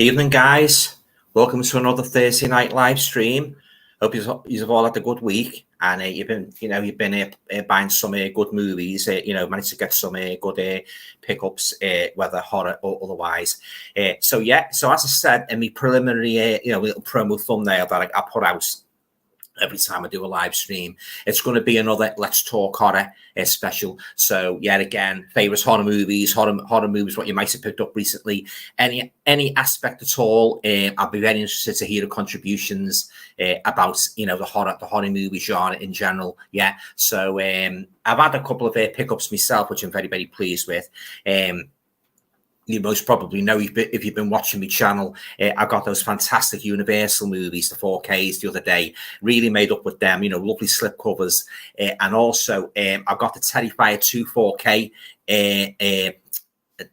Evening, guys. Welcome to another Thursday night live stream. Hope you've all had a good week, and you've been buying some good movies. Managed to get some good pickups, whether horror or otherwise. So as I said in my preliminary, little promo thumbnail that I put out every time I do a live stream, it's going to be another Let's Talk Horror special. So yet again, favourite horror movies, what you might have picked up recently, any aspect at all. I'll be very interested to hear the contributions about the horror movie genre in general. Yeah. So I've had a couple of pickups myself, which I'm very, very pleased with. You most probably know if you've been watching my channel, I got those fantastic Universal movies, the 4Ks, the other day. Really made up with them, lovely slip covers. And also, I got the Terrifier 2 4K.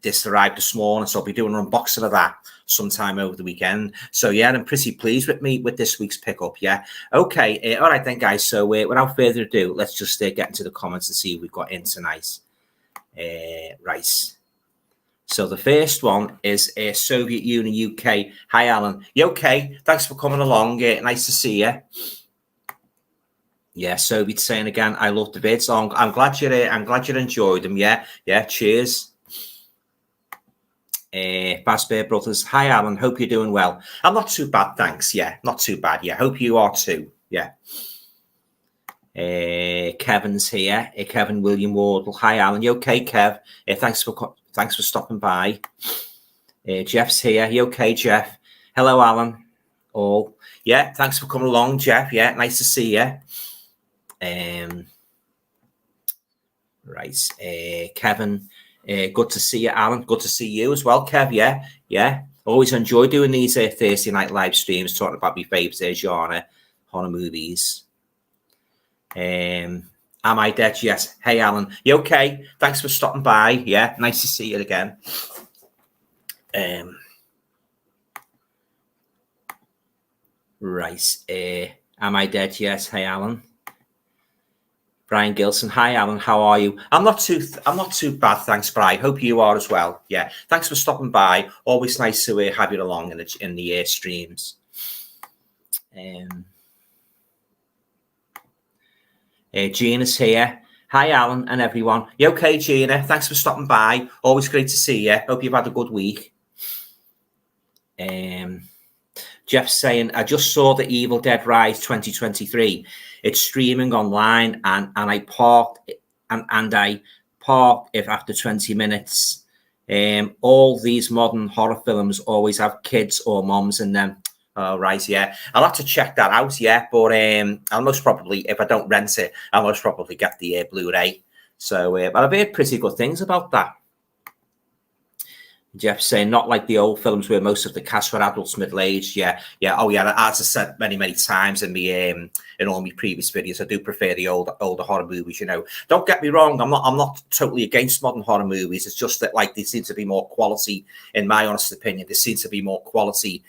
This arrived this morning, so I'll be doing an unboxing of that sometime over the weekend. So yeah, I'm pretty pleased with this week's pickup. Yeah. Okay. All right then, guys. So without further ado, let's just get into the comments and see what we've got in tonight. Right. So the first one is Soviet Union UK. Hi, Alan. You okay? Thanks for coming along. Nice to see you. Yeah, Soviet saying again, I love the vids. I'm glad you enjoyed them. Yeah. Cheers. Fazbear Brothers. Hi, Alan. Hope you're doing well. I'm not too bad, thanks. Yeah, not too bad. Yeah, hope you are too. Yeah. Kevin's here. Kevin William Wardle. Hi, Alan. You okay, Kev? Thanks for stopping by. Jeff's here. You okay, Jeff? Hello, Alan. All. Yeah, thanks for coming along, Jeff. Yeah, nice to see you. Right. Kevin, good to see you, Alan. Good to see you as well, Kev. Yeah. Always enjoy doing these Thursday night live streams, talking about my favourite genre, horror movies. Am I dead? Yes. Hey, Alan. You okay? Thanks for stopping by. Yeah, nice to see you again. Right. Am I dead? Yes. Hey, Alan. Brian Gilson. Hi, Alan. How are you? I'm not too bad, thanks, Brian. Hope you are as well. Yeah. Thanks for stopping by. Always nice to have you along in the streams. Gina's here. Hi, Alan and everyone. You okay, Gina? Thanks for stopping by. Always great to see you. Hope you've had a good week. Jeff's saying, I just saw the Evil Dead Rise 2023. It's streaming online, and I parked if after 20 minutes. All these modern horror films always have kids or moms in them. Oh, right, yeah. I'll have to check that out, yeah. But I'll most probably, if I don't rent it, I'll most probably get the Blu-ray. So, but I've heard pretty good things about that. Jeff's saying, not like the old films where most of the cast were adults, middle-aged. Yeah. Oh, yeah. As I said many, many times in all my previous videos, I do prefer the older horror movies. Don't get me wrong. I'm not totally against modern horror movies. It's just that they seem to be more quality, in my honest opinion. There seems to be more quality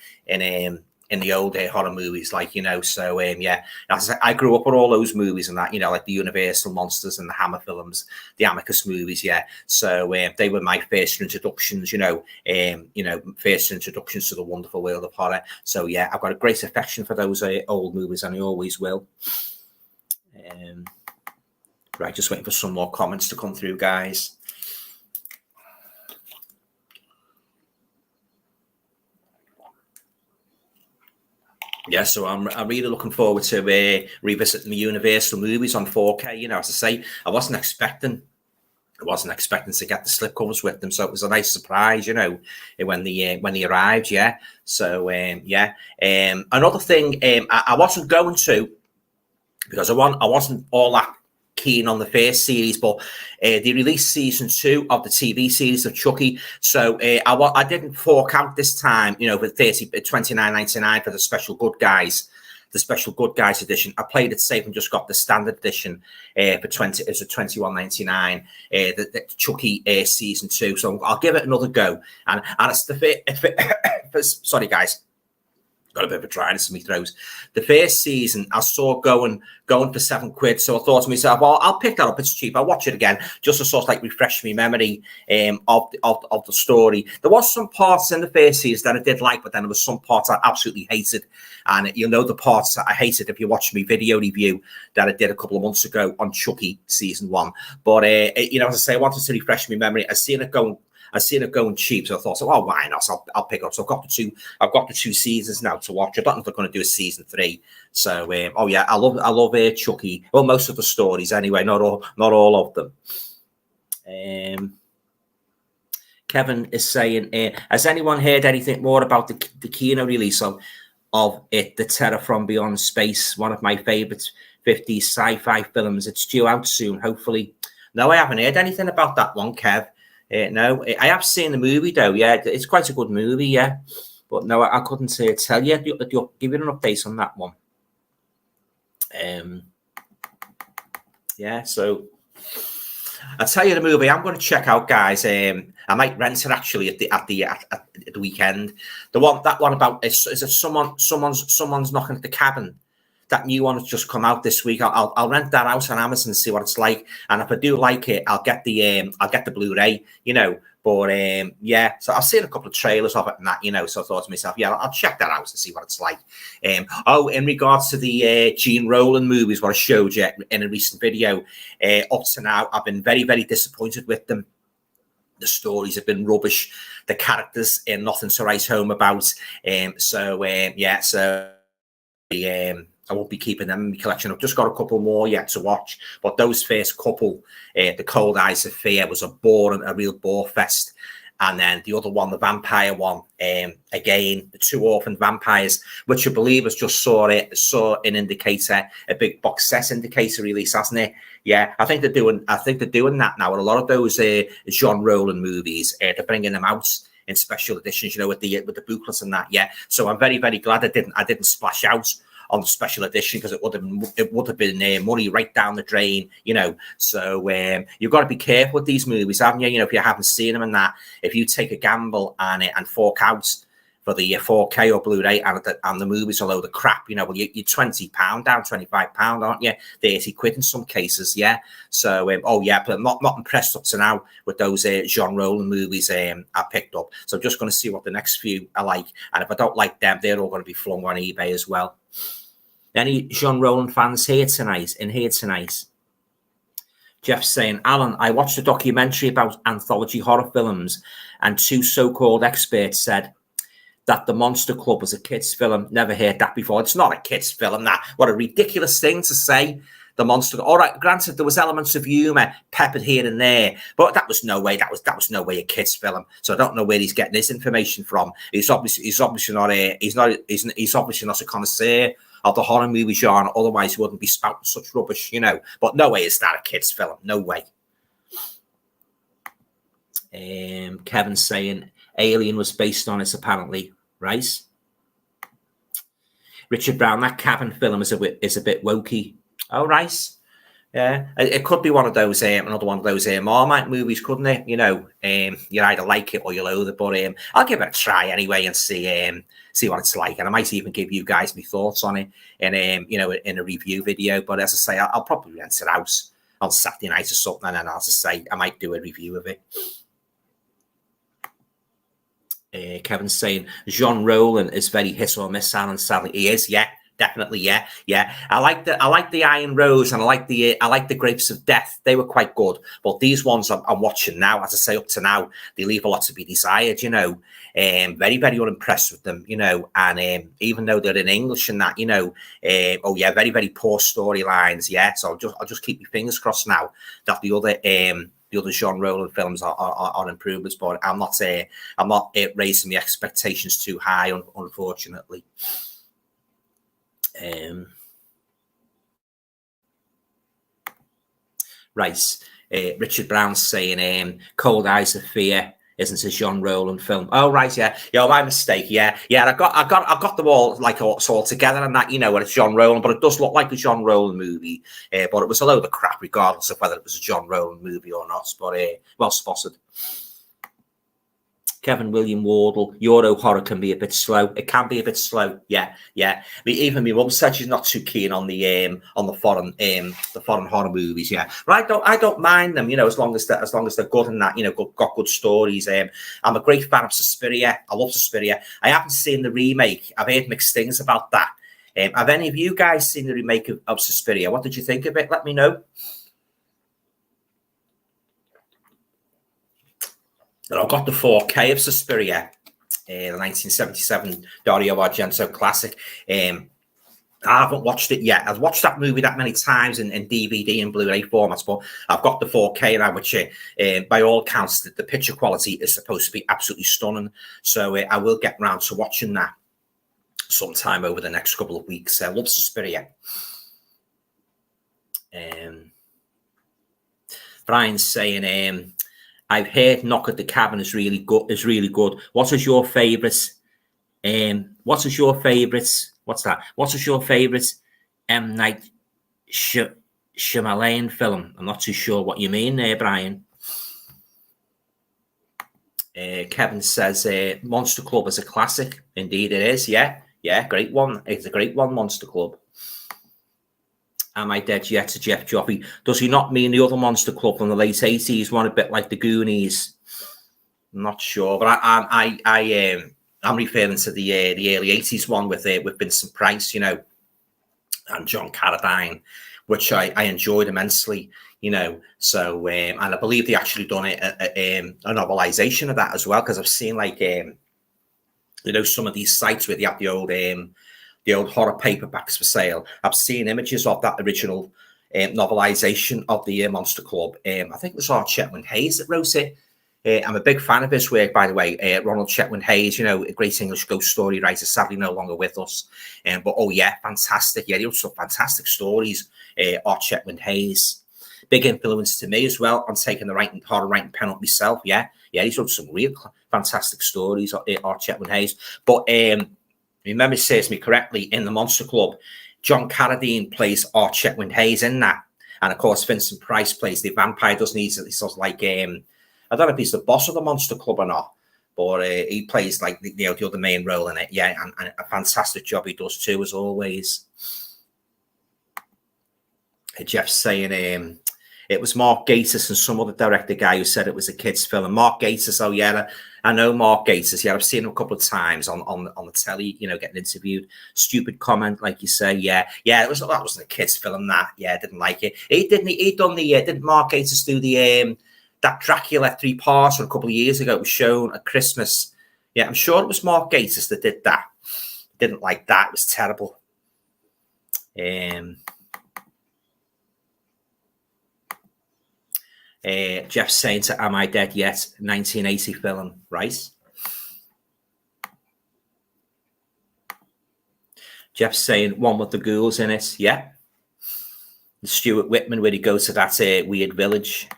in the old horror movies, So yeah, as I grew up with all those movies and that, like the Universal monsters and the Hammer films, the Amicus movies. Yeah, so they were my first introductions. First introductions to the wonderful world of horror. So yeah, I've got a great affection for those old movies, and I always will. Right, just waiting for some more comments to come through, guys. Yeah, so I'm really looking forward to revisiting the Universal movies on 4K. As I say, I wasn't expecting to get the slipcovers with them, so it was a nice surprise, when they arrived. Yeah, so another thing, I wasn't going to, because I wasn't all that keen on the first series, but they released season 2 of the TV series of Chucky. So I didn't fork out this time, for $29.99 for the Special Good Guys. The Special Good Guys edition. I played it safe and just got the standard edition for $21.99. The Chucky season 2. So I'll give it another go. And it's sorry, guys. got a bit of a dryness in my throat. The first season I saw going for £7, so I thought to myself, well, I'll pick that up. It's cheap. I'll watch it again just to sort of like refresh my memory of the story. There was some parts in the first season that I did like, but then there was some parts I absolutely hated. And you'll know the parts that I hated if you watch my video review that I did a couple of months ago on Chucky season 1. But you know, as I say, I wanted to refresh my memory. I've seen it going cheap, so I thought, oh, why not? So I'll pick up. So I've got the 2 seasons now to watch. I don't know if they're going to do a season 3. So oh yeah, I love Chucky. Well, most of the stories anyway, not all of them. Kevin is saying, has anyone heard anything more about the Kino release of it, The Terror from Beyond Space? One of my favorite 50s sci-fi films. It's due out soon, hopefully. No, I haven't heard anything about that one, Kev. No, I have seen the movie though. Yeah, it's quite a good movie. Yeah, but no, I couldn't tell you. You'll give you an update on that one. Yeah, so I'll tell you the movie I'm going to check out, guys. I might rent it actually at the weekend. That one about is it someone's knocking at the cabin. That new one has just come out this week. I'll rent that out on Amazon and see what it's like. And if I do like it, I'll get the Blu-ray, you know. But yeah, so I've seen a couple of trailers of it and that, you know. So I thought to myself, yeah, I'll check that out and see what it's like. In regards to the Gene Roland movies, what I showed you in a recent video, up to now, I've been very, very disappointed with them. The stories have been rubbish. The characters, nothing to write home about. Yeah, so I won't be keeping them in my collection. I've just got a couple more yet to watch. But those first couple, The Cold Eyes of Fear, was a real bore fest. And then the other one, the vampire one, again, the 2 orphan vampires, which I believe has just saw an indicator, a big box set indicator release, hasn't it? Yeah, I think they're doing that now. And a lot of those John Roland movies, they're bringing them out in special editions, you know, with the booklets and that. Yeah, so I'm very, very glad I didn't splash out on the special edition, because it would have been money right down the drain, you know. So you've got to be careful with these movies, haven't you? You know, if you haven't seen them and that, if you take a gamble and fork out for the 4K or Blu-ray and the movie's a load of crap, you know, well, you're £20 down, £25, aren't you? £30 in some cases, yeah. So oh yeah, but I'm not impressed up to now with those Jean Roland movies I picked up. So I'm just going to see what the next few are like, and if I don't like them, they're all going to be flung on eBay as well. Any Jean Roland fans here tonight? Jeff's saying, Alan, I watched a documentary about anthology horror films, and 2 so-called experts said that The Monster Club was a kids' film. Never heard that before. It's not a kids' film. That, what a ridiculous thing to say. The Monster. All right, granted, there was elements of humour peppered here and there, but that was no way. That was no way a kids' film. So I don't know where he's getting this information from. He's obviously not a connoisseur of the horror movie genre. Otherwise, he wouldn't be spouting such rubbish, you know. But no way is that a kids' film. No way. Kevin's saying Alien was based on it, apparently, right? Richard Brown, that Cabin film is a bit wokey. Oh, right. Yeah, it could be one of those, another one of those Marmite movies, couldn't it? You know, you either like it or you loathe it. But I'll give it a try anyway and see what it's like. And I might even give you guys my thoughts on it in you know, in a review video. But as I say, I'll probably rent it out on Saturday night or something, and as I say, I might do a review of it. Kevin's saying Jean Roland is very hit or miss, and sadly he is. Yeah, definitely. Yeah. I like the Iron Rose, and I like the Grapes of Death. They were quite good, but these ones I'm watching now, as I say, up to now, they leave a lot to be desired. You know, very, very unimpressed with them. You know, and even though they're in English and that, you know, oh yeah, very, very poor storylines. Yeah, so I'll just keep my fingers crossed now that the other Jean Roland films are improvements, but I'm not raising the expectations too high, unfortunately. Right, Richard Brown's saying Cold Eyes of Fear isn't a Jean Roland film. Oh right, yeah, my mistake. Yeah. I got them all like all together and that, you know, when it's Jean Roland, but it does look like a Jean Roland movie. But it was a load of crap, regardless of whether it was a Jean Roland movie or not. But well spotted. Kevin William Wardle, Euro horror can be a bit slow. It can be a bit slow. Yeah. Even my mum said she's not too keen on the foreign horror movies. Yeah, but I don't mind them. As long as they're good and that got good stories. I'm a great fan of Suspiria. I love Suspiria. I haven't seen the remake. I've heard mixed things about that. Have any of you guys seen the remake of Suspiria? What did you think of it? Let me know. And I've got the 4K of Suspiria, the 1977 Dario Argento classic. I haven't watched it yet. I've watched that movie that many times in DVD and Blu-ray formats, but I've got the 4K now, which by all accounts, the picture quality is supposed to be absolutely stunning. So I will get round to watching that sometime over the next couple of weeks. I love Suspiria. Brian's saying, I've heard Knock at the Cabin is really good. What is your favourite? What is your favourite? What's that? What is your favourite M. Night Shyamalan film? I'm not too sure what you mean there, Brian. Kevin says Monster Club is a classic. Indeed it is. Yeah, great one. It's a great one, Monster Club. Am I Dead Yet to Jeff Joffrey? Does he not mean the other Monster Club from the late 80s, one a bit like the Goonies? I'm not sure, but I'm referring to the early 80s one with Vincent Price, and John Carradine, which I enjoyed immensely, So and I believe they actually done a novelization of that as well, because I've seen some of these sites where they have the old horror paperbacks for sale. I've seen images of that original novelization of the Monster Club. I think it was Chetwynd Hayes that wrote it. I'm a big fan of his work, by the way. Ronald Chetwynd Hayes, a great English ghost story writer, sadly no longer with us. But fantastic. Yeah, he wrote some fantastic stories. Chetwynd Hayes, big influence to me as well on taking the horror writing pen up myself. Yeah, he's wrote some real fantastic stories. Chetwynd Hayes, but remember, it serves me correctly, in the Monster Club, John Carradine plays Chetwynd Hayes in that. And of course, Vincent Price plays the vampire, doesn't he? He's sort of like, I don't know if he's the boss of the Monster Club or not, but he plays like the other main role in it. Yeah, and a fantastic job he does too, as always. Jeff's saying it was Mark Gatiss and some other director guy who said it was a kid's film. Mark Gatiss, oh yeah, I know Mark Gatiss. Yeah, I've seen him a couple of times on the telly, getting interviewed. Stupid comment, like you say. Yeah, that wasn't a kid's film. That, I didn't like it. Didn't Mark Gatiss do the that Dracula 3-parter a couple of years ago? It was shown at Christmas. Yeah, I'm sure it was Mark Gatiss that did that. Didn't like that. It was terrible. Jeff saying to Am I Dead Yet? 1980 film, right? Jeff saying one with the ghouls in it. Yeah. Stuart Whitman, where he goes to that weird village.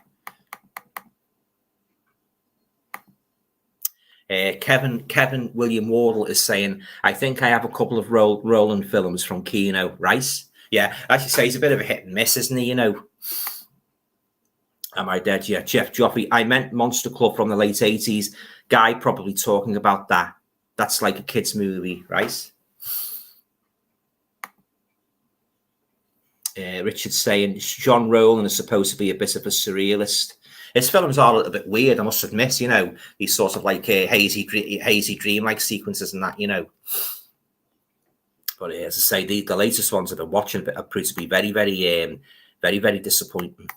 Kevin William Wardle is saying, I think I have a couple of Roland films from Kino, right? Yeah, as you say, he's a bit of a hit and miss, isn't he? Am I Dead Yet? Jeff Joffrey, I meant Monster Club from the late 80s. Guy probably talking about that. That's like a kid's movie, right? Richard saying John Rowland is supposed to be a bit of a surrealist. His films are a little bit weird, I must admit, these sort of like hazy dream-like sequences and that, But as I say, the latest ones I've been watching have proved to be very, very, very, very disappointing.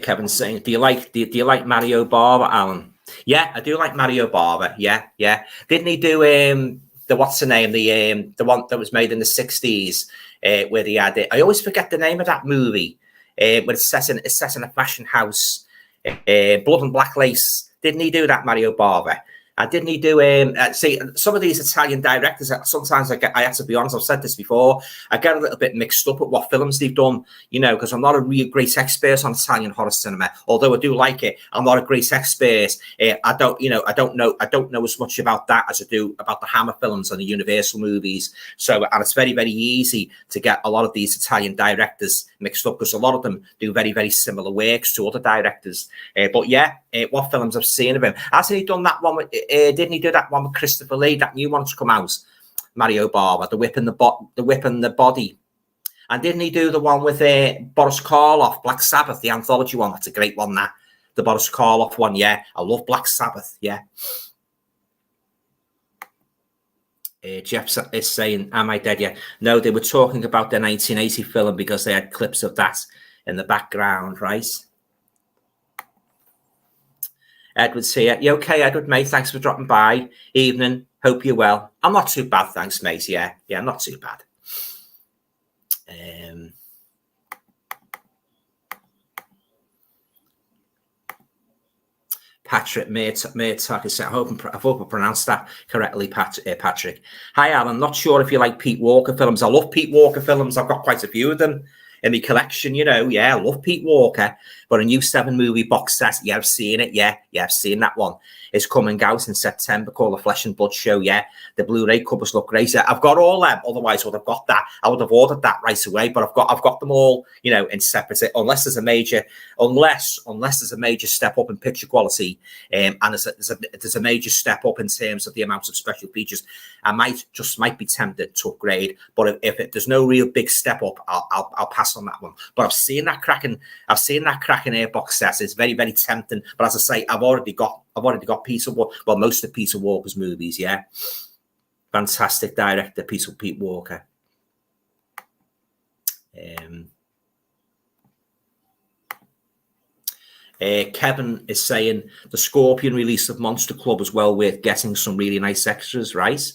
Kevin's saying, do you like Mario Bava, Alan? Yeah, I do like Mario Bava. Yeah. Didn't he do the what's the name? The one that was made in the 60s, where they had it. I always forget the name of that movie. But it's set in a fashion house. Blood and Black Lace. Didn't he do that, Mario Bava? And didn't he do see some of these Italian directors? Sometimes I have to be honest. I've said this before. I get a little bit mixed up with what films they've done. You know, because I'm not a real great expert on Italian horror cinema. Although I do like it, I'm not a great expert. I don't know as much about that as I do about the Hammer films and the Universal movies. So, and it's very, very easy to get a lot of these Italian directors mixed up because a lot of them do very, very similar works to other directors. But yeah, what films I've seen of him? Hasn't he done that one with? Didn't he do that one with Christopher Lee? That new one to come out, Mario Bava, the whip and the body. And didn't he do the one with Boris Karloff, Black Sabbath, the anthology one? That's a great one. That the Boris Karloff one. Yeah, I love Black Sabbath. Yeah. Jeff is saying, "Am I dead yet?" No, they were talking about the 1980 film because they had clips of that in the background, right? Edward's here. You okay, Edward, mate? Thanks for dropping by. Evening. Hope you're well. I'm not too bad, thanks, mate. Yeah, not too bad. Patrick Murdoch is saying, I hope I pronounced that correctly, Patrick. Hi, Alan. Not sure if you like Pete Walker films. I love Pete Walker films. I've got quite a few of them in my collection, you know. Yeah, I love Pete Walker. But a new 7 movie box set, yeah, I've seen it. Yeah, I've seen that one. It's coming out in September called The Flesh and Blood Show. Yeah, the Blu-ray covers look great. I've got all them. Otherwise, I would have got that. I would have ordered that right away. But I've got them all, you know, in separate. Unless there's a major step up in picture quality, and there's a major step up in terms of the amount of special features, I might be tempted to upgrade. But if there's no real big step up, I'll pass on that one. But I've seen that cracking air box set. It's very, very tempting. But as I say, I've already got most of Peter Walker's movies. Yeah, fantastic director, Pete Walker. Kevin is saying the Scorpion release of Monster Club was well worth getting some really nice extras, right?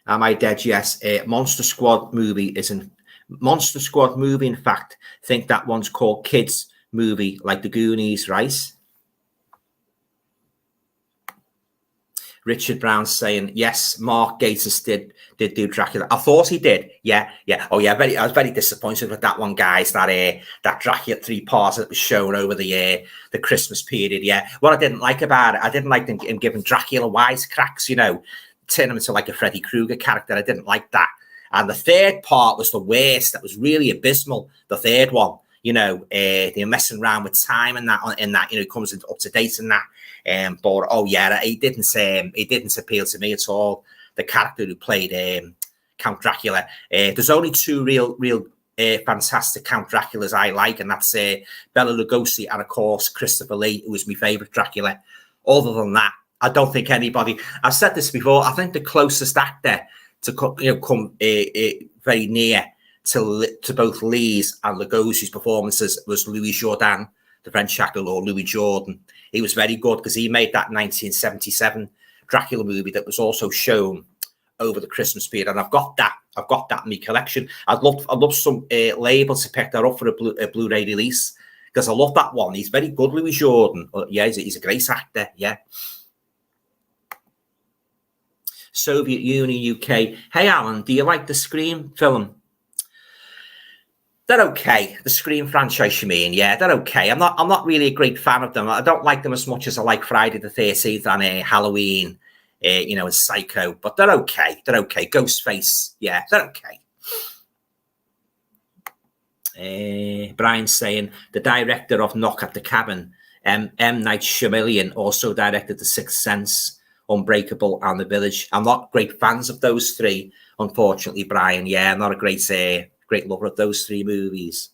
Am I dead? Yes. Monster Squad movie, in fact, think that one's called Kids movie, like the Goonies, right? Richard Brown saying, yes, Mark Gatiss did do Dracula. I thought he did. Yeah. Oh, yeah. I was very disappointed with that one, guys. That Dracula 3-part that was shown over the Christmas period. Yeah. What I didn't like about it, I didn't like him giving Dracula wisecracks, you know, turn him into like a Freddy Krueger character. I didn't like that. And the 3rd part was the worst. That was really abysmal. The 3rd one. You know, they're messing around with time and that, you know, comes up to date and that. But oh yeah, it didn't appeal to me at all. The character who played Count Dracula. There's only 2 real fantastic Count Draculas I like, and that's Bela Lugosi and of course Christopher Lee, who was my favourite Dracula. Other than that, I don't think anybody. I've said this before. I think the closest actor to come very near to both Lee's and Lugosi's performances was Louis Jourdan, the French actor, or Louis Jordan. He was very good because he made that 1977 Dracula movie that was also shown over the Christmas period, and I've got that in my collection. I'd love some label to pick that up for a Blu-ray release because I love that one. He's very good, Louis Jordan. Yeah, he's a great actor. Yeah. Soviet Union, UK. Hey, Alan, do you like the Scream film? They're okay. The Scream franchise, you mean? Yeah, they're okay. I'm not really a great fan of them. I don't like them as much as I like Friday the 13th and Halloween, you know, and Psycho. But they're okay. They're okay. Ghostface, yeah, they're okay. Brian's saying the director of Knock at the Cabin, M. Night Shyamalan, also directed The Sixth Sense, Unbreakable, and The Village. I'm not great fans of those 3, unfortunately, Brian. Yeah, I'm not a great lover of those 3 movies.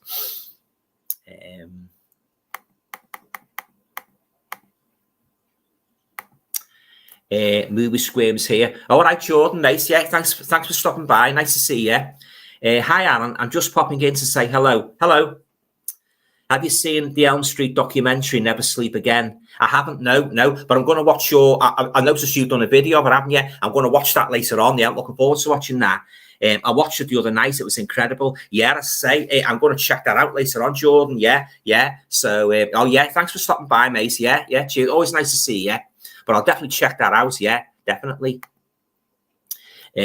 Movie Squirms here. All right, Jordan, nice. Yeah, thanks for stopping by. Nice to see you. Hi, Alan. I'm just popping in to say hello. Hello. Have you seen the Elm Street documentary, Never Sleep Again? I haven't, no, but I'm going to watch I noticed you've done a video of it, haven't you? I'm going to watch that later on. Yeah, I'm looking forward to watching that. I watched it the other night. It was incredible. Yeah, I say, I'm going to check that out later on, Jordan. Yeah. So, oh yeah, thanks for stopping by, mate. Yeah. Cheers. Always nice to see you. But I'll definitely check that out. Yeah, definitely.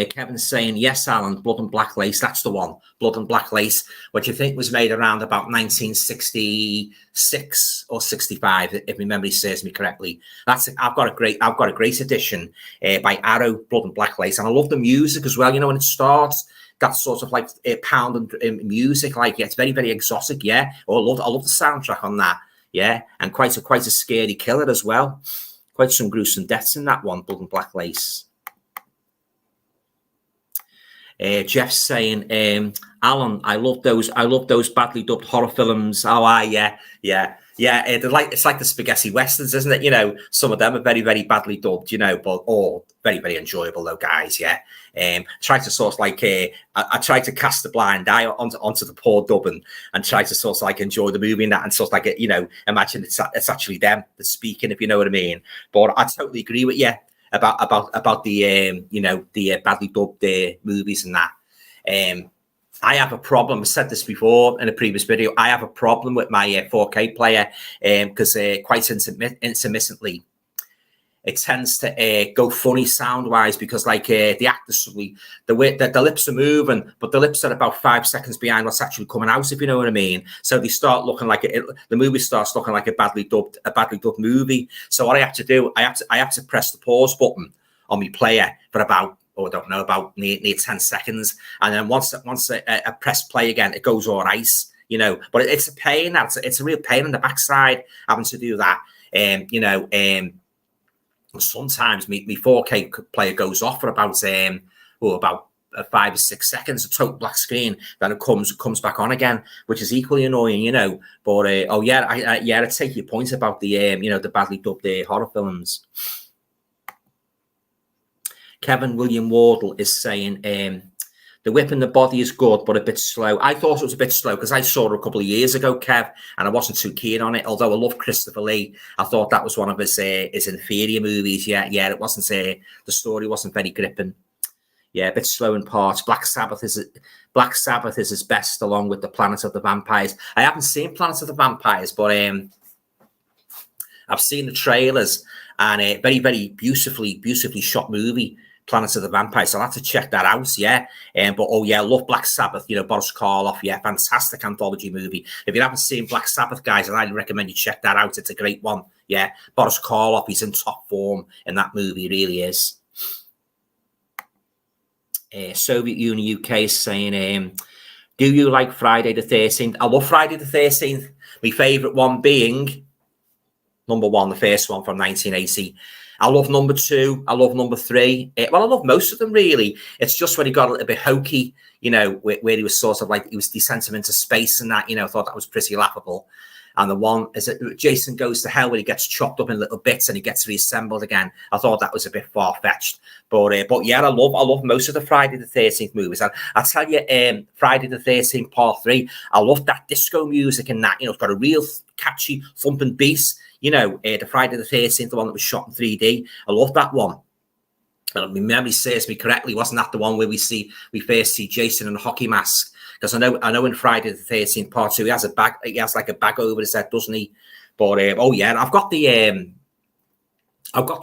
Kevin's saying, yes, Alan, Blood and Black Lace. That's the one. Blood and Black Lace, which I think was made around about 1966 or 65, if my memory serves me correctly. I've got a great edition by Arrow, Blood and Black Lace. And I love the music as well. You know, when it starts, that sort of like pound and music, like, yeah, it's very, very exotic. Yeah. Oh, I love the soundtrack on that. Yeah. And quite a scary killer as well. Quite some gruesome deaths in that one, Blood and Black Lace. Jeff's saying, Alan, I love those badly dubbed horror films. Oh, yeah. It's like the spaghetti westerns, isn't it? You know, some of them are very, very badly dubbed, you know, but all very, very enjoyable though, guys. Yeah. Try to sort of like, I try to cast the blind eye onto the poor dubbing and try to sort of like enjoy the movie and that, and sort of like, you know, imagine it's actually them that's speaking, if you know what I mean. But I totally agree with you about the you know, the badly dubbed movies and that. I have a problem. I said this before in a previous video. I have a problem with my 4K player because quite intermittently it tends to go funny sound wise, because like the actors, the way that the lips are moving, but the lips are about 5 seconds behind what's actually coming out, if you know what I mean. So they start looking like the movie starts looking like a badly dubbed movie. So what I have to do, I have to press the pause button on my player for about, I don't know, about near 10 seconds, and then once I press play again, it goes all right, you know. But it's a pain. It's a real pain in the backside having to do that. You know. Sometimes my 4K player goes off for about 5 or 6 seconds, a total black screen. Then it comes back on again, which is equally annoying, you know. But I take your point about the you know, the badly dubbed horror films. Kevin William Wardle is saying, the whip in the body is good, but a bit slow. I thought it was a bit slow because I saw it a couple of years ago, Kev, and I wasn't too keen on it. Although I love Christopher Lee, I thought that was one of his inferior movies. Yeah, it wasn't. The story wasn't very gripping. Yeah, a bit slow in parts. Black Sabbath is his best, along with the Planet of the Vampires. I haven't seen Planet of the Vampires, but I've seen the trailers, and a very, very beautifully shot movie. Planet of the Vampires, so I'll have to check that out. Yeah, but oh yeah, I love Black Sabbath. You know, Boris Karloff. Yeah, fantastic anthology movie. If you haven't seen Black Sabbath, guys, I'd recommend you check that out. It's a great one. Yeah, Boris Karloff, he's in top form in that movie. He really is. Soviet Union UK is saying, do you like Friday the 13th? I love Friday the 13th. My favourite one being number one, the first one from 1980. I love number 2. I love number 3. Well, I love most of them, really. It's just when he got a little bit hokey, you know, where he was sort of like, he sent him into space and that, you know, I thought that was pretty laughable. And the one is that Jason Goes to Hell, where he gets chopped up in little bits and he gets reassembled again. I thought that was a bit far-fetched. But yeah, I love most of the Friday the 13th movies. And I'll tell you, Friday the 13th Part 3, I love that disco music and that, you know, it's got a real catchy thumping beat. You know, the Friday the 13th, the one that was shot in 3D. I love that one. My memory serves me correctly. Wasn't that the one where we first see Jason in a hockey mask? Because I know in Friday the 13th Part 2, he has like a bag over his head, doesn't he? But oh yeah, I've got the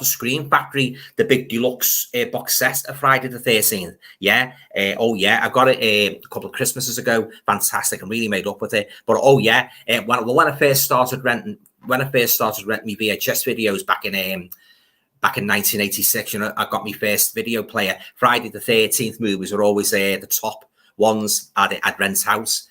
Scream Factory, the big deluxe box set of Friday the 13th. Yeah. Oh yeah, I got it a couple of Christmases ago. Fantastic. I'm really made up with it. But oh yeah, when I first started renting my VHS videos back in 1986, you know, I got my first video player. Friday the 13th movies are always the top ones at rent house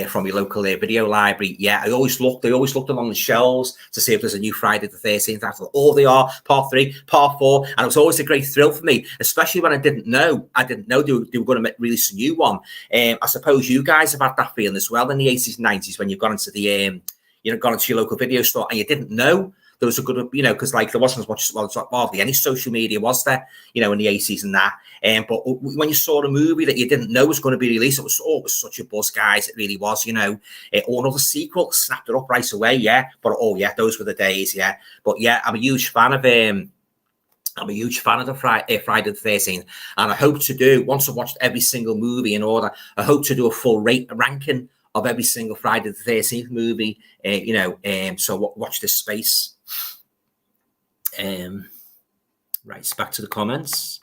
from your local video library. Yeah, I always looked along the shelves to see if there's a new Friday the 13th. I thought, oh, they are, Part 3, Part 4, and it was always a great thrill for me, especially when I didn't know they were going to release a new one. I suppose you guys have had that feeling as well in the 80s and 90s when you've gone into the gone into your local video store and you didn't know there was a good, you know, because like there wasn't as much, hardly any social media was there, you know, in the 80s and that. But when you saw a movie that you didn't know was going to be released, it was such a buzz, guys. It really was, you know. Or another sequel, snapped it up right away, yeah. But oh yeah, those were the days, yeah. But yeah, I'm a huge fan of I'm a huge fan of the Friday the 13th, and I hope to do, once I've watched every single movie in order, I hope to do a full ranking of every single Friday the 13th movie. So watch this space. Right, it's back to the comments.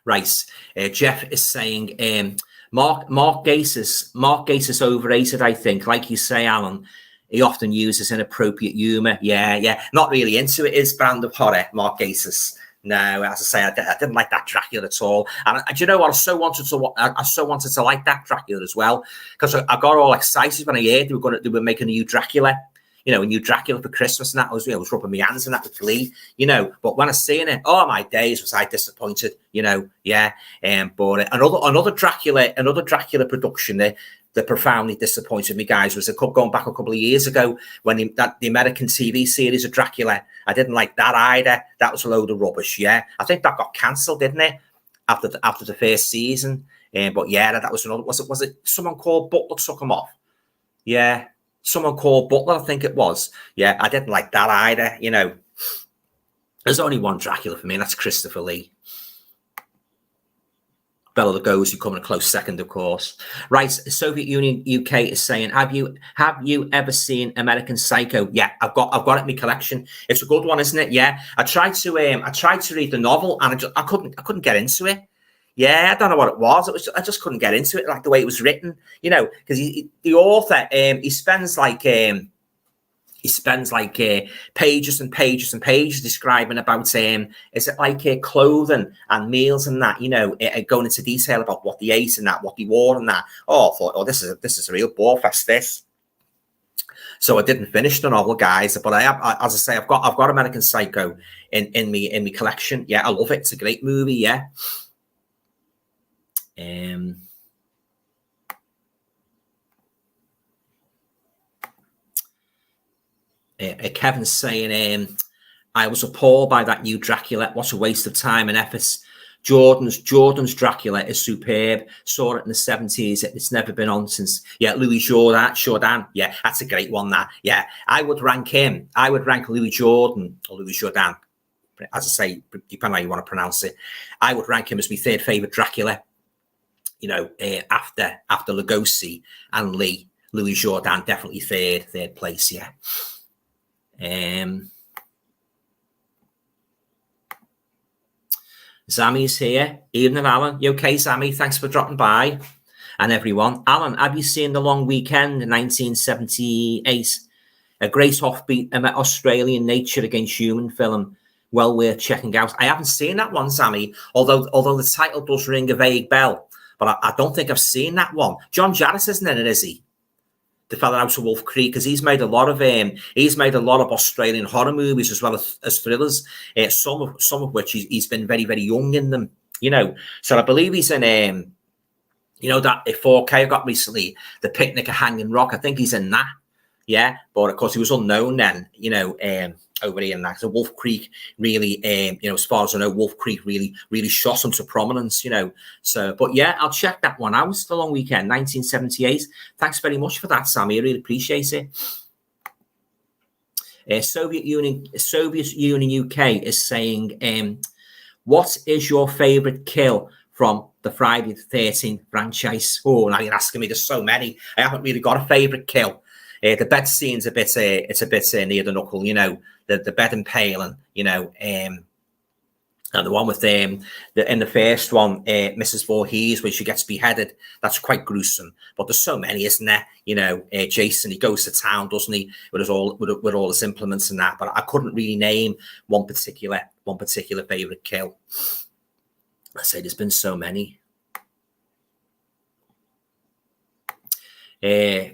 Right, Jeff is saying Mark Gatiss is overrated. I think, like you say, Alan, he often uses inappropriate humour. Yeah, not really into it. His brand of horror, Mark Gatiss. No, as I say, I didn't like that Dracula at all. And do you know what? I so wanted to like that Dracula as well, because I got all excited when I heard they were making a new Dracula. A new Dracula for Christmas, and that was, was rubbing my hands and that with glee, But when I seen it, oh my days, was I disappointed, yeah. But another Dracula production that profoundly disappointed me, guys, was going back a couple of years ago when the American TV series of Dracula. I didn't like that either. That was a load of rubbish. Yeah, I think that got cancelled, didn't it? After the first season. But yeah, that was another. Was it someone called Butler took him off? Yeah. Someone called Butler, I think it was. Yeah, I didn't like that either. There's only one Dracula for me, and that's Christopher Lee. Bela Lugosi coming a close second, of course. Right, Soviet Union UK is saying, have you ever seen American Psycho? Yeah, I've got it in my collection. It's a good one, isn't it? Yeah, I tried to read the novel, and I couldn't get into it. Yeah, I don't know what it was. I just couldn't get into it, like the way it was written, because the author, he spends pages and pages and pages describing about is it like clothing and meals and that, going into detail about what they ate and that, what they wore and that. Oh, I thought, this is a real bore fest, this. So I didn't finish the novel, guys, but I have, as I say, I've got American Psycho in me collection. Yeah, I love it. It's a great movie. Yeah. Kevin's saying, I was appalled by that new Dracula. What a waste of time and efforts. Jordan's Dracula is superb. Saw it in the 70s. It's never been on since. Yeah, Louis Jourdan. Yeah, that's a great one. That. Yeah, I would rank him. I would rank Louis Jourdan or Louis Jourdan. As I say, depending on how you want to pronounce it. I would rank him as my third favorite Dracula. After Lugosi and Lee, Louis Jourdan definitely third place. Yeah. Sammy's here. Evening, Alan. You okay, Sammy? Thanks for dropping by. And everyone. Alan, have you seen The Long Weekend in 1978? A great offbeat Australian nature against human film. Well worth checking out. I haven't seen that one, Sammy, although the title does ring a vague bell. But I don't think I've seen that one. John Jarvis isn't in it, is he? The fella out of Wolf Creek, because he's made a lot of Australian horror movies as well as thrillers. Some of which he's been very, very young in them. So I believe he's in that 4K I got recently, The Picnic at Hanging Rock. I think he's in that. Yeah, but of course he was unknown then. Over here in that. So Wolf Creek really, as far as I know, Wolf Creek really shot him to prominence, So, but yeah, I'll check that one out. The Long Weekend, 1978. Thanks very much for that, Sammy. I really appreciate it. Soviet Union UK is saying, what is your favorite kill from the Friday the 13th franchise? Oh, now you're asking me. There's so many. I haven't really got a favorite kill. The bed scene's a bit near the knuckle, the bed impaling, and the one with in the first one, Mrs. Voorhees, where she gets beheaded. That's quite gruesome. But there's so many, isn't there? Jason, he goes to town, doesn't he, with all his implements and that. But I couldn't really name one particular favorite kill. I say there's been so many.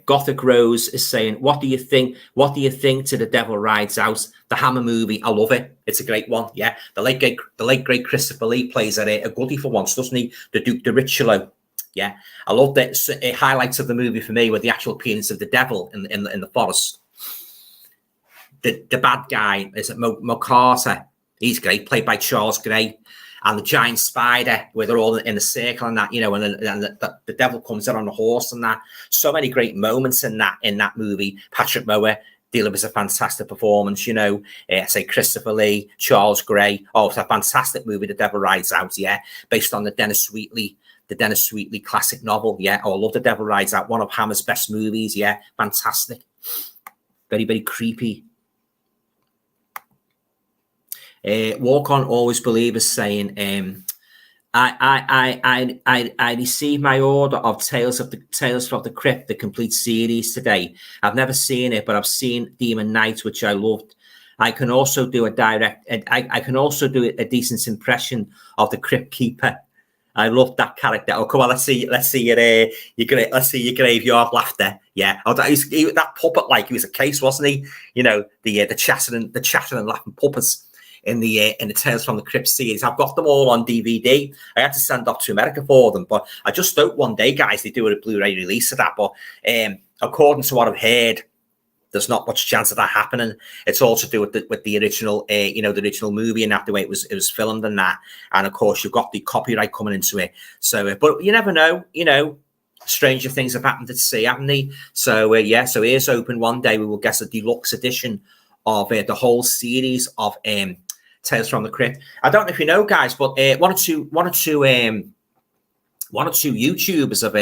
Gothic Rose is saying, what do you think to The Devil Rides Out, the Hammer movie? I love it. It's a great one. Yeah, the late great Christopher Lee plays a goodie for once, doesn't he? The Duke de Richelieu. Yeah, I love that. Highlights of the movie for me were the actual appearance of the devil in the forest. The bad guy is McCarter. He's great, played by Charles Gray. And the giant spider, where they're all in a circle and that, and the devil comes out on the horse and that. So many great moments in that movie. Patrick Mower, Dealer was a fantastic performance, you know. I say Christopher Lee, Charles Gray. Oh, it's a fantastic movie, The Devil Rides Out, yeah, based on the Dennis Wheatley classic novel, yeah. Oh, I love The Devil Rides Out, one of Hammer's best movies, yeah, fantastic. Very, very creepy. Walk On Always Believe is saying, I received my order of Tales from the Crypt, the complete series today. I've never seen it, but I've seen Demon Knight, which I loved. I can also do a decent impression of the Crypt Keeper. I love that character. Oh, come on, let's see your graveyard laughter. Yeah, that puppet, like he was a case, wasn't he? You know, the chattering laughing puppets in the Tales from the Crypt series. I've got them all on DVD. I had to send off to America for them, but I just hope one day, guys, they do a Blu-ray release of that. But according to what I've heard, there's not much chance of that happening. It's all to do with the original, the original movie and that, the way it was filmed and that. And of course, you've got the copyright coming into it. So, but you never know. You know, stranger things have happened at sea, haven't they? So yeah. So here's open. One day we will get a deluxe edition of the whole series of Tales from the Crypt. I don't know if you know, guys, but one or two YouTubers have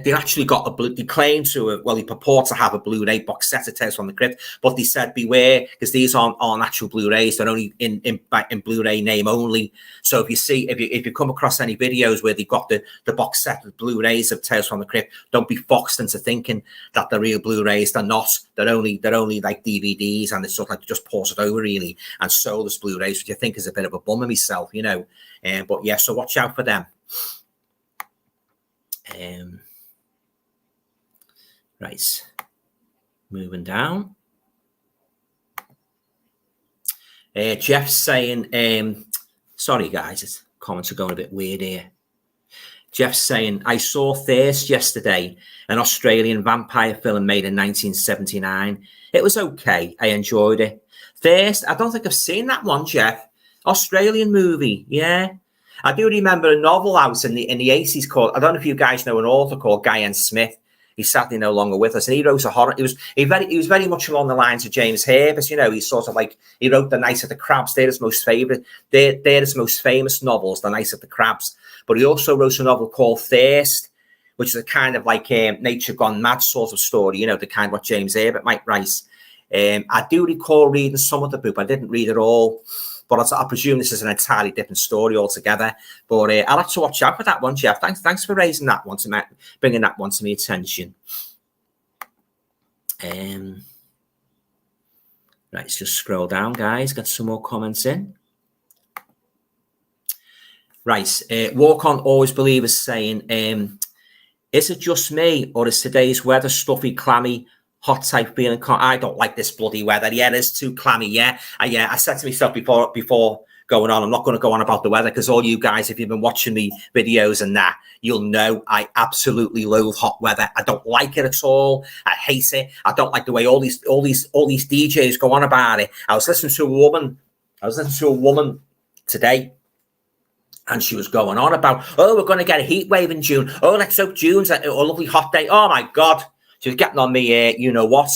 they actually got they claim to they purport to have a Blu-ray box set of Tales from the Crypt, but they said beware, because these aren't actual Blu-rays. They're only in Blu-ray name only. So if you come across any videos where they've got the box set of Blu-rays of Tales from the Crypt, don't be foxed into thinking that they're real Blu-rays. They're not. They're only like DVDs, and it's sort of like just ported over really and sold as Blu-rays, which I think is a bit of a bummer myself, you know. But yeah, so watch out for them. Right, moving down. Jeff's saying, sorry guys, his comments are going a bit weird here. Jeff's saying, I saw Thirst yesterday, an Australian vampire film made in 1979. It was okay. I enjoyed it. Thirst, I don't think I've seen that one, Jeff. Australian movie, yeah. I do remember a novel out in the 80s called, I don't know if you guys know an author called Guy N. Smith. He's sadly no longer with us, and he wrote a horror. He was very much along the lines of James Herbert. You know, he sort of like, he wrote The Night of the Crabs. They're his most famous novels, The Night of the Crabs. But he also wrote a novel called Thirst, which is a kind of like nature gone mad sort of story. You know, the kind of what James Herbert might write. I do recall reading some of the book. I didn't read it all. But I presume this is an entirely different story altogether. But I'll have to watch out for that one, Jeff. Thanks for raising that one, bringing that one to my attention. Right, let's just scroll down, guys. Got some more comments in. Right, Walk On Always Believe is saying, is it just me, or is today's weather stuffy, clammy, hot type feeling? I don't like this bloody weather. Yeah, it is too clammy. Yeah, I said to myself before going on, I'm not going to go on about the weather, because all you guys, if you've been watching me videos and that, you'll know I absolutely loathe hot weather. I don't like it at all. I hate it. I don't like the way all these DJs go on about it. I was listening to a woman today, and she was going on about, oh, we're going to get a heat wave in June. Oh, let's hope June's a lovely hot day. Oh my God. She was getting on me, you know what.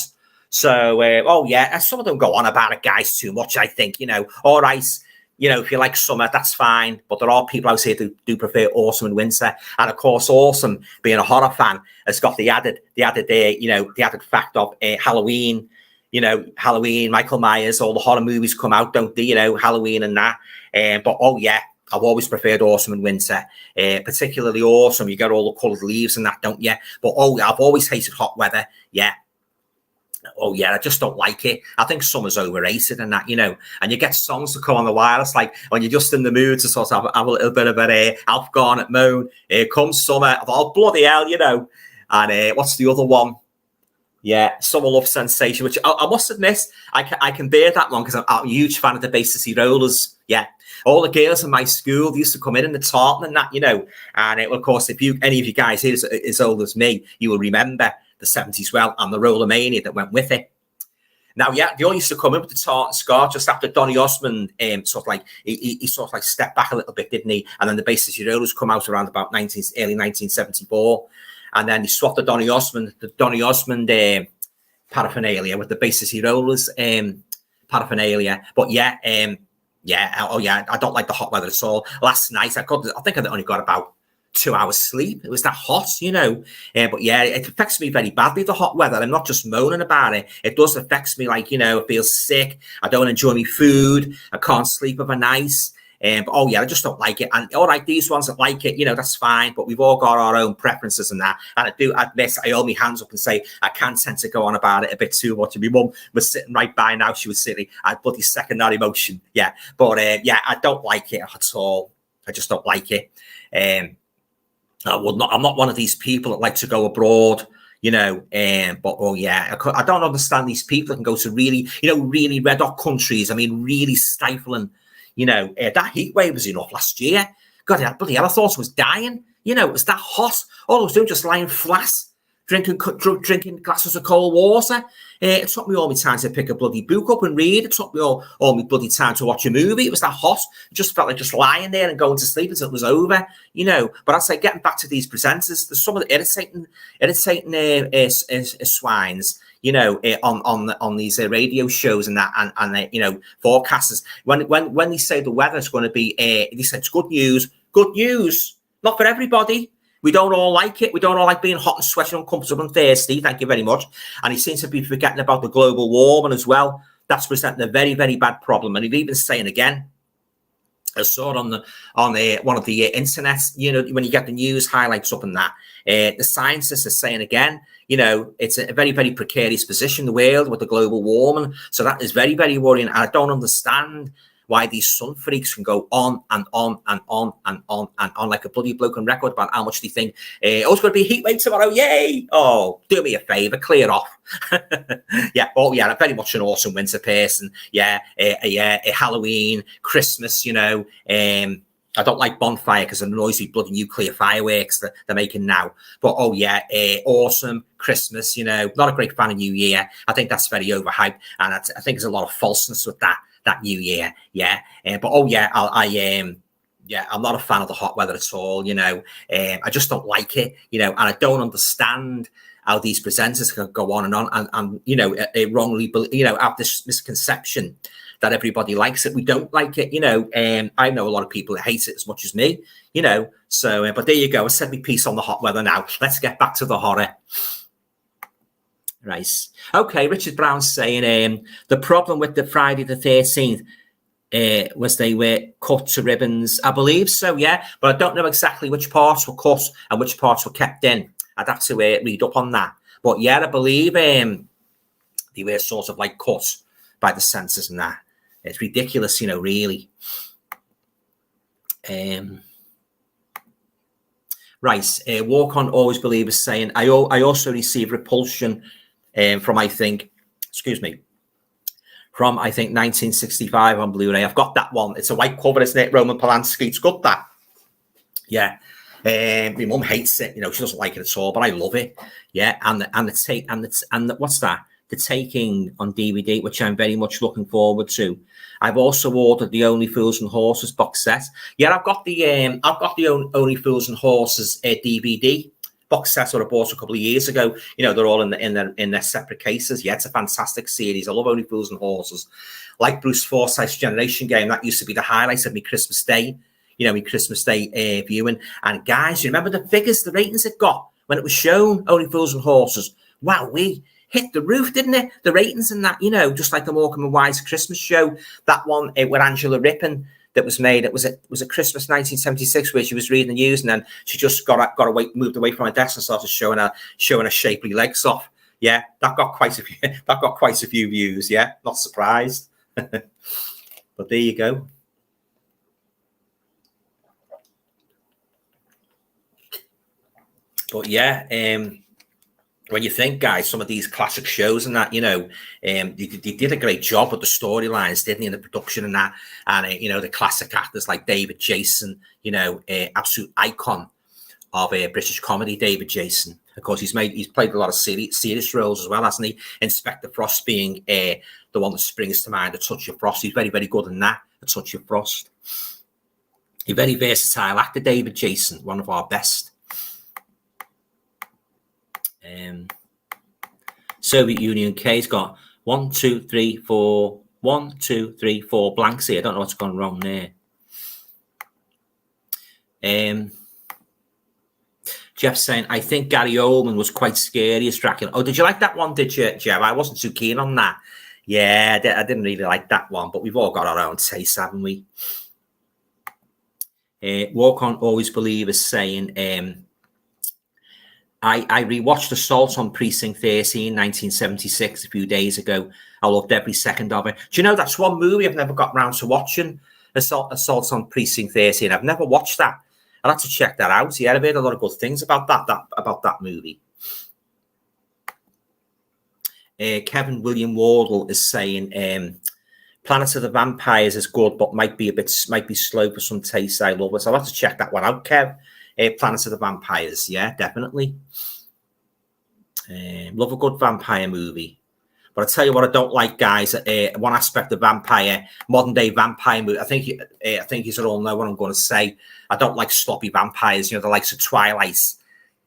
So, oh yeah, some of them go on about it, guys, too much, I think, you know. All right, you know, if you like summer, that's fine. But there are people out here who do prefer autumn and winter. And of course, autumn, being a horror fan, has got the added fact of Halloween. You know, Halloween, Michael Myers, all the horror movies come out, don't they? You know, Halloween and that. But oh yeah, I've always preferred autumn and winter, particularly autumn. You get all the coloured leaves and that, don't you? But oh, I've always hated hot weather. Yeah. Oh yeah, I just don't like it. I think summer's overrated and that, you know. And you get songs to come on the wireless, like when you're just in the mood to sort of have a little bit of an Alf Garnett moan. Here comes summer. Oh bloody hell, you know. And what's the other one? Yeah, Summer Love Sensation, which I must admit, I can bear that one, because I'm a huge fan of the Bay City Rollers. Yeah. All the girls in my school used to come in the tartan and that, you know. And of course, if any of you guys here is as old as me, you will remember the 70s well, and the Roller Mania that went with it. Now, yeah, they all used to come in with the tartan scarf just after Donny Osmond sort of like he sort of like stepped back a little bit, didn't he? And then the Bay City Rollers come out around about early 1974, and then he swapped the Donny Osmond paraphernalia with the Basis Rollers paraphernalia. But yeah, I don't like the hot weather at all. Last night I think I only got about 2 hours sleep. It was that hot, but yeah, it affects me very badly, the hot weather. I'm not just moaning about it. It does affect me, like, I feel sick. I don't enjoy my food. I can't sleep overnight. But I just don't like it. And all right, these ones that like it, that's fine. But we've all got our own preferences and that. And I do admit, I hold my hands up and say I can tend to go on about it a bit too much. And my mum was sitting right by now. She was sitting. I had bloody second that emotion. Yeah, but I don't like it at all. I just don't like it. I'm not one of these people that like to go abroad, but I don't understand these people that can go to really red hot countries. I mean, really stifling, that heat wave was enough last year. God, bloody hell, I thought I was dying. It was that hot. All I was doing just lying flat, drinking glasses of cold water. It took me all my time to pick a bloody book up and read. It took me all my bloody time to watch a movie. It was that hot. It just felt like just lying there and going to sleep until it was over, But I say, getting back to these presenters, there's some of the irritating swines, on these radio shows and that, and forecasters. When they say the weather is going to be, they say it's good news, not for everybody. We don't all like it. We don't all like being hot and sweaty, uncomfortable and thirsty. Thank you very much. And he seems to be forgetting about the global warming as well. That's presenting a very, very bad problem. And he's even saying again, I saw it on one of the internet, when you get the news highlights up and that, the scientists are saying again, it's a very, very precarious position in the world with the global warming. So that is very, very worrying. And I don't understand why these sun freaks can go on and on and on and on and on like a bloody broken record about how much they think, it's going to be a heat wave tomorrow, yay! Oh, do me a favour, clear off. I'm very much an autumn winter person. Halloween, Christmas, I don't like bonfire because of the noisy bloody nuclear fireworks that they're making now. But autumn, Christmas, not a great fan of New Year. I think that's very overhyped, and I think there's a lot of falseness with that New Year. I'm not a fan of the hot weather at all. I just don't like it. And I don't understand how these presenters can go on and wrongly, have this misconception that everybody likes it. We don't like it. I know a lot of people that hate it as much as me. So, but there you go. I said my piece on the hot weather. Now let's get back to the horror. Right. Okay, Richard Brown's saying the problem with the Friday the 13th was they were cut to ribbons. I believe so, yeah. But I don't know exactly which parts were cut and which parts were kept in. I'd have to read up on that. But yeah, I believe they were sort of like cut by the censors and that. It's ridiculous, really. Right. Walk On Always Believe is saying, I also receive repulsion from I think 1965 on Blu-ray. I've got that one. It's a white cover, isn't it? Roman Polanski. It's got that. Yeah. My mum hates it. She doesn't like it at all, but I love it. Yeah. And what's that? The Taking on DVD, which I'm very much looking forward to. I've also ordered the Only Fools and Horses box set. Yeah, I've got the Only Fools and Horses DVD box set that I bought a couple of years ago. They're all in their separate cases. Yeah, it's a fantastic series. I love Only Fools and Horses. Like Bruce Forsyth's Generation Game, that used to be the highlight of my Christmas Day. My Christmas Day viewing. And guys, you remember the figures, the ratings it got when it was shown? Only Fools and Horses. Wow, we hit the roof, didn't it? The ratings and that, just like the Morecambe and Wise Christmas show. That one with Angela Rippon that was made. It was a Christmas 1976 where she was reading the news and then she just moved away from her desk and started showing her shapely legs off. Yeah, that got quite a few views. Yeah, not surprised. But there you go. But yeah, when you think, guys, some of these classic shows and that, they did a great job with the storylines, didn't they, and the production and that, and the classic actors like David Jason, absolute icon of British comedy, David Jason. Of course, he's played a lot of serious roles as well, hasn't he? Inspector Frost being the one that springs to mind, A Touch of Frost. He's very, very good in that, A Touch of Frost. A very versatile actor, David Jason, one of our best. Soviet Union K's got 1, 2, 3, 4. 1, 2, 3, 4 blanks here. I don't know what's gone wrong there. Jeff's saying, I think Gary Oldman was quite scary as Dracula. Oh, did you like that one, did you, Jeff? I wasn't too keen on that. Yeah, I didn't really like that one, but we've all got our own taste, haven't we? Walk On Always Believe is saying, I rewatched Assault on Precinct 13, 1976, a few days ago. I loved every second of it. Do you know, that's one movie I've never got round to watching, Assault on Precinct 13. I've never watched that. I'll have to check that out. Yeah, I've heard a lot of good things about that movie. Kevin William Wardle is saying, Planet of the Vampires is good, but might be slow for some taste. I love it. So I'll have to check that one out, Kev. Planet of the Vampires, yeah, definitely. Love a good vampire movie. But I tell you what, I don't like, guys. One aspect of modern day vampire movie. I think you all know what I'm going to say. I don't like sloppy vampires. You know, the likes of Twilight,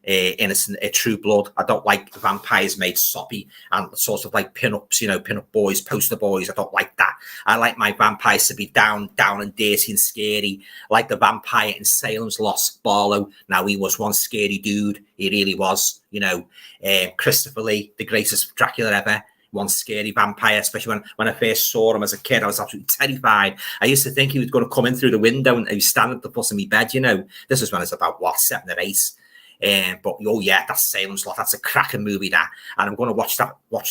Innocent, True Blood. I don't like vampires made sloppy and sort of like pin-ups. You know, pin-up boys, poster boys. I don't like that. I like my vampires to be down and dirty and scary, like the vampire in Salem's Lot, Barlow. Now, he was one scary dude. He really was. You know, Christopher Lee, the greatest Dracula ever. One scary vampire, especially when I first saw him as a kid. I was absolutely terrified. I used to think he was going to come in through the window and he was standing at the foot of my bed, you know. This was when I was about, 7 or 8. But, oh, yeah, that's Salem's Lot. That's a cracking movie, that. And I'm going to watch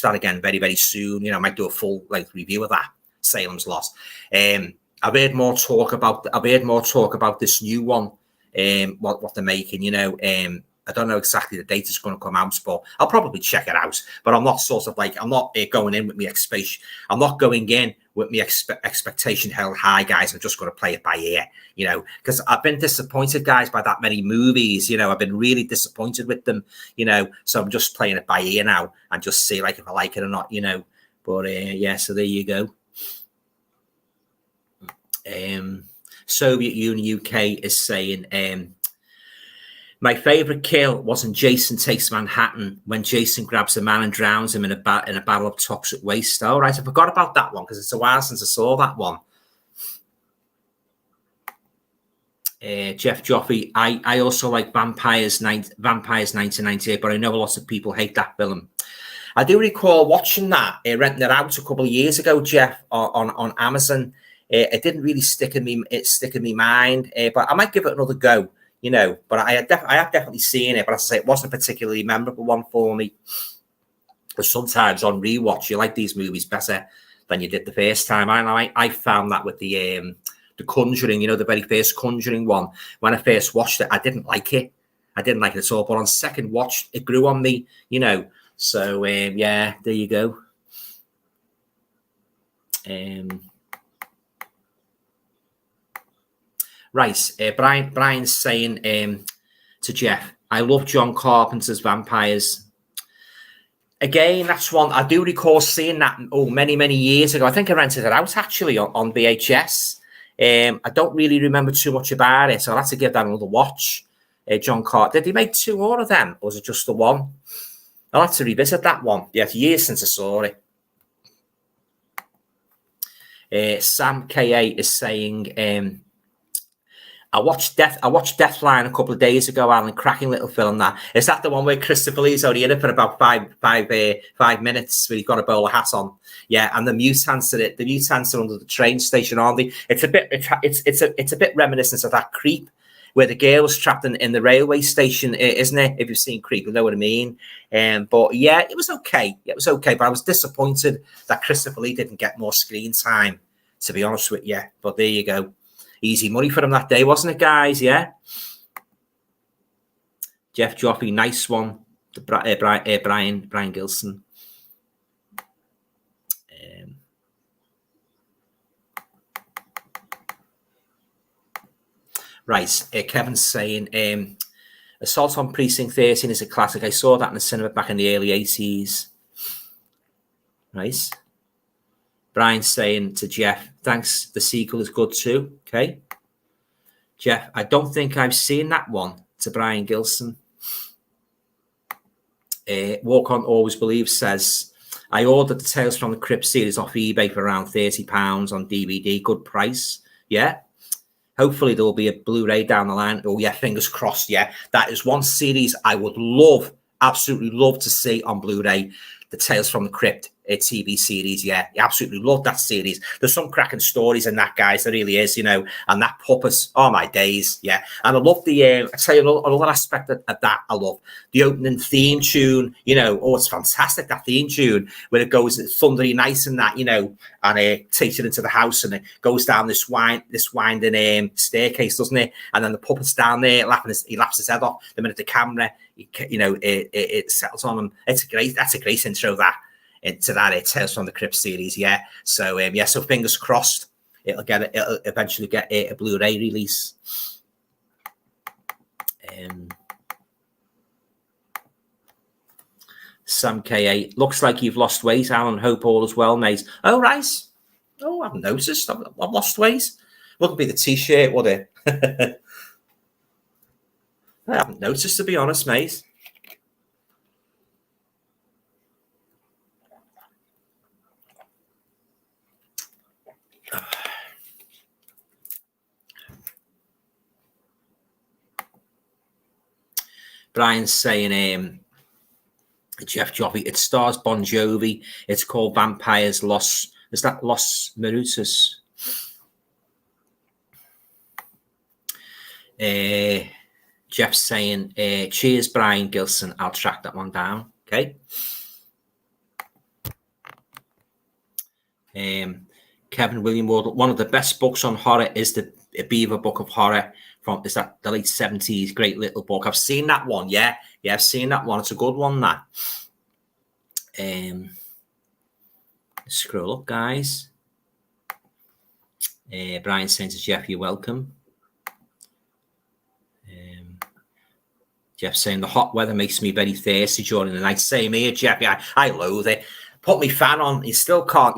that again very, very soon. You know, I might do a full-length review of that, Salem's Lot. I've heard more talk about this new one, what they're making, you know. I don't know exactly the date it's going to come out, but I'll probably check it out. But I'm not I'm not going in with my expectation. I'm not going in with my expectation held high, guys. I'm just going to play it by ear, you know, because I've been disappointed, guys, by that many movies. You know, I've been really disappointed with them, you know. So I'm just playing it by ear now and just see if I like it or not, you know. But yeah, so there you go. Soviet Union UK is saying, my favourite kill wasn't Jason Takes Manhattan, when Jason grabs a man and drowns him in a battle of toxic waste. All right, I forgot about that one because it's a while since I saw that one. Jeff Joffrey, I also like Vampires 1998, but I know a lot of people hate that film. I do recall watching that, renting it out a couple of years ago, Jeff, on Amazon. It didn't really stick in me mind, but I might give it another go. You know, but I have definitely seen it. But as I say, it wasn't a particularly memorable one for me. Because sometimes on rewatch, you like these movies better than you did the first time. I found that with the Conjuring, you know, the very first Conjuring one. When I first watched it, I didn't like it. I didn't like it at all. But on second watch, it grew on me, you know. So, yeah, there you go. Right, Brian's saying to Jeff, I love John Carpenter's Vampires. Again, that's one I do recall seeing that many years ago. I think I rented it out actually on VHS. I don't really remember too much about it, so I'll have to give that another watch. John Carpenter, did he make 2 more of them, or was it just the one? I'll have to revisit that one. Yeah, it's years since I saw it. Sam KA is saying, I watched Deathline a couple of days ago, Alan. Cracking little film. That is that the one where Christopher Lee's only in it for about five minutes, where he's got a bowler hat on. Yeah, and the mutants are under the train station, aren't they? It's a bit reminiscent of that Creep, where the girl was trapped in the railway station, isn't it? If you've seen Creep, you know what I mean. But yeah, it was okay. But I was disappointed that Christopher Lee didn't get more screen time, to be honest with you. But there you go. Easy money for him that day, wasn't it, guys? Yeah. Jeff Joffrey, nice one. Brian Gilson. Right. Kevin's saying, Assault on Precinct 13 is a classic. I saw that in the cinema back in the early 80s. Nice. Brian's saying to Jeff, thanks, the sequel is good too. Okay. Jeff, I don't think I've seen that one, to Brian Gilson. Walk On Always Believe says, I ordered the Tales from the Crypt series off eBay for around £30 on DVD. Good price. Yeah. Hopefully there'll be a Blu-ray down the line. Oh, yeah, fingers crossed. Yeah, that is one series I would love, absolutely love to see on Blu-ray. The Tales from the Crypt TV series. Yeah, absolutely love that series. There's some cracking stories in that, guys. There really is, you know. And that puppet, oh my days. Yeah, and I love the, I tell you another aspect of that I love. The opening theme tune, you know. Oh, it's fantastic, that theme tune, where it goes thundery nice and that, you know, and it takes it into the house and it goes down this winding staircase, doesn't it? And then the puppet's down there laughing, he laughs his head off. The minute the camera, you know, it settles on him. That's a great intro, that into that Tales from the Crypt series. Yeah, so yeah, so fingers crossed it'll eventually get a Blu-ray release. Sam K8, looks like you've lost weight, Alan. Hope all is well, mate. Oh, right. Oh, I've noticed. I've lost weight. Wouldn't be the t-shirt, would it? I haven't noticed, to be honest, mate. Brian's saying, Jeff Joffy, it stars Bon Jovi. It's called Vampires Los. Is that Los Marutas? Jeff's saying, cheers, Brian Gilson. I'll track that one down. Okay. Kevin William Ward, one of the best books on horror is the Beaver Book of Horror from, is that the late 70s? Great little book. I've seen that one. Yeah, I've seen that one. It's a good one, that. Scroll up, guys. Brian saying to Jeff, you're welcome. Jeff saying the hot weather makes me very thirsty during the night. Same here, Jeff. I loathe it. Put my fan on, you still can't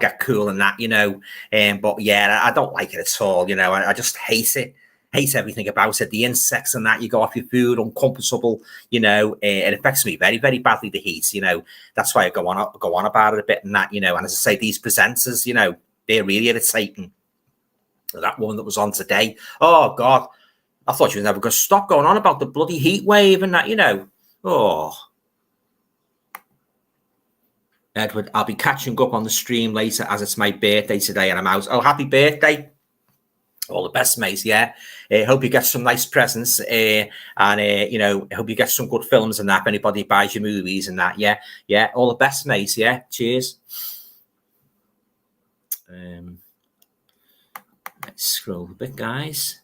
get cool in that, you know. But yeah, I don't like it at all, you know. I just hate it. Hate everything about it. The insects and that, you go off your food, uncomfortable, you know. It affects me very, very badly, the heat, you know. That's why I go on about it a bit and that, you know. And as I say, these presenters, you know, they're really irritating. That woman that was on today, oh God, I thought she was never going to stop going on about the bloody heat wave and that, you know. Oh. Edward, I'll be catching up on the stream later as it's my birthday today and I'm out. Oh, happy birthday. All the best, mate. Yeah. Hope you get some nice presents and, you know, hope you get some good films and that if anybody buys your movies and that. Yeah. Yeah. All the best, mate. Yeah. Cheers. Let's scroll a bit, guys.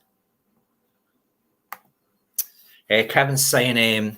Kevin's saying,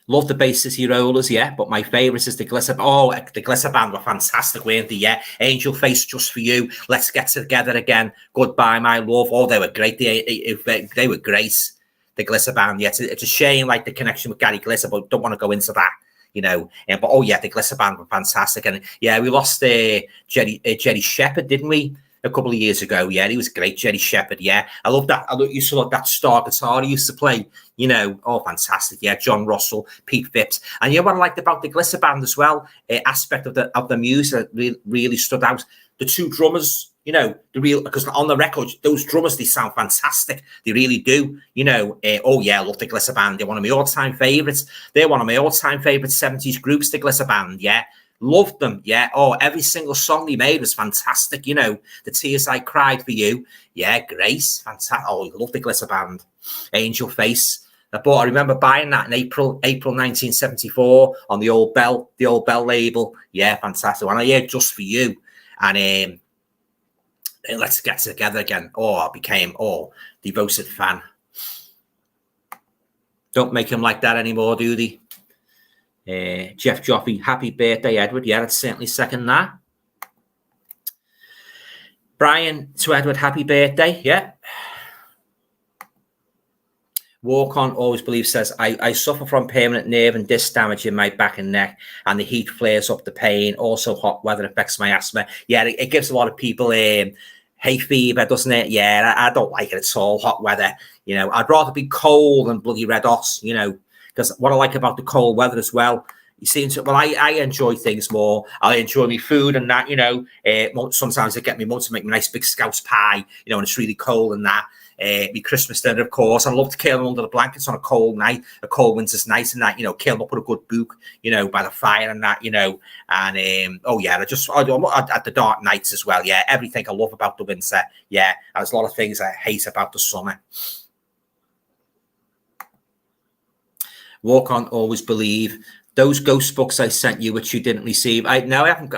love the Bay City Rollers, yeah, but my favourite is the Glitter. Oh, the Glitter Band were fantastic, weren't they? Yeah, Angel Face, Just For You, Let's Get Together Again, Goodbye My Love. Oh, they were great. They were great. The Glitter Band, yeah. It's a shame, like the connection with Gary Glitter, but don't want to go into that, you know. But oh yeah, the Glitter Band were fantastic, and yeah, we lost Jerry Shepherd, didn't we? A couple of years ago, yeah, he was great, Jerry Shepherd. Yeah, I love that. I used to love that star guitar he used to play. You know, oh, fantastic. Yeah, John Russell, Pete Phipps, and you know what I liked about the Glitter Band as well? Aspect of the music that really stood out. The two drummers, you know, because on the record, those drummers, they sound fantastic. They really do. You know, oh yeah, I love the Glitter Band. They're one of my all-time favorites. They're one of my all-time favorite 70s groups, the Glitter Band. Yeah. Loved them, yeah. Oh, every single song they made was fantastic. You know, The Tears I Cried For You, yeah, Grace, fantastic. Oh, I love the Glitter Band. Angel Face. I remember buying that in April 1974 on the old Bell label. Yeah, fantastic. And I heard Just For You, and Let's Get Together Again. Oh, I became devoted fan. Don't make him like that anymore, do they? Jeff Joffy, happy birthday, Edward. Yeah, I'd certainly second that. Brian to Edward, happy birthday. Yeah. Walk On Always Believe says, I suffer from permanent nerve and disc damage in my back and neck, and the heat flares up the pain. Also, hot weather affects my asthma. Yeah, it gives a lot of people hay fever, doesn't it? Yeah, I don't like it at all, hot weather. You know, I'd rather be cold than bloody red hot, you know. because what I like about the cold weather as well, you see, well, I enjoy things more. I enjoy my food and that, you know. Sometimes I get my mum to make me nice big Scouse pie, you know, and it's really cold and that. My Christmas dinner, of course. I love to curl them under the blankets on a cold night, a cold winter's night, and that, you know, curl them up with a good book, you know, by the fire and that, you know. And oh yeah, I do at the dark nights as well. Yeah, everything I love about the winter. Yeah, there's a lot of things I hate about the summer. Walk on, always believe. Those ghost books I sent you, which you didn't receive. I haven't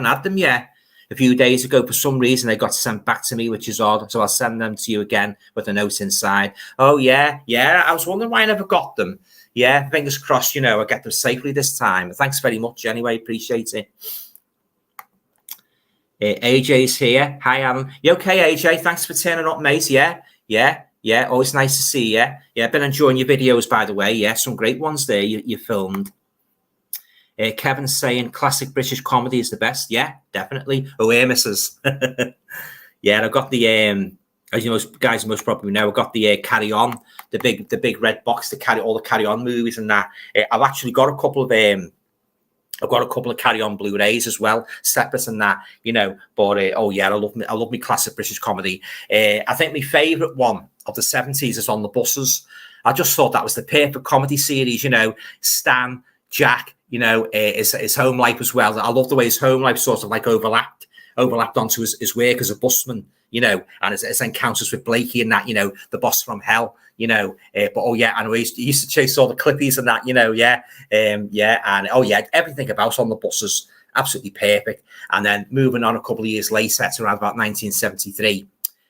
had them yet. A few days ago, for some reason, they got sent back to me, which is odd. So I'll send them to you again with a note inside. Oh yeah. I was wondering why I never got them. Yeah, fingers crossed. You know, I get them safely this time. Thanks very much. Anyway, appreciate it. AJ's here. Hi, Alan. You okay, AJ? Thanks for turning up, mate. Yeah. Always nice to see you. Yeah, been enjoying your videos, by the way. Yeah, some great ones there you filmed. Kevin's saying classic British comedy is the best. Yeah, definitely. Oh, misses. Yeah, I've got the as you guys most probably know, I've got the Carry On, the big red box to carry all the Carry On movies and that. I've actually got a couple of Carry On Blu-rays as well, separate and that, you know. But oh yeah, I love me classic British comedy. I think my favourite one of the 70s is On the Buses. I just thought that was the perfect comedy series, you know. Stan, Jack, you know, his home life as well. I love the way his home life sort of like overlapped onto his work as a busman, you know, and his encounters with Blakey and that, you know, the boss from hell, you know. But oh yeah, and he used to chase all the clippies and that, you know, and oh yeah, everything about On the Buses, absolutely perfect. And then moving on a couple of years later to around about 1973.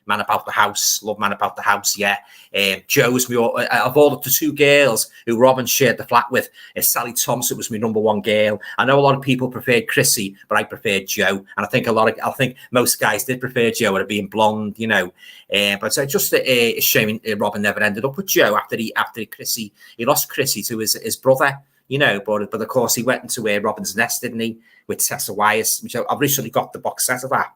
Man About the House, love Man About the House, yeah. Jo was of all the two girls who Robin shared the flat with, Sally Thompson was my number one girl. I know a lot of people preferred Chrissy, but I preferred Jo, and I think most guys did prefer Jo at being blonde, you know. But it's just a shame Robin never ended up with Jo after Chrissy. He lost Chrissy to his brother, you know. But of course he went into Robin's Nest, didn't he, with Tessa Wyeth, which I've recently got the box set of that.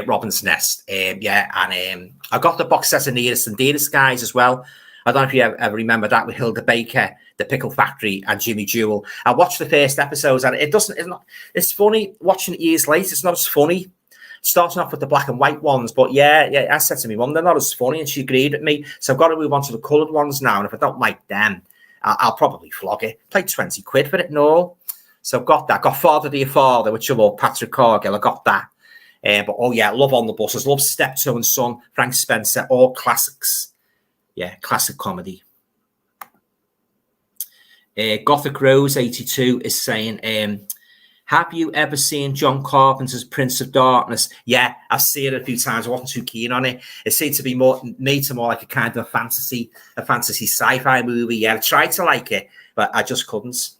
Robin's Nest, and I got the box set of Nearest and Dearest guys as well. I don't know if you ever remember that with Hilda Baker, The Pickle Factory, and Jimmy Jewell. I watched the first episodes, and it's funny watching it years later. It's not as funny starting off with the black and white ones, but yeah, I said to me mum, they're not as funny, and she agreed with me. So I've got to move on to the coloured ones now, and if I don't like them, I'll probably flog it. Paid 20 quid for it and all. So I've got that. Got Father Dear Father, which I love, Patrick Cargill. I got that. But oh yeah, love On the Buses, love Steptoe and Son, Frank Spencer, all classics. Yeah, classic comedy. Gothic Rose 82 is saying, have you ever seen John Carpenter's Prince of Darkness? Yeah, I've seen it a few times. I wasn't too keen on it. It seemed to be made to more like a kind of a fantasy sci-fi movie. Yeah, I tried to like it, but I just couldn't.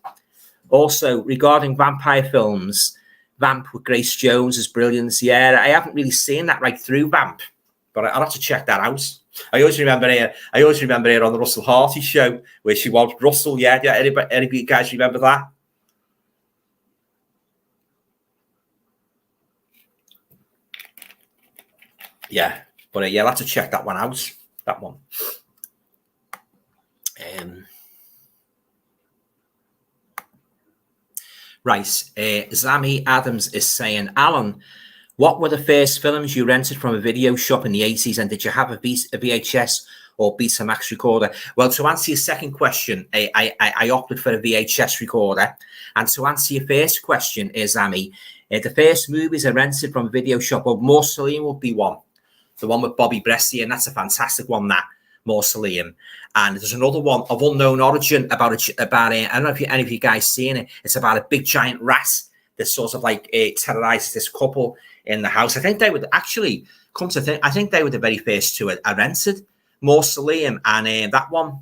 Also, regarding vampire films, Vamp with Grace Jones is brilliant. Yeah, I haven't really seen that right through Vamp, but I'll have to check that out. I always remember her on the Russell Harty show where she was Russell. Yeah. Anybody of you guys remember that? Yeah, but yeah, I'll have to check that one out. That one. Right, Zami Adams is saying, Alan, what were the first films you rented from a video shop in the 80s, and did you have a VHS or Betamax recorder? Well, to answer your second question, I opted for a VHS recorder. And to answer your first question, Zami, the first movies I rented from a video shop, well, Mausoleum would be one. The one with Bobby Brescia, and that's a fantastic one, that Mausoleum. And there's another one of unknown origin about I don't know if any of you guys seen it. It's about a big giant rat that sort of like terrorizes this couple in the house. I think they would actually come to think. I think they were the very first two I rented, Mausoleum and that one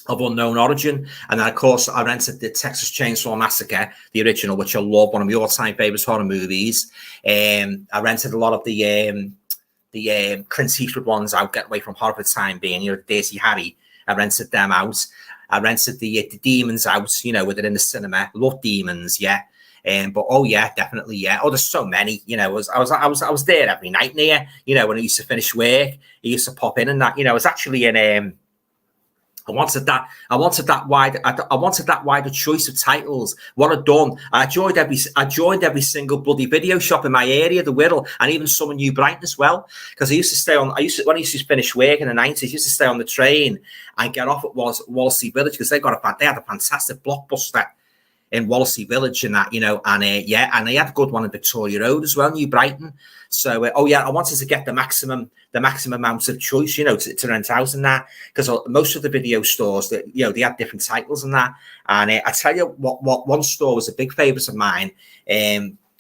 of unknown origin. And then of course I rented the Texas Chainsaw Massacre, the original, which I love, one of my all-time favorite horror movies. I rented a lot of the Clint Eastwood ones out, Get Away from Horror for the time being, you know, Dirty Harry. I rented them out. I rented the Demons out, you know, with it in the cinema. Love Demons, yeah. But oh yeah, definitely, yeah. Oh, there's so many, you know. I was there every night near, you know, when I used to finish work, he used to pop in and that, you know. I was actually in I wanted that. I wanted that wide. I wanted that wider choice of titles. What I'd done, I joined every single bloody video shop in my area, the Wirral, and even some in New Brighton as well. Because I used to stay on. When I used to finish work in the 90s, I used to stay on the train and get off at Wallasey Village because they had a fantastic blockbuster in Wallasey Village and that, you know, and and they had a good one in Victoria Road as well, New Brighton. So, I wanted to get the maximum amount of choice, you know, to rent out and that, because most of the video stores that, you know, they had different titles and that. And I tell you what one store was a big favourite of mine,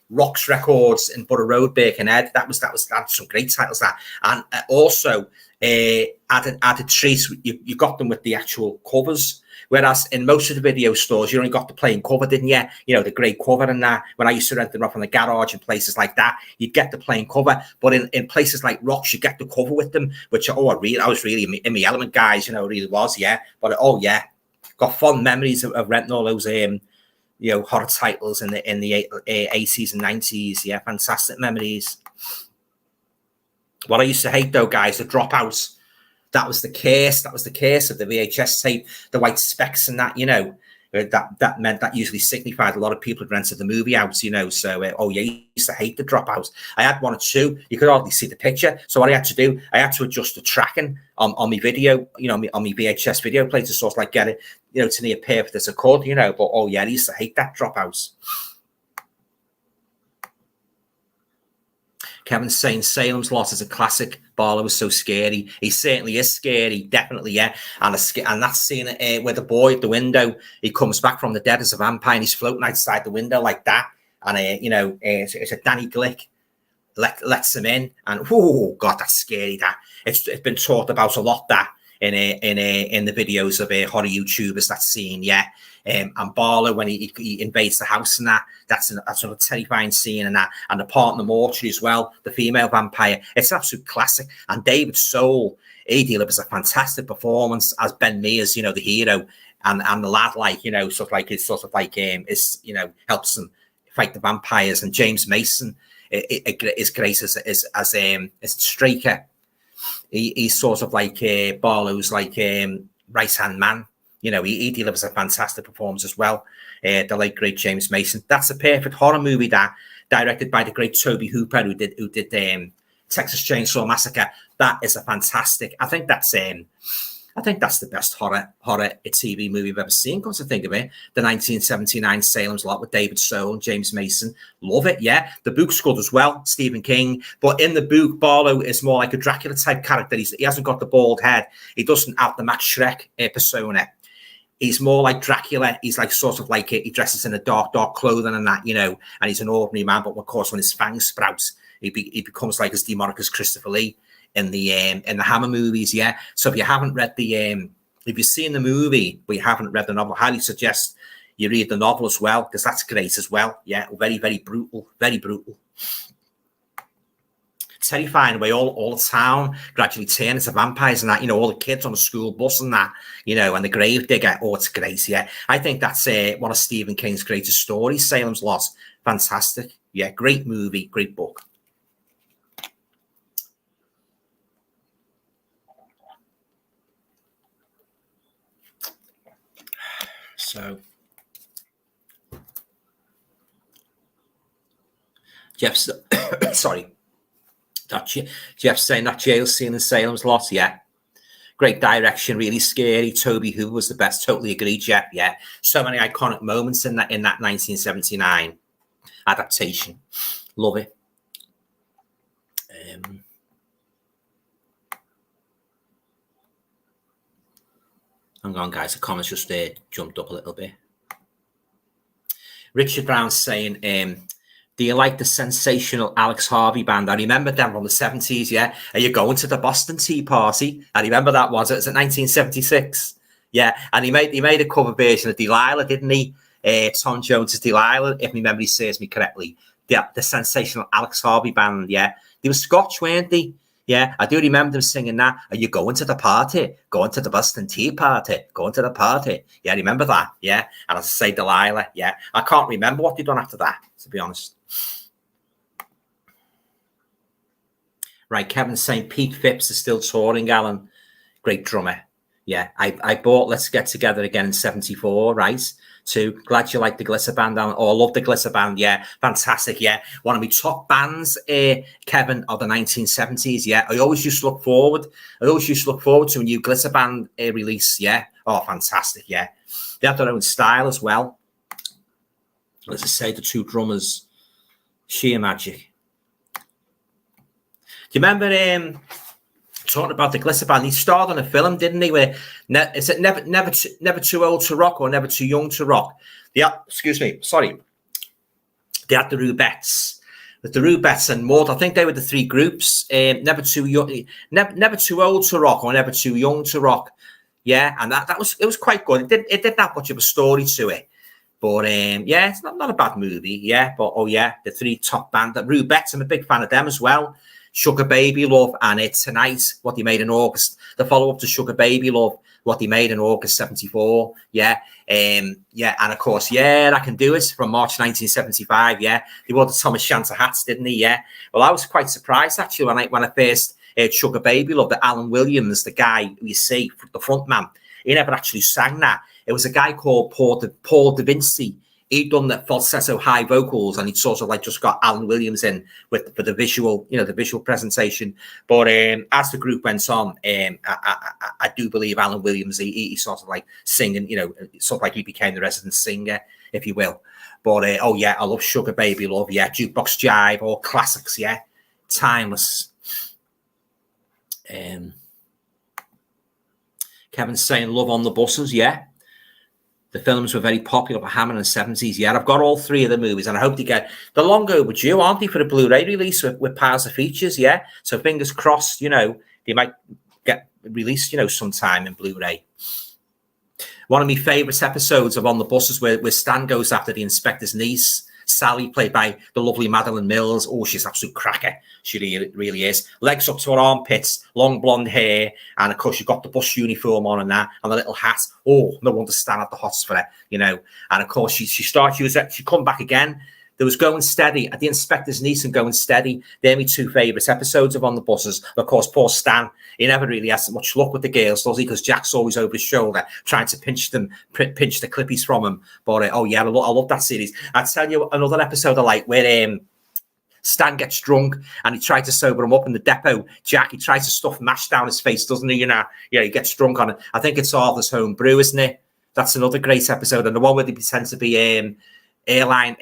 Rocks Records in Borough Road, Birkenhead. That was some great titles that, and also added treats. You got them with the actual covers. Whereas in most of the video stores, you only got the plain cover, didn't you? You know, the grey cover and that. When I used to rent them off on the garage and places like that, you'd get the plain cover. But in places like Rocks, you get the cover with them, which, I was really in my element, guys, you know, it really was, yeah. But, got fond memories of renting all those, horror titles in the 80s and 90s. Yeah, fantastic memories. What I used to hate, though, guys, the dropouts. That was the curse. That was the curse of the VHS tape, the white specs and that, you know, that meant that usually signified a lot of people had rented the movie out, you know. So, you used to hate the dropouts. I had one or two. You could hardly see the picture. So what I had to do, I had to adjust the tracking on my video, you know, on my VHS video player to sort of like get it, you know, to near perfect as I could, you know. But, I used to hate that dropouts. Kevin's saying Salem's Lot is a classic. Barlow was so scary. He certainly is scary, definitely, yeah. And that scene where the boy at the window, he comes back from the dead as a vampire and he's floating outside the window like that. And, it's a Danny Glick lets him in. And, oh, God, that's scary, that. It's been talked about a lot, that, in the videos of horror YouTubers, that scene, yeah. And Barlow, when he invades the house and that's a terrifying scene, and that, and the part in the mortuary as well, the female vampire. It's an absolute classic. And David Soul, he delivers a fantastic performance as Ben Mears, you know, the hero, and the lad, like, you know, sort of like helps them fight the vampires. And James Mason is great as a striker. He's sort of like Barlow's like right hand man. You know, he delivers a fantastic performance as well. The late great James Mason. That's a perfect horror movie, that, directed by the great Toby Hooper, who did Texas Chainsaw Massacre. That is a fantastic. I think that's the best horror TV movie I've ever seen. Because I think of it, the 1979 Salem's Lot with David Soul and James Mason. Love it, yeah. The book's good as well, Stephen King. But in the book, Barlow is more like a Dracula type character. He hasn't got the bald head. He doesn't have the Max Schreck persona. He's more like Dracula. He's like sort of like he dresses in the dark clothing and that, you know, and he's an ordinary man. But of course, when his fangs sprouts, he becomes like as demonic as Christopher Lee in the Hammer movies, yeah. So if you haven't read if you've seen the movie but you haven't read the novel, I highly suggest you read the novel as well, because that's great as well. Yeah, very, very brutal, very brutal. Terrifying the way all the town gradually turn into vampires and that, you know, all the kids on the school bus and that, you know, and the grave digger. Oh, it's great, yeah. I think that's one of Stephen King's greatest stories, Salem's Lot. Fantastic. Yeah, great movie, great book. So, Jeff's, sorry. Jeff's saying that jail scene in Salem's Lot, yeah. Great direction, really scary. Toby Hooper was the best. Totally agree, Jeff. Yeah, so many iconic moments in that 1979 adaptation. Love it. Hang on, guys. The comments just jumped up a little bit. Richard Brown saying, do you like the sensational Alex Harvey band? I remember them from the 70s, yeah. Are you going to the Boston Tea Party? I remember that was it? Was it 1976? Yeah, and he made a cover version of Delilah, didn't he? Tom Jones's Delilah, if my memory serves me correctly. Yeah, the sensational Alex Harvey band, yeah. They were Scotch, weren't they? Yeah, I do remember them singing that. Are you going to the party? Going to the Boston Tea Party? Going to the party? Yeah, I remember that. Yeah, and as I say, Delilah. Yeah, I can't remember what they've done after that, to be honest. Right, Kevin's saying Pete Phipps is still touring, Alan. Great drummer. Yeah, I bought Let's Get Together Again in 74, right? Too. Glad you like the Glitter Band. I love the Glitter Band. Yeah, fantastic. Yeah, one of my top bands, Kevin, of the 1970s. Yeah, I always used to look forward. To a new Glitter Band release. Yeah. Oh, fantastic. Yeah, they have their own style as well. Let's just say the two drummers, sheer magic. Do you remember talking about the Glitter Band? He starred in a film, didn't he? Where is it never too old to rock or never too young to rock? Excuse me, sorry. They had the Rubettes. With the Rubettes and Maud, I think they were the three groups. Never too young, never too old to rock or never too young to rock. Yeah, and that was quite good. It didn't have much of a story to it. But yeah, it's not a bad movie. Yeah, but oh yeah, the three top band, the Rubettes, I'm a big fan of them as well. Sugar Baby Love and Tonight, what they made in August. The follow-up to Sugar Baby Love, what they made in August 74. Yeah, yeah, and of course, Yeah, I Can Do It from March 1975. Yeah, they wore the Thomas Shanter hats, didn't they? Yeah. Well, I was quite surprised actually when I first heard Sugar Baby Love that Alan Williams, the guy who you see, the front man, he never actually sang that. It was a guy called Paul Da Vinci. He'd done the falsetto high vocals, and he'd sort of like just got Alan Williams in for the visual, the visual presentation. But as the group went on, I do believe Alan Williams, he sort of like singing, sort of like he became the resident singer, if you will. But oh yeah, I love Sugar Baby Love. Yeah, Jukebox Jive, all classics. Yeah, timeless. Kevin's saying Love on the Buses. Yeah. The films were very popular for Hammer in the 70s. Yeah, I've got all three of the movies, and I hope they get the long overdue, aren't they, for a Blu-ray release with piles of features? Yeah, so fingers crossed. They might get released, sometime in Blu-ray. One of my favourite episodes of On the Buses where Stan goes after the inspector's niece, Sally, played by the lovely Madeline Mills. Oh, she's an absolute cracker. She really is. Legs up to her armpits, long blonde hair, and of course, you've got the bus uniform on and that, and the little hat. Oh, no wonder Stan at the hots for her, And of course, she come back again. There was Going Steady, at the inspector's niece and Going Steady. They're my two favourite episodes of On the Buses. Of course, poor Stan, he never really has much luck with the girls, does he? Because Jack's always over his shoulder trying to pinch the clippies from him. But oh yeah, I love that series. I'll tell you another episode I like where Stan gets drunk and he tried to sober him up in the depot. Jack, he tries to stuff mash down his face, doesn't he? Yeah, he gets drunk on it. I think it's Arthur's Home Brew, isn't it? That's another great episode. And the one where they pretend to be airline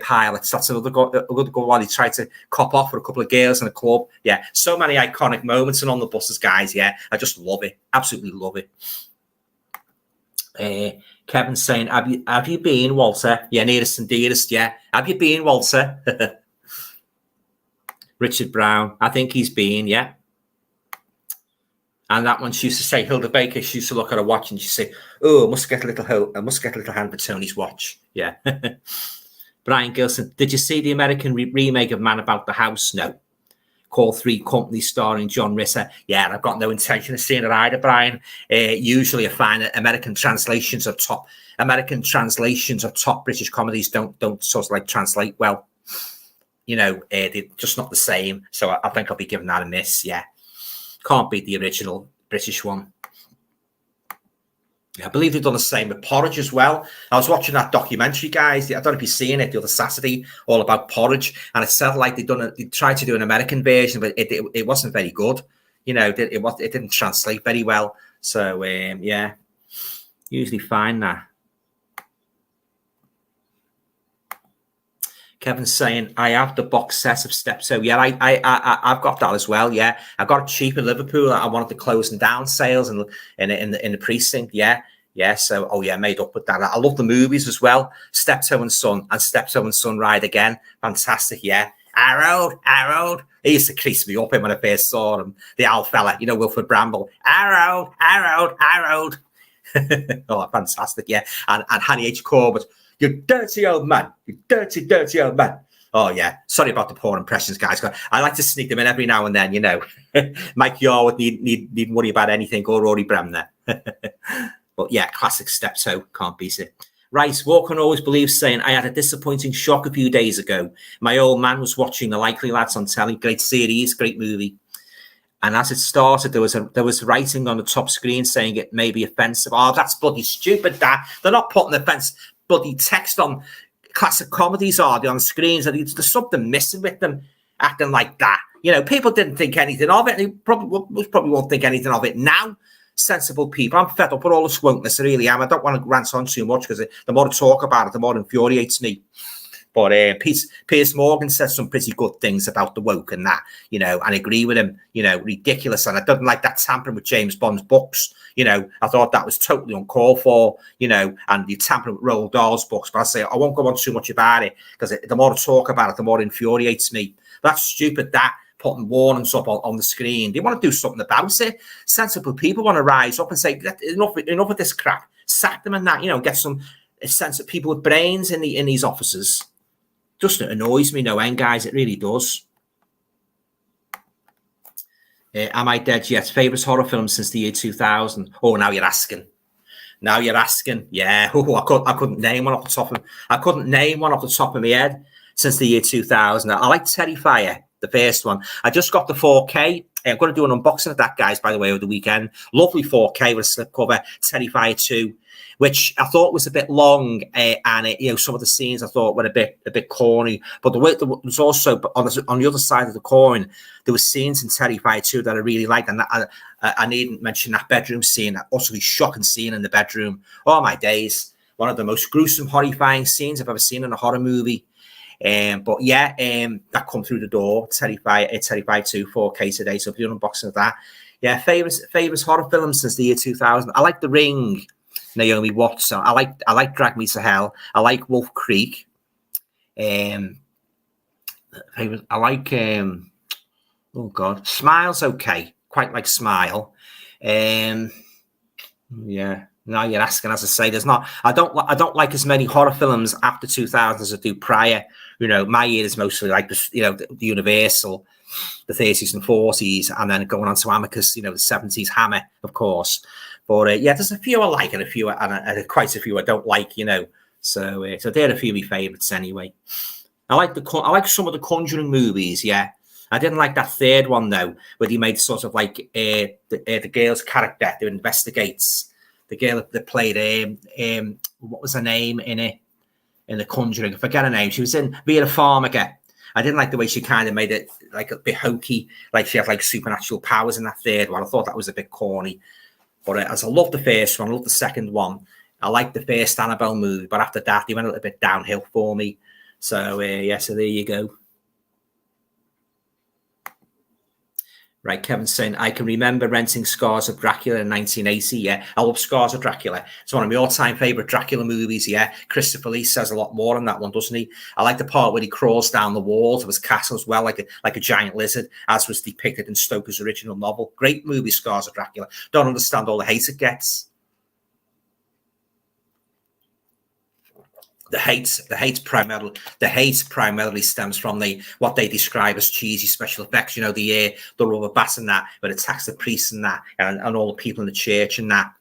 pilots. That's another good one. He tried to cop off for a couple of girls in a club. Yeah, so many iconic moments and On the Buses, guys. Yeah, I just love it. Absolutely love it. Kevin's saying, have you been, Walter? Yeah, nearest and dearest. Yeah, have you been, Walter? Richard Brown, I think he's been. Yeah. And that one, she used to say, Hilda Baker, she used to look at her watch and she'd say, oh, I must get a little hand for Tony's watch. Yeah. Brian Gilson, did you see the American remake of Man About the House? No. Call 3 Company starring John Ritter. Yeah, and I've got no intention of seeing it either, Brian. Usually I find that American translations of top British comedies don't sort of like translate well. They're just not the same. So I think I'll be giving that a miss. Yeah. Can't beat the original British one. I believe they've done the same with Porridge as well. I was watching that documentary, guys. I don't know if you've seen it the other Saturday, all about Porridge. And it said like they tried to do an American version, but it wasn't very good. It didn't translate very well. So, yeah, usually find that. Kevin's saying, I have the box set of Steptoe. Yeah, I've got that as well. Yeah, I got it cheap in Liverpool. I wanted the closing down sales in the precinct. Yeah. So, oh yeah, made up with that. I love the movies as well. Steptoe and Son and Steptoe and Son Ride Again. Fantastic. Yeah. Harold. He used to crease me up when I first saw him. The old fella, Wilfred Bramble. Harold. Oh, fantastic. Yeah. And Hanny H. Corbett. You dirty old man. You dirty old man. Oh, yeah. Sorry about the poor impressions, guys. I like to sneak them in every now and then, Mike Yarwood needn't worry about anything, or Rory Bremner. But, yeah, classic Steptoe. Can't beat it. Right. Walker always believes, saying, I had a disappointing shock a few days ago. My old man was watching The Likely Lads on telly. Great series, great movie. And as it started, there was writing on the top screen saying it may be offensive. Oh, that's bloody stupid, that. They're not putting bloody text on classic comedies, are they, on screens? There's something missing with them acting like that. You know, people didn't think anything of it. They probably won't think anything of it now. Sensible people. I'm fed up with all the wokeness, I really am. I don't want to rant on too much, because the more I talk about it, the more it infuriates me. But Piers Morgan says some pretty good things about the woke and that, you know, and I agree with him, you know, ridiculous. And I don't like that tampering with James Bond's books, you know. I thought that was totally uncalled for, you know, and the tampering with Roald Dahl's books. But I say I won't go on too much about it, because the more I talk about it, the more it infuriates me. That's stupid, that, putting warnings up on the screen. They want to do something about it. Sensible people want to rise up and say, enough of this crap. Sack them and that, you know, get some sensible people with brains in these offices. Just annoys me no end, guys. It really does. Am I dead yet? Favourite horror film since the year 2000? Oh, now you're asking. Now you're asking. Yeah. Oh, I couldn't name one off the top of my head since the year 2000. I like Terrifier, the first one. I just got the 4K. I'm going to do an unboxing of that, guys, by the way, over the weekend. Lovely 4K with a slipcover. Terrifier 2. Which I thought was a bit long, and you know, some of the scenes I thought were a bit corny. But there was also on the other side of the coin, there were scenes in Terrifier 2 that I really liked, and I needn't mention that bedroom scene, that utterly shocking scene in the bedroom. Oh my days! One of the most gruesome, horrifying scenes I've ever seen in a horror movie. But yeah, that come through the door. Terrifier 2 4K today, so if you're unboxing of that, yeah, famous horror films since the year 2000. I like The Ring. Naomi Watts. I like Drag Me to Hell. I like Wolf Creek. I like oh god, Smile's okay. Quite like Smile. Yeah. Now you're asking, as I say, there's not. I don't like as many horror films after 2000 as I do prior. You know, my year is mostly like the Universal, the 30s and 40s, and then going on to Amicus, you know, the 70s Hammer, of course. But yeah, there's a few I like and quite a few I don't like, you know. So they're a few of my favourites anyway. I like some of the Conjuring movies. Yeah, I didn't like that third one though, where he made sort of like the girl's character who investigates. The girl that played what was her name in the Conjuring? I forget her name. She was in Vera Farmiga. I didn't like the way she kind of made it like a bit hokey, like she had like supernatural powers in that third one. I thought that was a bit corny. But as I love the first one, I love the second one. I like the first Annabelle movie, but after that, they went a little bit downhill for me. So, yeah, so there you go. Right, Kevin's saying, I can remember renting Scars of Dracula in 1980. Yeah, I love Scars of Dracula. It's one of my all-time favourite Dracula movies, yeah. Christopher Lee says a lot more on that one, doesn't he? I like the part where he crawls down the walls of his castle as well, like a giant lizard, as was depicted in Stoker's original novel. Great movie, Scars of Dracula. Don't understand all the hate it gets. The hate primarily stems from what they describe as cheesy special effects. You know, the rubber bat and that, but it attacks the priests and that, and all the people in the church and that.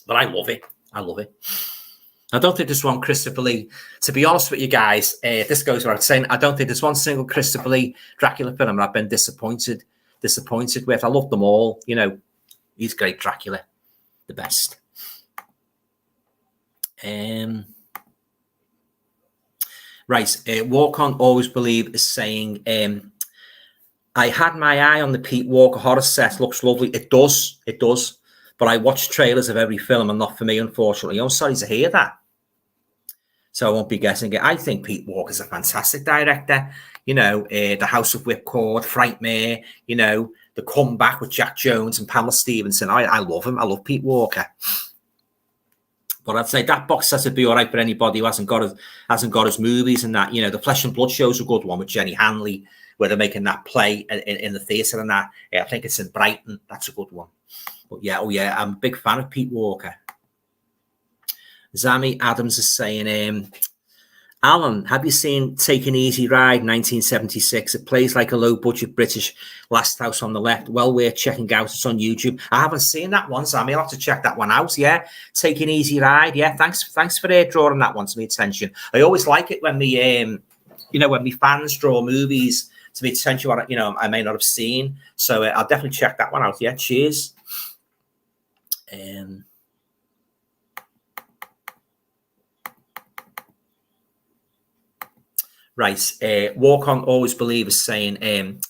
But I love it. I don't think there's one Christopher Lee. To be honest with you guys, this goes without saying. I don't think there's one single Christopher Lee Dracula film I've been disappointed with. I love them all. You know, he's great Dracula, the best. Right, Walk On Always Believe is saying, I had my eye on the Pete Walker horror set. Looks lovely. It does. But I watched trailers of every film and not for me, unfortunately. I'm sorry to hear that. So I won't be guessing it. I think Pete Walker's a fantastic director. You know, The House of Whipcord, Frightmare, you know, The Comeback with Jack Jones and Pamela Stevenson. I love him. I love Pete Walker. But I'd say that box set would be all right for anybody who hasn't got his movies and that. You know, the Flesh and Blood show's a good one with Jenny Hanley, where they're making that play in the theatre and that. Yeah, I think it's in Brighton. That's a good one. But yeah, I'm a big fan of Pete Walker. Zami Adams is saying, Alan, have you seen Take an Easy Ride, 1976? It plays like a low-budget British Last House on the Left. Well worth checking out. It's on YouTube. I haven't seen that one, Sammy. I'll have to check that one out. Yeah, Take an Easy Ride. Yeah, thanks for drawing that one to my attention. I always like it when when fans draw movies to be potentially what, you know, I may not have seen. So I'll definitely check that one out. Yeah, cheers. Right. Walk On Always Believe is saying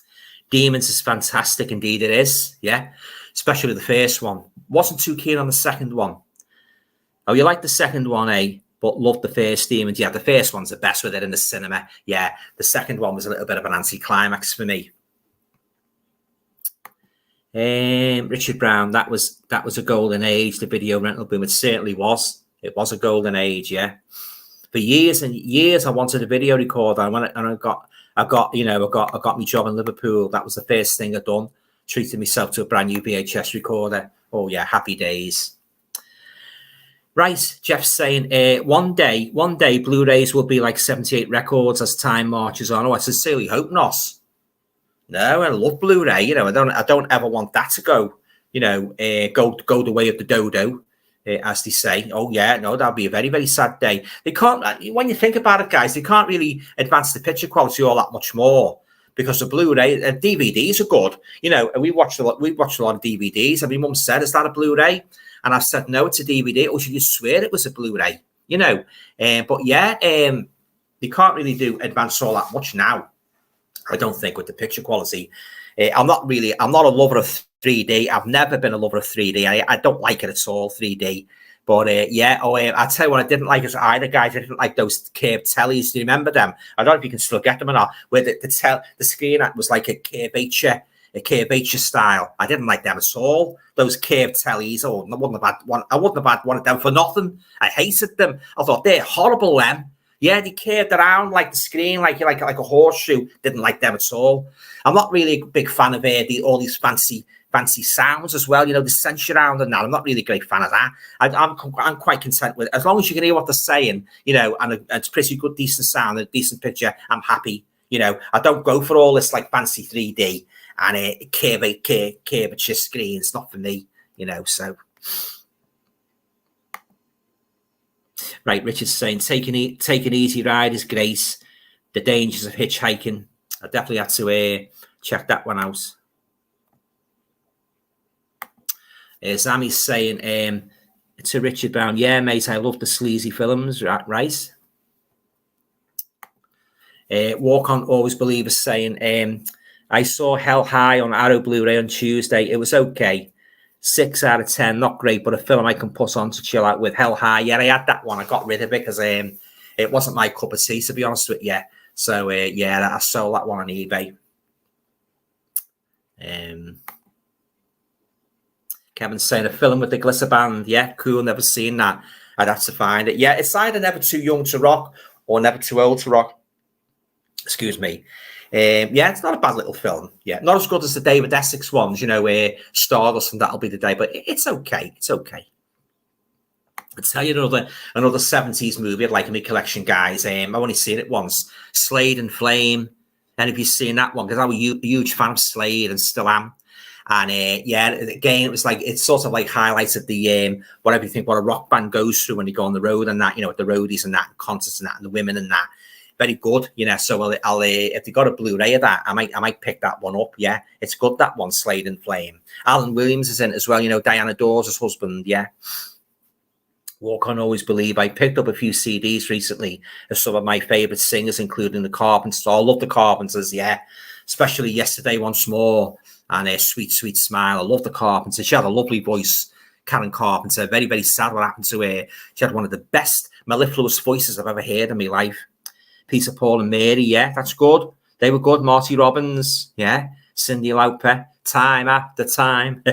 Demons is fantastic. Indeed it is. Yeah. Especially the first one. Wasn't too keen on the second one. Oh, you like the second one, eh? But loved the first Demons. Yeah, the first one's the best with it in the cinema. Yeah. The second one was a little bit of an anticlimax for me. Richard Brown, that was a golden age, the video rental boom. It certainly was. It was a golden age, yeah. For years and years, I wanted a video recorder, and I got my job in Liverpool. That was the first thing I'd done. Treated myself to a brand new VHS recorder. Oh yeah, happy days. Right, Jeff's saying, one day, Blu-rays will be like 78 records as time marches on. Oh, I sincerely hope not. No, I love Blu-ray. You know, I don't ever want that to go. You know, go the way of the dodo, as they say. Oh yeah, no, that'll be a very, very sad day. They can't. When you think about it, guys, they can't really advance the picture quality all that much more because the Blu-ray and DVDs are good. You know, and we watched a lot of DVDs. And my mum said, "Is that a Blu-ray?" And I've said, "No, it's a DVD." Or she just swear it was a Blu-ray. You know, but yeah, they can't really do advance all that much now. I don't think with the picture quality. I'm not a lover of 3D. I've never been a lover of 3D. I don't like it at all, 3D. But yeah, I'll tell you what I didn't like is either, guys. I didn't like those curved tellies. Do you remember them? I don't know if you can still get them or not. Where the screen was like a curvature style. I didn't like them at all. Those curved tellies. Oh, I wouldn't have had one of them for nothing. I hated them. I thought they're horrible, them. Yeah, they curved around like the screen, like a horseshoe. Didn't like them at all. I'm not really a big fan of all these fancy sounds as well. You know, the censor around and that. I'm not really a great fan of that. I'm quite content with it. As long as you can hear what they're saying, you know, and it's pretty good, decent sound, a decent picture. I'm happy. You know, I don't go for all this like fancy 3D and curvature screens. Not for me. You know, so. Right, Richard's saying, take an easy ride is great. The dangers of hitchhiking. I definitely had to check that one out. Zami's saying to Richard Brown, yeah, mate, I love the sleazy films, right? Walk On Always Believe is saying, I saw Hell High on Arrow Blu-ray on Tuesday. It was okay. 6 out of 10, not great, but a film I can put on to chill out with. Hell High, yeah, I had that one. I got rid of it because it wasn't my cup of tea, to be honest with you. So yeah, I sold that one on eBay. Kevin's saying a film with the glitter band. Yeah, cool. Never seen that. I'd have to find it. Yeah, it's either Never Too Young to Rock or Never Too Old to Rock. Excuse me. Yeah, it's not a bad little film. Yeah, not as good as the David Essex ones, you know, where Stardust and That'll Be the Day, but it's okay. It's okay. I'll tell you another 70s movie I'd like in my collection, guys. I've only seen it once. Slade and Flame. And if you've seen that one, because I was a huge fan of Slade and still am. And yeah, again, it's sort of like highlighted the whatever you think what a rock band goes through when they go on the road and that, you know, with the roadies and that, and concerts and that, and the women and that. Very good, you know. So I'll if they got a Blu-ray of that, I might pick that one up. Yeah, it's good, that one, Slade and Flame. Alan Williams is in it as well. You know, Diana Dawes' husband. Yeah. Walk On Always Believe. I picked up a few CDs recently of some of my favorite singers, including the Carpenters. I love the Carpenters. Yeah, especially Yesterday Once More and Sweet Sweet Smile. I love the Carpenters. She had a lovely voice, Karen Carpenter. Very, very sad what happened to her. She had one of the best mellifluous voices I've ever heard in my life. Peter, Paul and Mary, yeah, that's good. They were good. Marty Robbins, yeah. Cyndi Lauper, Time After Time.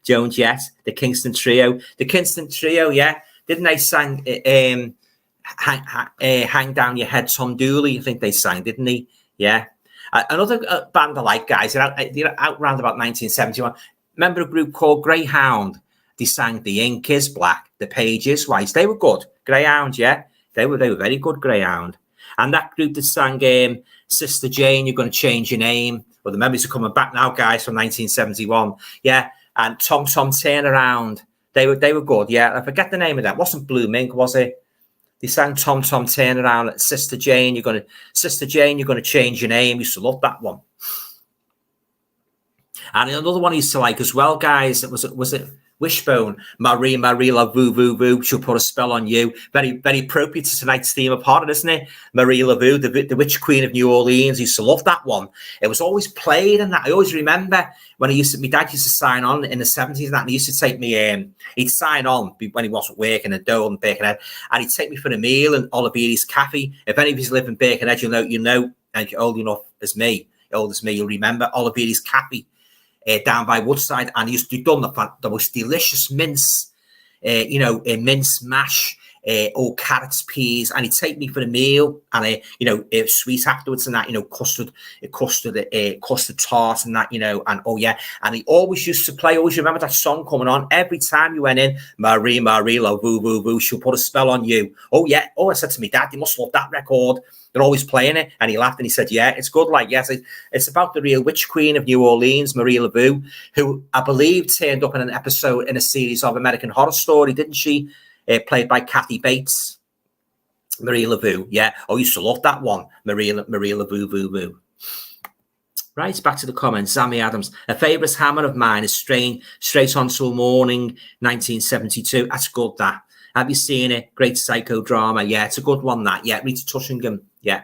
Joan Jett, the Kingston Trio. The Kingston Trio, yeah. Didn't they sing Hang Down Your Head, Tom Dooley? I think they sang, didn't they? Yeah. Another band I like, guys, they're out around about 1971. Remember a group called Greyhound? They sang The Ink Is Black, The Page Is White. They were good. Greyhound, yeah. They were very good, Greyhound. And that group that sang Sister Jane, You're Going to Change Your Name. Well, the memories are coming back now, guys, from 1971. Yeah. And Tom Turnaround. They were good. Yeah. I forget the name of that. It wasn't Blue Mink, was it? They sang Tom Tom Turn Around, Sister Jane, you're gonna change your name. I used to love that one. And another one I used to like as well, guys. Was it Wishbone? Marie la Voo Voo Voo. She'll put a spell on you. Very, very appropriate to tonight's theme of horror, isn't it? Marie la Voo, the Witch Queen of New Orleans. I used to love that one. It was always played, and that I always remember when my dad used to sign on in the 70s, and that, and he used to take me. He'd sign on when he wasn't working in Dole and Birkenhead, and he'd take me for a meal in Olivieri's Cafe. If any of you live in Birkenhead, you know, and you're old enough as me, you'll remember Olivieri's Cafe. Down by Woodside, and he used to do the most delicious mince, mince mash, all carrots, peas, and he'd take me for a meal, and sweet afterwards, and that, custard tart, and that, and oh yeah, and he always used to play. Always remember that song coming on every time you went in. Marie la Voo Voo Voo, she'll put a spell on you. Oh yeah. Oh, I said to me dad, you must love that record. They're always playing it, and he laughed and he said, "Yeah, it's good." Like, yes, it's about the real Witch Queen of New Orleans, Marie LaVue, who I believe turned up in an episode in a series of American Horror Story, didn't she? Played by Kathy Bates, Marie LaVue. Yeah, I used to love that one, Marie LaVue, Voo Voo. Right, back to the comments. Sammy Adams, a favourite hammer of mine is Straight On Till Morning, 1972. That's good. That. Have you seen it? Great psychodrama. Yeah, it's a good one, that. Yeah, Rita Tushingham. Yeah.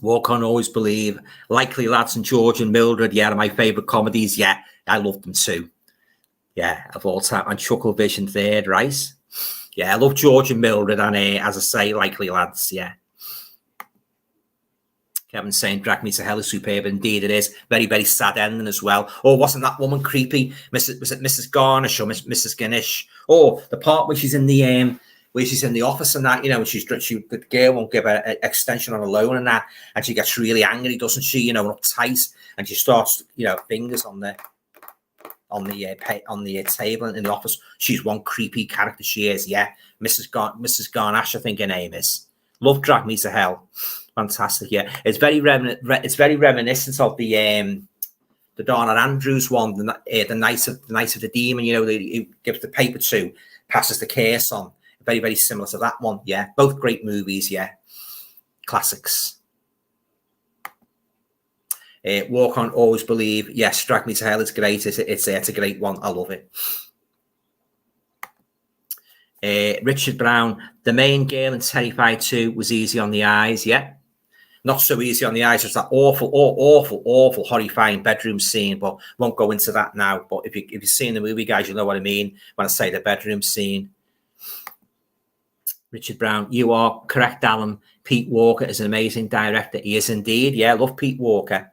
Walk On, Always Believe. Likely Lads and George and Mildred. Yeah, they're my favourite comedies. Yeah, I love them too. Yeah, of all time. And Chuckle Vision third, right? Yeah, I love George and Mildred. And as I say, Likely Lads. Yeah. Kevin saying Drag Me to Hell is superb. Indeed, it is. Very, very sad ending as well. Oh, wasn't that woman creepy? Was it Mrs. Garnish or Mrs. Ganesh? Oh, the part where she's in the office and that, the girl won't give her an extension on a loan and that, and she gets really angry, doesn't she? Uptight, and she starts, fingers on the table in the office. She's one creepy character. She is. Yeah, Mrs. Garnash, I think her name is. Love Drag Me to Hell. Fantastic, yeah. It's very reminiscent of the Donna Andrews one, the Night of the Demon. He gives the paper to, passes the curse on. Very, very similar to that one. Yeah, both great movies. Yeah, classics. Walk On, Always Believe. Yes, Drag Me to Hell is great. It's a great one. I love it. Richard Brown, the main girl in Terrified 2 was easy on the eyes. Yeah. Not so easy on the eyes. It's that awful, horrifying bedroom scene, but won't go into that now. But if you've seen the movie, guys, you'll know what I mean when I say the bedroom scene. Richard Brown, you are correct, Alan. Pete Walker is an amazing director. He is indeed. Yeah, I love Pete Walker.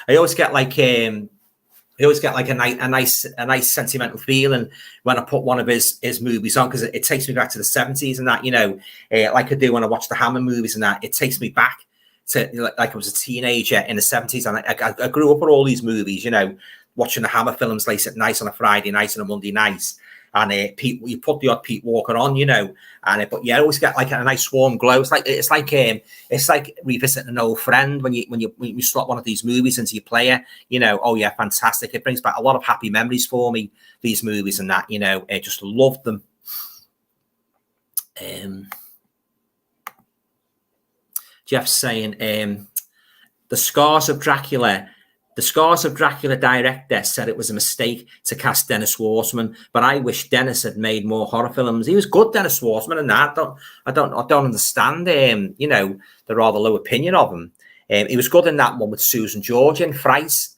I always get like a nice sentimental feeling when I put one of his movies on, because it takes me back to the 70s and that, like I do when I watch the Hammer movies and that. It takes me back to like I was a teenager in the 70s, and I grew up with all these movies, watching the Hammer films late at night on a Friday night and a Monday night. And you put the odd Pete Walker on, but yeah, I always get like a nice warm glow. It's like revisiting an old friend when you slot one of these movies into your player. Oh yeah, fantastic! It brings back a lot of happy memories for me. These movies and that, I just love them. Jeff's saying the Scars of Dracula director said it was a mistake to cast Dennis Schwartzman, but I wish Dennis had made more horror films. He was good, Dennis Schwartzman, and that I don't understand the rather low opinion of him. He was good in that one with Susan George in Fright.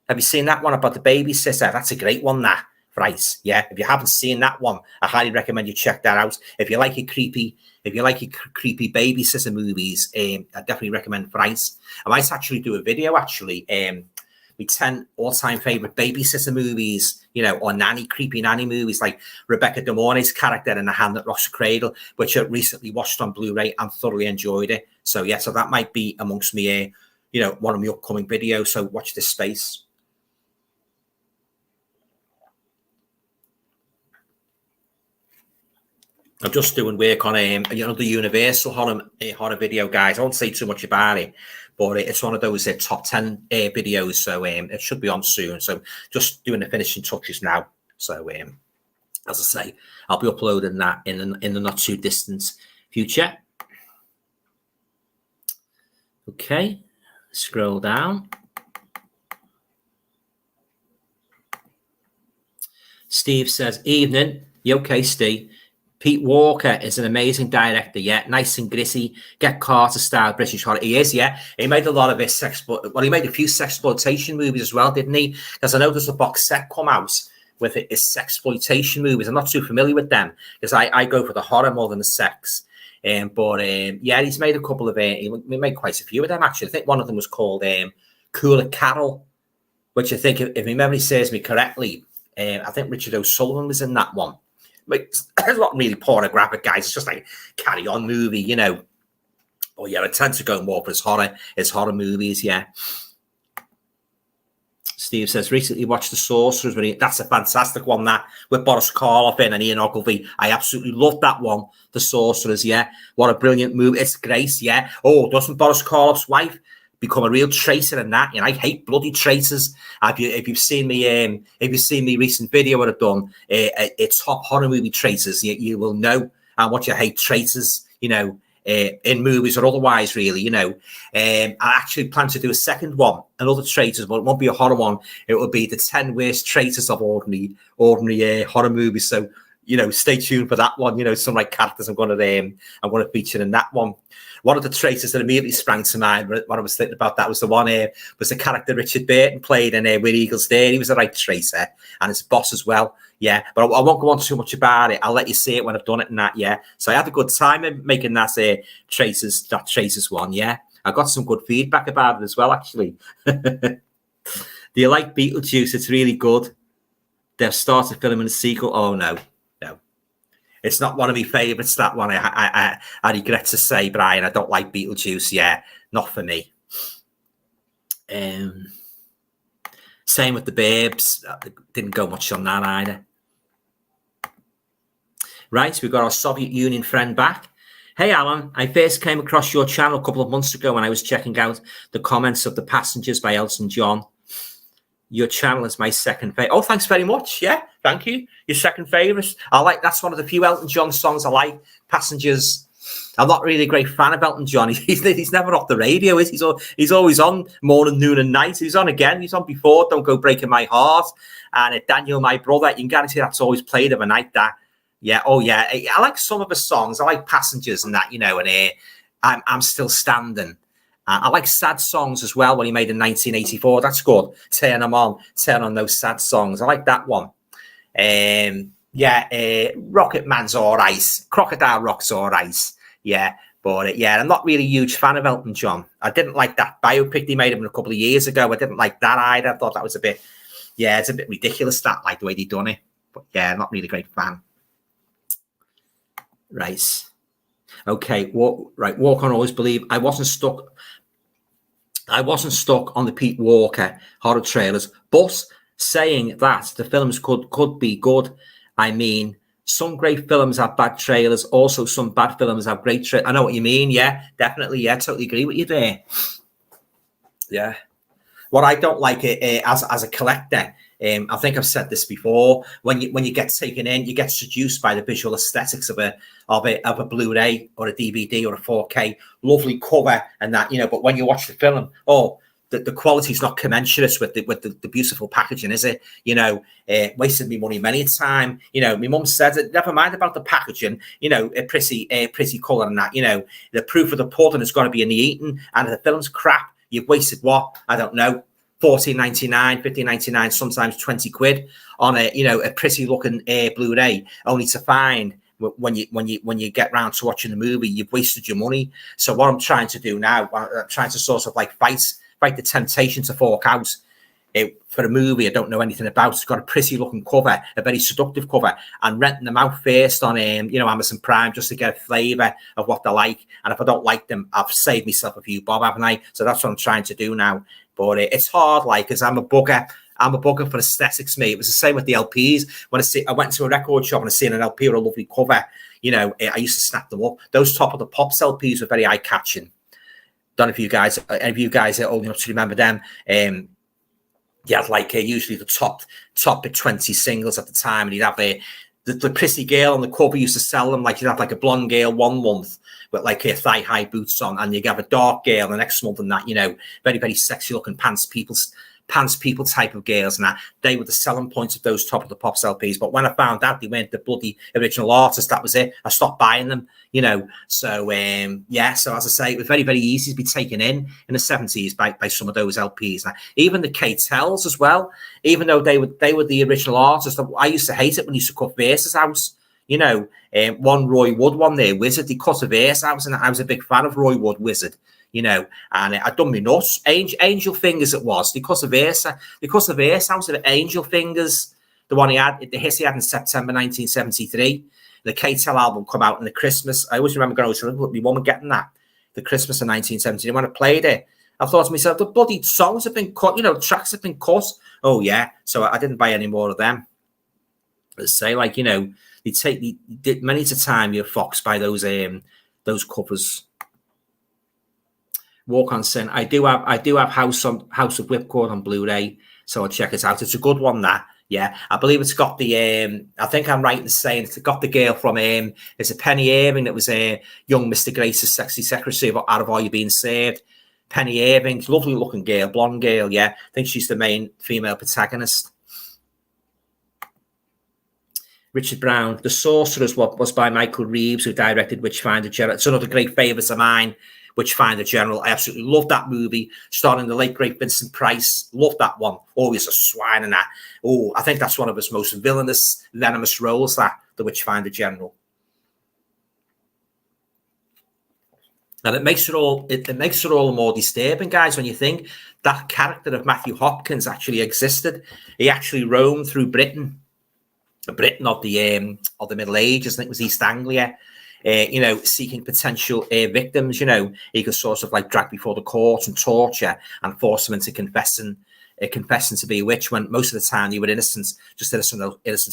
Have you seen that one about the babysitter? That's a great one, that Fright. Yeah, if you haven't seen that one, I highly recommend you check that out. If you like your creepy babysitter movies, I definitely recommend Fright. I might actually do a video with 10 all-time favorite babysitter movies, or creepy nanny movies, like Rebecca De Mornay's character in The Hand That Rocks the Cradle, which I recently watched on Blu-ray and thoroughly enjoyed it. So yeah, so that might be amongst me, one of my upcoming videos. So watch this space. I'm just doing work on the Universal horror video, guys. I won't say too much about it, but it's one of those top 10 videos, so it should be on soon. So just doing the finishing touches now. So as I say, I'll be uploading that in the not too distant future. Okay, scroll down. Steve says, evening. You okay, Steve? Pete Walker is an amazing director, yeah. Nice and gritty, get Carter style British horror. He is, yeah. He made a lot of his he made a few sexploitation movies as well, didn't he? Because I know there's a box set come out with his sexploitation movies. I'm not too familiar with them because I go for the horror more than the sex. Yeah, he's made a couple of he made quite a few of them actually. I think one of them was called Cooler Carol, which I think, if my memory serves me correctly, I think Richard O'Sullivan was in that one. But it's not really pornographic, guys. It's just like a carry-on movie, you know. Oh yeah, I tend to go more for his horror movies, yeah. Steve says, recently watched The Sorcerers. That's a fantastic one, that, with Boris Karloff in and Ian Ogilvy. I absolutely loved that one, The Sorcerers, yeah. What a brilliant movie. It's Grace, yeah. Oh, doesn't Boris Karloff's wife become a real traitor in that? You know, I hate bloody traitors. If you've seen me recent video what I've done, it's top horror movie traitors, you will know how much I hate traitors, you know, in movies or otherwise, really, you know. I actually plan to do a second one, another traitors, but it won't be a horror one. It will be the 10 worst traitors of ordinary horror movies. So, you know, stay tuned for that one. You know, some like characters I'm going to feature in that one. One of the traitors that immediately sprang to mind when I was thinking about that was the one was the character Richard Burton played in Where Eagles Dare. He was a right traitor, and his boss as well. Yeah, but I won't go on too much about it. I'll let you see it when I've done it and that. Yeah, so I had a good time in making that traitors one. Yeah, I got some good feedback about it as well, actually. Do you like Beetlejuice? It's really good. They've started filming a sequel. Oh no. It's not one of my favourites, that one. I regret to say, Brian, I don't like Beetlejuice. Yeah, not for me. Same with the Babes. Didn't go much on that either. Right, we've got our Soviet Union friend back. Hey, Alan, I first came across your channel a couple of months ago when I was checking out the comments of The Passengers by Elton John. Your channel is my second favorite. Oh, thanks very much. Yeah, thank you. Your second favorite. That's one of the few Elton John songs I like. Passengers. I'm not really a great fan of Elton John. He's never off the radio, is he? He's always on morning, noon, and night. He's on again. He's on before Don't Go Breaking My Heart. And Daniel, My Brother. You can guarantee that's always played of a night. That. Yeah. Oh, yeah. I like some of his songs. I like Passengers and that, you know, and I'm Still Standing. I like sad songs as well, when he made in 1984. That's good. Turn on those sad songs. I like that one. Rocket Man's all right. Crocodile Rock's all right. Yeah, but I'm not really a huge fan of Elton John. I didn't like that biopic they made him a couple of years ago. I didn't like that either. I thought that was it's a bit ridiculous, that, like the way they done it. But yeah, not really a great fan. Right. Okay. Walk on always believe. I wasn't stuck on the Pete Walker horror trailers, but saying that the films could be good. I mean, some great films have bad trailers. Also, some bad films have great trailers. I know what you mean. Yeah, definitely. Yeah, totally agree with you there. Yeah. What I don't like as a collector, I think I've said this before. When you get taken in, you get seduced by the visual aesthetics of a Blu-ray or a DVD or a 4K, lovely cover and that, you know. But when you watch the film, the quality is not commensurate with the beautiful packaging, is it? You know, wasted me money many a time. You know, my mum said, never mind about the packaging. You know, a pretty colour and that. You know, the proof of the pudding is going to be in the eating, and if the film's crap, you've wasted what? I don't know. $14.99, $15.99, sometimes 20 quid on a pretty looking Blu-ray, only to find when you get round to watching the movie, you've wasted your money. So what I'm trying to do now, I'm trying to sort of like fight the temptation to fork out for a movie I don't know anything about. It's got a pretty looking cover, a very seductive cover, and renting them out first on Amazon Prime just to get a flavour of what they're like. And if I don't like them, I've saved myself a few bob, haven't I? So that's what I'm trying to do now. But it's hard, like, because I'm a bugger for aesthetics, mate. It was the same with the LPs. When I went to a record shop and I seen an LP with a lovely cover, you know, I used to snap them up. Those Top of the Pops LPs were very eye-catching. Don't know if any of you guys are old enough to remember them. You had like usually the top 20 singles at the time, and you'd have the pretty girl on the cover used to sell them, like you'd have like a blonde girl 1 month with like her thigh-high boots on, and you'd have a dark girl the next month, and that, you know, very, very sexy looking pants people type of girls, and that they were the selling points of those Top of the Pops LPs. But when I found out they weren't the bloody original artist, that was it. I stopped buying them, you know. So yeah, so as I say, it was very, very easy to be taken in the 70s by some of those LPs. Now, even the K-Tells as well, even though they were the original artists, I used to hate it when you used to cut verses out. You know, one Roy Wood one there, Wizard, they cut a verse out, and I was a big fan of Roy Wood, Wizard. You know, and I'd done me nuts. Angel Fingers it was. Because of verse out of Angel Fingers, the one he had, the hit he had in September 1973. The K-Tel album come out in the Christmas. I always remember going to my mum and getting that. The Christmas of 1973. When I played it, I thought to myself, the bloody songs have been cut, you know, tracks have been cut. Oh yeah. So I didn't buy any more of them. Let's say, like, you know, many a time you're foxed by those covers. Walk on Sin. I do have House of Whipcord on Blu-ray, so I'll check it out. It's a good one, that. Yeah, I believe it's got the I think I'm right in saying it's got the girl from it's a Penny Irving that was a young Mr. Grace's sexy secretary out of All You Being Saved. Penny Irving, lovely looking girl, blonde girl, yeah. I think she's the main female protagonist. Richard Brown, The Sorcerers was by Michael Reeves, who directed Witchfinder General. It's another great favourite of mine. Witchfinder General. I absolutely love that movie, starring the late great Vincent Price. Love that one. Always a swine in that. Oh, I think that's one of his most villainous, venomous roles, that, the Witchfinder General. And it makes it all the more disturbing, guys, when you think that character of Matthew Hopkins actually existed. He actually roamed through Britain of the Middle Ages. I think it was East Anglia. You know, seeking potential victims. You know, he could sort of like drag before the court and torture and force them into confessing to be a witch, when most of the time they were innocent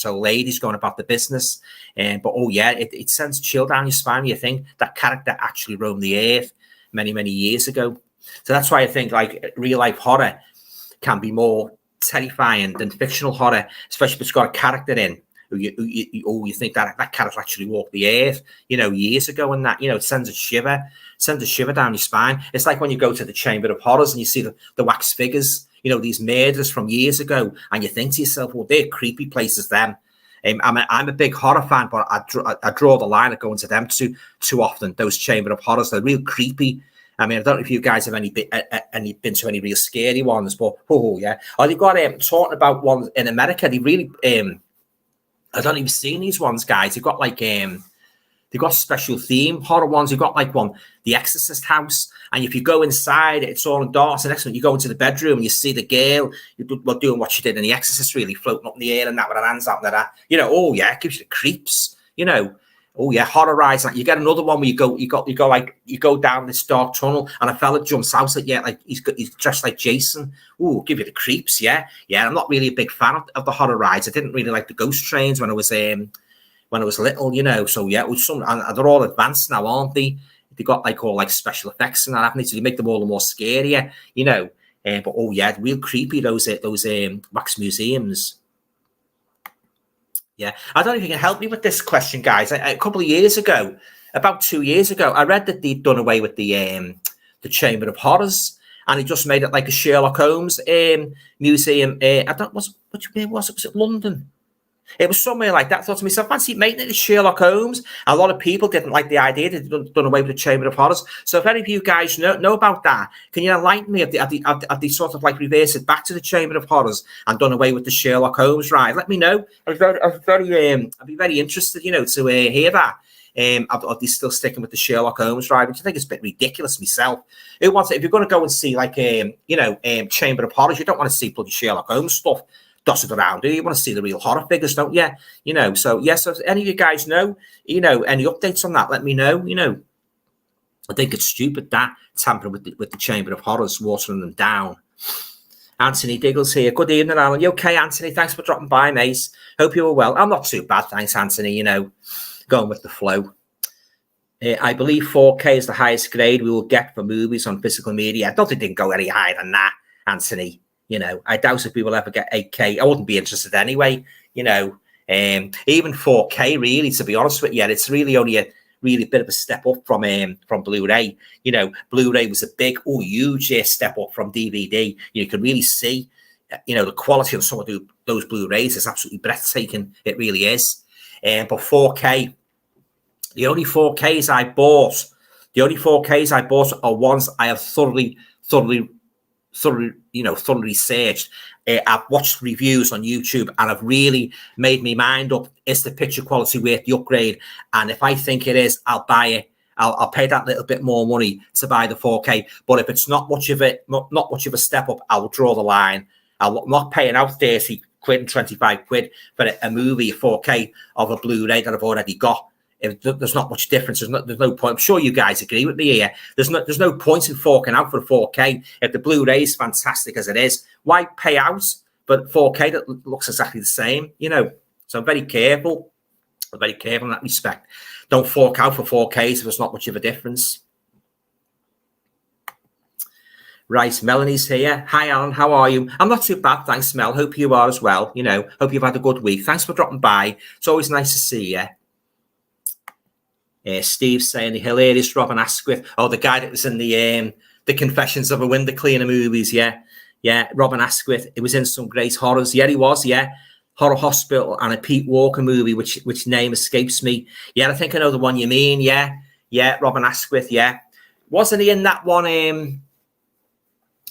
old ladies going about the business. But oh yeah, it sends a chill down your spine. You think that character actually roamed the earth many, many years ago. So that's why I think like real life horror can be more terrifying than fictional horror, especially if it's got a character in. You think that character actually walked the earth, you know, years ago, and that, you know, it sends a shiver down your spine. It's like when you go to the Chamber of Horrors and you see the wax figures, you know, these murders from years ago, and you think to yourself, well, they're creepy places, them. I'm a big horror fan, but I draw the line at going to them too often. Those Chamber of Horrors, they're real creepy. I mean, I don't know if you guys have been to any real scary ones, but oh yeah. Oh, they got talking about ones in America. They really I don't even seen these ones, guys. They've got like they've got special theme horror ones. You've got like one, The Exorcist house, and if you go inside, it's all in dark. So next one, you go into the bedroom and you see the girl doing what she did in The Exorcist, really floating up in the air and that with her hands out there. You know, oh yeah, it gives you the creeps. You know, oh yeah, horrorized. Like you get another one where you go down this dark tunnel and a fella jumps out at you, like he's dressed like Jason. Ooh, give you the creeps. Yeah. I'm not really a big fan of the horror rides. I didn't really like the ghost trains when I was little, you know. So yeah, it was and they're all advanced now, aren't they? They got like all like special effects and that, haven't they? So they make them all the more scarier, you know. But oh yeah, real creepy those wax museums. Yeah, I don't know if you can help me with this question, guys. A couple of years ago, about 2 years ago, I read that they'd done away with the Chamber of Horrors, and it just made it like a Sherlock Holmes museum. I don't was it London? It was somewhere like that. I thought to myself, fancy making it a Sherlock Holmes. A lot of people didn't like the idea. They'd done away with the Chamber of Horrors. So if any of you guys know about that, can you enlighten me? Have they sort of like reversed it back to the Chamber of Horrors and done away with the Sherlock Holmes ride? Let me know. I'd be very interested, you know, to hear that. Are they still sticking with the Sherlock Holmes ride? Which I think is a bit ridiculous myself. Who wants it? If you're going to go and see like Chamber of Horrors, you don't want to see bloody Sherlock Holmes stuff dotted around. You want to see the real horror figures, don't you? You know, so yes, if any of you guys know, you know, any updates on that, let me know. You know, I think it's stupid that tampering with the Chamber of Horrors, watering them down. Anthony Diggles here. Good evening, Alan. You okay, Anthony? Thanks for dropping by, mate. Hope you were well. I'm not too bad, thanks, Anthony. You know, going with the flow. I believe 4K is the highest grade we will get for movies on physical media. I don't think they can go any higher than that, Anthony. You know, I doubt if we will ever get 8K. I wouldn't be interested anyway. You know, Even 4K, really, to be honest with you, it's really only a really bit of a step up from Blu-ray. You know, Blu-ray was a big, huge step up from DVD. You can really see, you know, the quality of some of those Blu-rays is absolutely breathtaking. It really is. But 4K, the only 4Ks I bought are ones I have thoroughly researched. I've watched reviews on YouTube and I've really made my mind up. Is the picture quality worth the upgrade? And if I think it is, I'll buy it. I'll pay that little bit more money to buy the 4K. But if it's not much of a step up, I'll draw the line. I'm not paying out 30 quid and 25 quid for a movie, a 4K of a Blu-ray that I've already got. If there's not much difference, there's no point. I'm sure you guys agree with me here. There's no point in forking out for a 4K. If the Blu-ray is fantastic as it is, why pay out for 4K that looks exactly the same? You know, so I'm very careful. I'm very careful in that respect. Don't fork out for 4Ks if there's not much of a difference. Right, Melanie's here. Hi, Alan. How are you? I'm not too bad, thanks, Mel. Hope you are as well. You know, hope you've had a good week. Thanks for dropping by. It's always nice to see you. Steve saying the hilarious Robin Asquith. Oh, the guy that was in the Confessions of a Window Cleaner movies. Yeah, Robin Asquith. It was in some great horrors. Yeah, he was. Yeah, Horror Hospital and a Pete Walker movie, which name escapes me. Yeah, I think I know the one you mean. Yeah, Robin Asquith. Yeah, wasn't he in that one?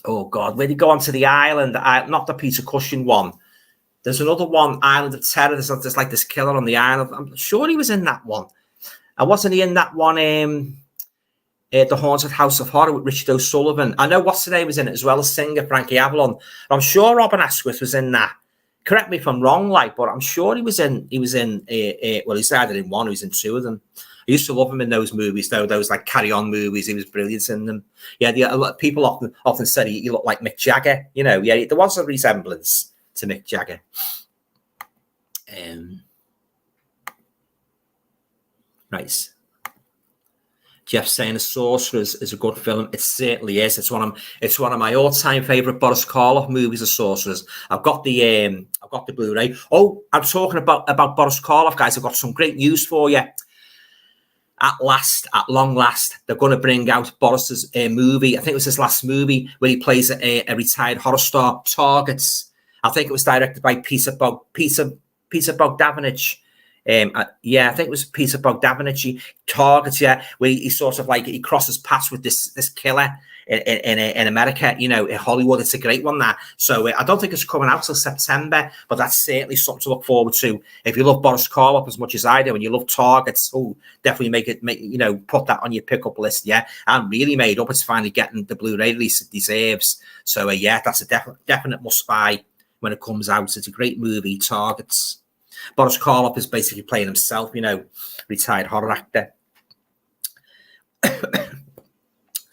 Oh God, where did he go onto the island? Not the Peter Cushing one. There's another one, Island of Terror. There's like this killer on the island. I'm sure he was in that one. And wasn't he in that one, The Haunted House of Horror with Richard O'Sullivan? I know what's the name was in it as well as singer Frankie Avalon. I'm sure Robin Asquith was in that. Correct me if I'm wrong, but I'm sure he was in. He's either in one, or he's in two of them. I used to love him in those movies, though. Those like Carry On movies. He was brilliant in them. Yeah, a lot of people often said he looked like Mick Jagger. You know, yeah, there was a resemblance to Mick Jagger. Nice. Jeff saying The Sorcerers is a good film. It certainly is. It's one of my all-time favorite Boris Karloff movies, The Sorcerers. I've got the Blu-ray. Oh, I'm talking about Boris Karloff, guys. I've got some great news for you. At long last, they're going to bring out Boris's movie. I think it was his last movie where he plays a retired horror star, Targets. I think it was directed by Peter Bogdanovich. I think it was Peter Bogdanovich. Targets, yeah, where he sort of like he crosses paths with this killer in America, you know, in Hollywood. It's a great one, that. So I don't think it's coming out till September, but that's certainly something to look forward to. If you love Boris Karloff as much as I do, and you love Targets, definitely put that on your pickup list. Yeah, I'm really made up. It's finally getting the Blu-ray release it deserves. So that's a definite must buy when it comes out. It's a great movie, Targets. Boris Karloff is basically playing himself, you know, retired horror actor.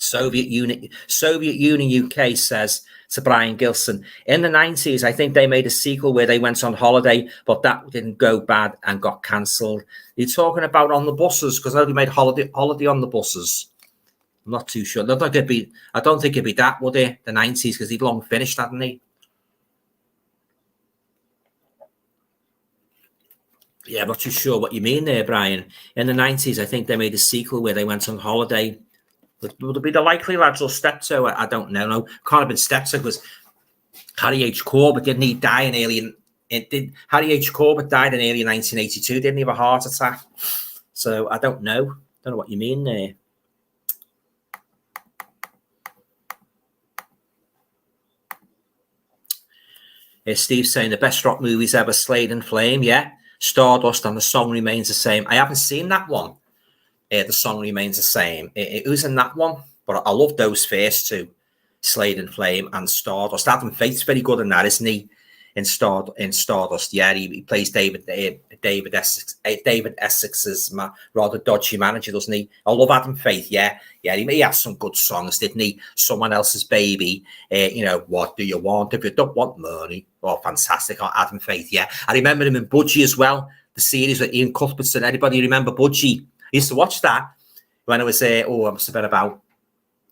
Soviet Union UK says to Brian Gilson, in the 90s, I think they made a sequel where they went on holiday, but that didn't go bad and got cancelled. You're talking about On the Buses, because they made holiday on the Buses. I'm not too sure. I don't think it'd be that, would it? The 90s, because he'd long finished, hadn't he? Yeah, I'm not too sure what you mean there, Brian. In the 90s, I think they made a sequel where they went on holiday. Would it be The Likely Lads or Steptoe? I don't know. No, can't have been Steptoe because Harry H. Corbett didn't he die in early? Harry H. Corbett died in early 1982. Didn't he have a heart attack? So I don't know. Don't know what you mean there. Steve's saying the best rock movies ever, Slade and Flame. Yeah, Stardust and The Song Remains the Same. I haven't seen that one. The Song Remains the Same. It was in that one, but I love those first two, Slade and Flame and Stardust. Adam Faith's very good in that, isn't he? In Stardust, yeah, he plays David Essex's rather dodgy manager, doesn't he? I love Adam Faith, yeah, he has some good songs, didn't he? Someone Else's Baby, you know, What Do You Want If You Don't Want Money? Oh, fantastic, Adam Faith, yeah. I remember him in Budgie as well, the series with Ian Cuthbertson. Anybody remember Budgie? I used to watch that when I was I must have been about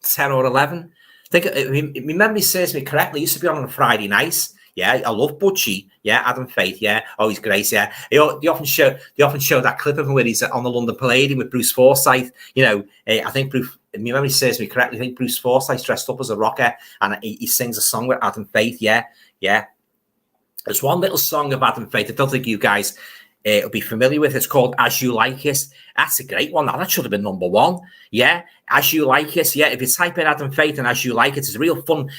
10 or 11. I think, if my memory serves me correctly, it used to be on a Friday night. Yeah, I love Budgie. Yeah, Adam Faith. Yeah, oh, he's great. Yeah, they often show that clip of him where he's on the London Palladium with Bruce Forsyth. You know, I think Bruce. If my memory serves me correctly, I think Bruce Forsyth dressed up as a rocker and he sings a song with Adam Faith. Yeah. There's one little song of Adam Faith I don't think you guys will be familiar with. It's called As You Like It. That's a great one. That should have been number one. Yeah, As You Like It. Yeah, if you type in Adam Faith and As You Like It, it's a real fun,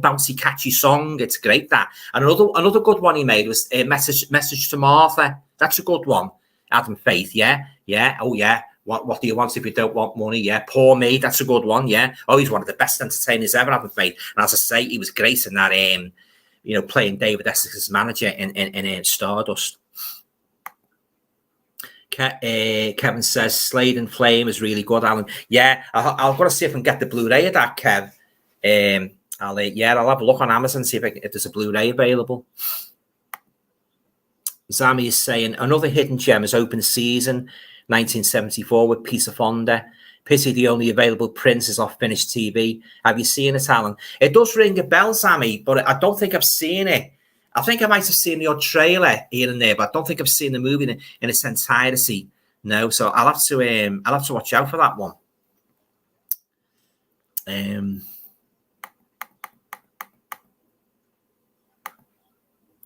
bouncy, catchy song. It's great, that. And another good one he made was Message to Martha. That's a good one. Adam Faith, yeah. Oh, yeah. What do you want if you don't want money? Yeah, Poor Me. That's a good one. Yeah. Oh, he's one of the best entertainers ever, Adam Faith. And as I say, he was great in that, playing David Essex's manager in Stardust. Kevin says Slade and Flame is really good, Alan. Yeah, I've got to see if I can get the Blu-ray of that, Kev. I'll have a look on Amazon, see if there's a Blu-ray available. Zami is saying another hidden gem is Open Season 1974 with Peter Fonda. Pity the only available print is off Finished TV. Have you seen it, Alan? It does ring a bell, Sammy, but I don't think I've seen it. I think I might have seen the odd trailer here and there, but I don't think I've seen the movie in its entirety. No, so I'll have to watch out for that one.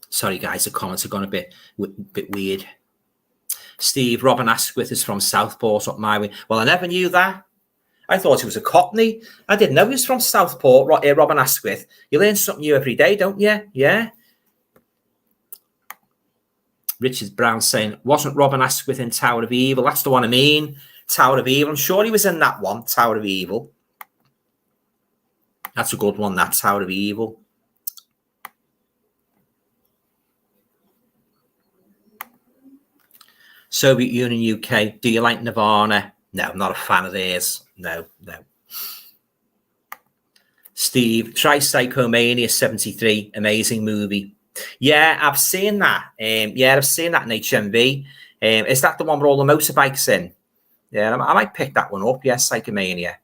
Sorry, guys, the comments have gone a bit weird. Steve, Robin Asquith is from Southport up my way. Well, I never knew that. I thought he was a Cockney. I didn't know he was from Southport, Robin Asquith. You learn something new every day, don't you? Yeah. Richard Brown saying, wasn't Robin Asquith in Tower of Evil? That's the one I mean. Tower of Evil. I'm sure he was in that one, Tower of Evil. That's a good one, that Tower of Evil. Soviet Union, UK. Do you like Nirvana? No, I'm not a fan of theirs. No. Steve, try Psychomania 73. Amazing movie. Yeah, I've seen that. I've seen that in HMV. Is that the one with all the motorbikes in? Yeah, I might pick that one up. Yes, Psychomania.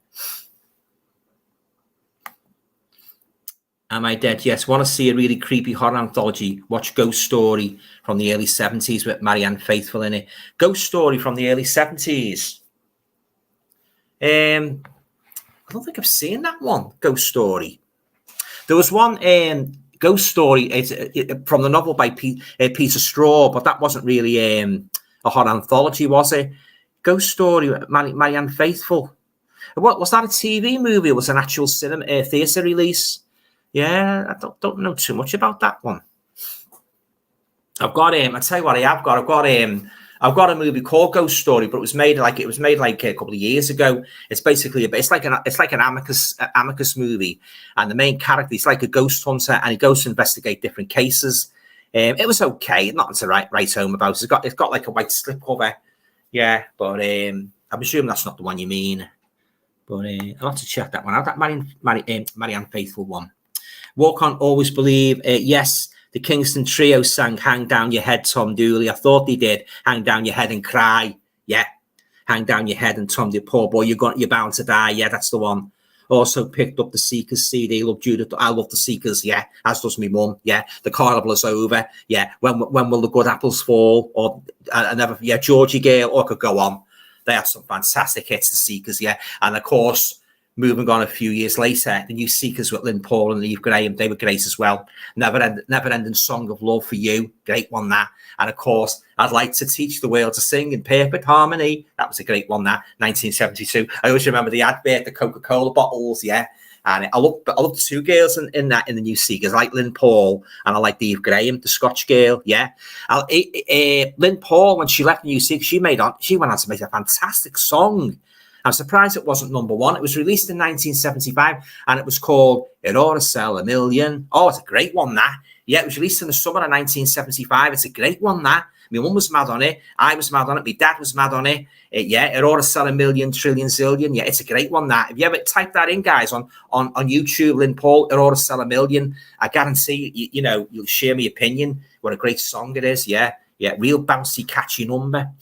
Am I Dead? Yes. Want to see a really creepy horror anthology? Watch Ghost Story from the early 70s with Marianne Faithfull in it. Ghost Story from the early 70s. I don't think I've seen that one, Ghost Story. There was one Ghost Story from the novel by Peter Straw, but that wasn't really a horror anthology, was it? Ghost Story with Marianne Faithfull. What was that, a TV movie? It was an actual cinema theatre release. Yeah, I don't know too much about that one. I've got I tell you what I've got a movie called Ghost Story, but it was made like a couple of years ago. It's basically it's like an amicus movie, and the main character, he's like a ghost hunter, and he goes to investigate different cases. It was okay, nothing to write home about. It's got like a white slipcover, yeah, but I'm assuming that's not the one you mean. But I'll have to check that one out. That Marianne Faithfull one. Walk On, Always Believe. Yes, the Kingston Trio sang Hang Down Your Head, Tom Dooley. I thought they did. Hang Down Your Head and Cry. Yeah. Hang Down Your Head and Tom Dooley. Poor boy, you're bound to die. Yeah, that's the one. Also picked up the Seekers CD. Love Judith. I love the Seekers. Yeah, as does me mum. Yeah, the carnival is over. Yeah, when will the good apples fall? Or Georgie Gale. Or I could go on. They had some fantastic hits, the Seekers. Yeah, and of course, moving on a few years later, the new Seekers with Lynn Paul and Eve Graham, they were great as well. Never Ending Song of Love for You, great one that. And of course, I'd Like to Teach the World to Sing in Perfect Harmony. That was a great one that, 1972. I always remember the advert, the Coca-Cola bottles, yeah. And I love two girls in the new Seekers. I like Lynn Paul and I like Eve Graham, the Scotch girl, yeah. Lynn Paul, when she left the new Seekers, she went on to make a fantastic song. I'm surprised it wasn't number one. It was released in 1975 and it was called It Ought to Sell a Million. Oh, it's a great one, that. Yeah, it was released in the summer of 1975. It's a great one, that. My mum was mad on it. I was mad on it. My dad was mad on it. It ought to sell a million, trillion, zillion. Yeah, it's a great one, that. If you ever type that in, guys, on YouTube, Lynn Paul, It Ought to Sell a Million, I guarantee, you'll share my opinion. What a great song it is. Yeah, real bouncy, catchy number.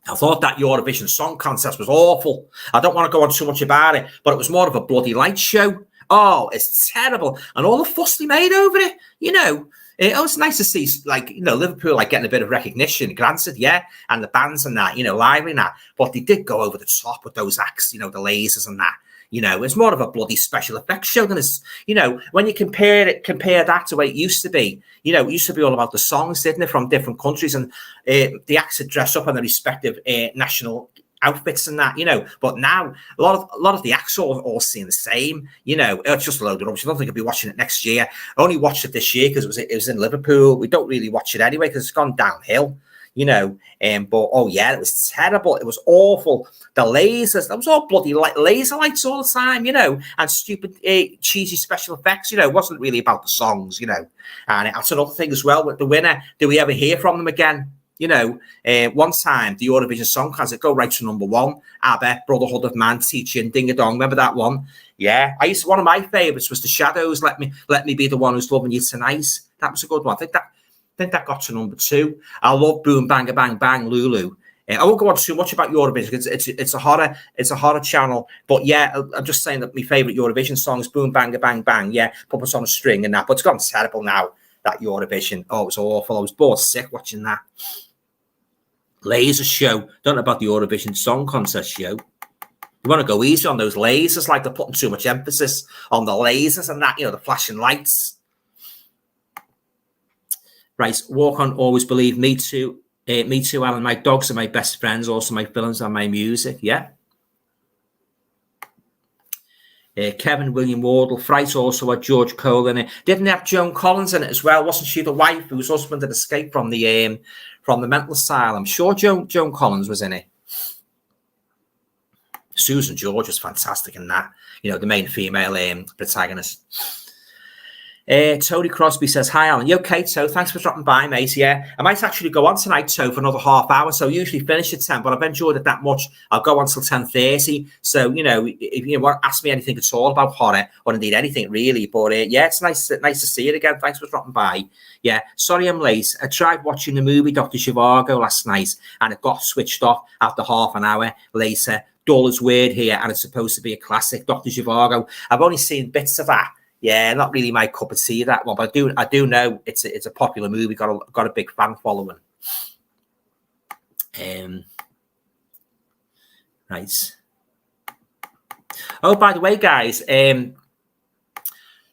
I thought that Eurovision Song Contest was awful. I don't want to go on too much about it, but it was more of a bloody light show. Oh, it's terrible. And all the fuss they made over it, you know. It was nice to see, like, you know, Liverpool, like, getting a bit of recognition, granted, yeah, and the bands and that, you know, lively and that. But they did go over the top with those acts, you know, the lasers and that. You know, it's more of a bloody special effects show than it's, you know, when you compare that to what it used to be, you know, it used to be all about the songs, didn't it, from different countries, and the acts would dress up in their respective national outfits and that, you know. But now a lot of the acts all seem the same, you know. It's just a load of rubbish. I don't think I'll be watching it next year. I only watched it this year because it was in Liverpool. We don't really watch it anyway because it's gone downhill, you know. But oh yeah, it was terrible. It was awful. The lasers, that was all bloody laser lights all the time, you know, and stupid cheesy special effects. You know, it wasn't really about the songs, you know. And that's another thing as well with the winner. Do we ever hear from them again? You know, one time the Eurovision Song Contest go right to #1. ABBA, Brotherhood of Man, Teaching, Ding a Dong. Remember that one? Yeah, one of my favourites was The Shadows. Let me be the one who's loving you tonight. That was a good one. I think that got to #2. I love Boom Banga Bang Bang Lulu. I won't go on too much about Eurovision because it's a horror channel. But yeah, I'm just saying that my favourite Eurovision song is Boom Banga Bang Bang. Yeah, Puppets on a String and that. But it's gone terrible now. That Eurovision. Oh, it was awful. I was bored sick watching that. Laser show. Don't know about the Eurovision Song Contest show. You want to go easy on those lasers, like they're putting too much emphasis on the lasers and that, you know, the flashing lights. Right, walk on, always believe. Me too, Alan. My dogs are my best friends, also my films and my music, yeah. Kevin William Wardle, Fright also had George Cole in it. Didn't have Joan Collins in it as well? Wasn't she the wife whose husband had escaped from the mental asylum? Sure, Joan Collins was in it. Susan George was fantastic in that. You know, the main female protagonist. Tony Crosby says, hi, Alan. You okay, To? Thanks for dropping by, mate. Yeah, I might actually go on tonight, To, for another half hour. So I usually finish at 10, but I've enjoyed it that much. I'll go on till 10:30. So, you know, if you want to ask me anything at all about horror or indeed anything really, but yeah, it's nice to see it again. Thanks for dropping by. Yeah, sorry I'm late. I tried watching the movie Dr. Zhivago last night and it got switched off after half an hour later. Dull as weird here, and it's supposed to be a classic, Dr. Zhivago. I've only seen bits of that. Yeah, not really my cup of tea, that one, but I do know it's a popular movie, got a big fan following. Right. Oh, by the way, guys,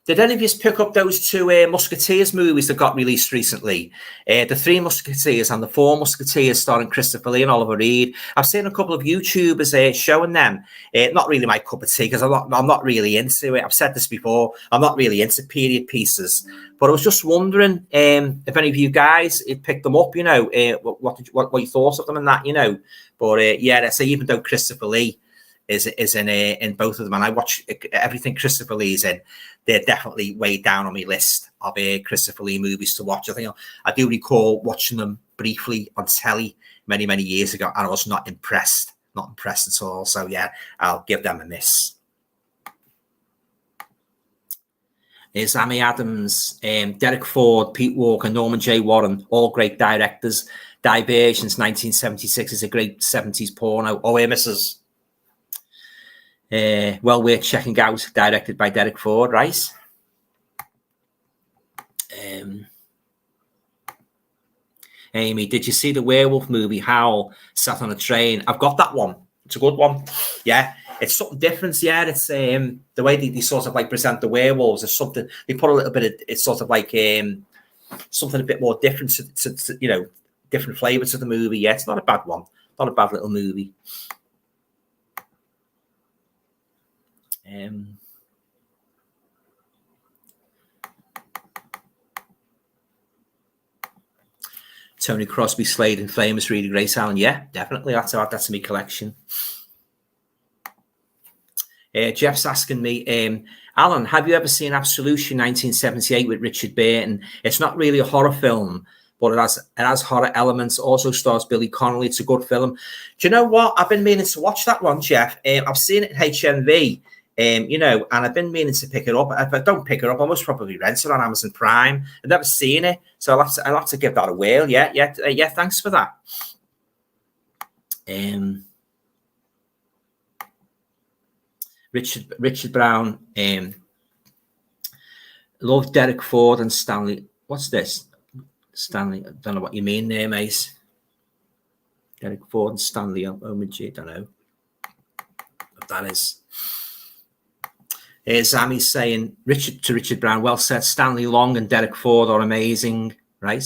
did any of you pick up those two Musketeers movies that got released recently? The Three Musketeers and the Four Musketeers, starring Christopher Lee and Oliver Reed. I've seen a couple of YouTubers showing them. Not really my cup of tea because I'm not really into it. I've said this before. I'm not really into period pieces. But I was just wondering if any of you guys picked them up. You know, what you thought of them and that. You know, but yeah, let's say even though Christopher Lee is in both of them, and I watch everything Christopher Lee's in, they're definitely way down on my list of Christopher Lee movies to watch. I think I do recall watching them briefly on telly many years ago, and I was not impressed at all. So yeah, I'll give them a miss. There's Amy Adams, Derek Ford, Pete Walker, Norman J. Warren, all great directors. Diversions, 1976 is a great 70s porno. Oh, Mrs. Well worth checking out, directed by Derek Ford, right? Amy, did you see the werewolf movie Howl, Sat on a Train? I've got that one. It's a good one. Yeah, it's something different. Yeah, it's the way they sort of like present the werewolves is something. They put a little bit of, it's sort of like something a bit more different to you know, different flavour to the movie. Yeah, it's not a bad one. Not a bad little movie. Tony Crosby, Slade and Famous, really great, Alan. Yeah, definitely. That's in my collection. Jeff's asking me, Alan, have you ever seen Absolution 1978 with Richard Burton? It's not really a horror film, but it has horror elements. Also stars Billy Connolly. It's a good film. Do you know what? I've been meaning to watch that one, Jeff. I've seen it in HMV. You know, and I've been meaning to pick it up. If I don't pick it up, I must probably rent it on Amazon Prime. I've never seen it, so I'll have to give that a whirl. Yeah. Thanks for that. Richard Brown Love Derek Ford and Stanley. What's this? Stanley, I don't know what you mean there, mate. Derek Ford and Stanley Omichi, don't know what that is. Here's Zami's saying, Richard Brown, well said, Stanley Long and Derek Ford are amazing, right?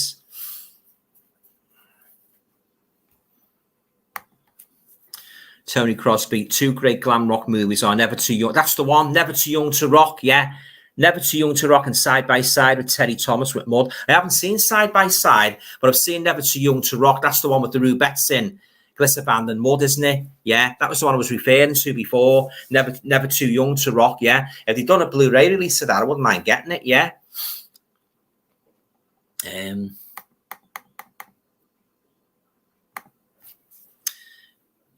Tony Crosby, 2 great glam rock movies are Never Too Young. That's the one, Never Too Young to Rock, yeah. Never Too Young to Rock and Side by Side with Terry Thomas with Mud. I haven't seen Side by Side, but I've seen Never Too Young to Rock. That's the one with the Rubettes in. Glitter Band and Mud, isn't it? Yeah, that was the one I was referring to before. Never Too Young to Rock, yeah. If they'd done a Blu-ray release of that, I wouldn't mind getting it, yeah.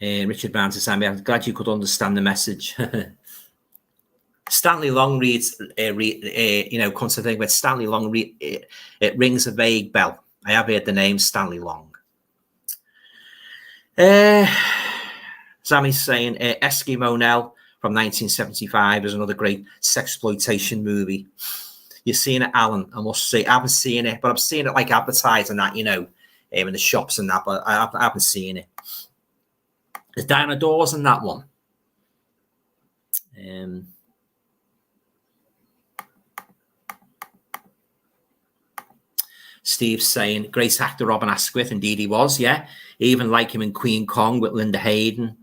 Richard Brown says, I'm glad you could understand the message. Stanley Long reads, comes to think about Stanley Long, it rings a vague bell. I have heard the name Stanley Long. Sammy's saying Eskimo Nell from 1975 is another great sexploitation movie. You've seen it, Alan? I must say, I haven't seen it, but I've seen it like advertised and that, in the shops and that, but I haven't seen it. There's dinosaurs in that one. Steve's saying, great actor Robin Asquith. Indeed he was, yeah. Even like him in Queen Kong with Linda Hayden.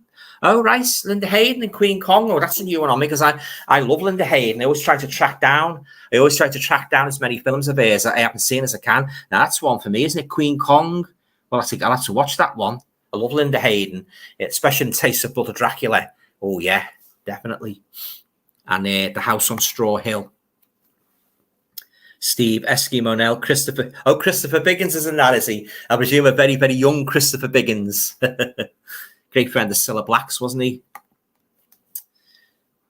Oh, right, Linda Hayden in Queen Kong. Oh, that's a new one on me because I love Linda Hayden. I always try to track down as many films of hers that I haven't seen as I can. Now, that's one for me, isn't it? Queen Kong. Well, I think I'll have to watch that one. I love Linda Hayden, especially in Taste of Blood of Dracula. Oh, yeah, definitely. And The House on Straw Hill. Steve, Eskimo Nell, Christopher. Oh, Christopher Biggins is in that, is he? I presume a very, very young Christopher Biggins. Great friend of Cilla Black's, wasn't he?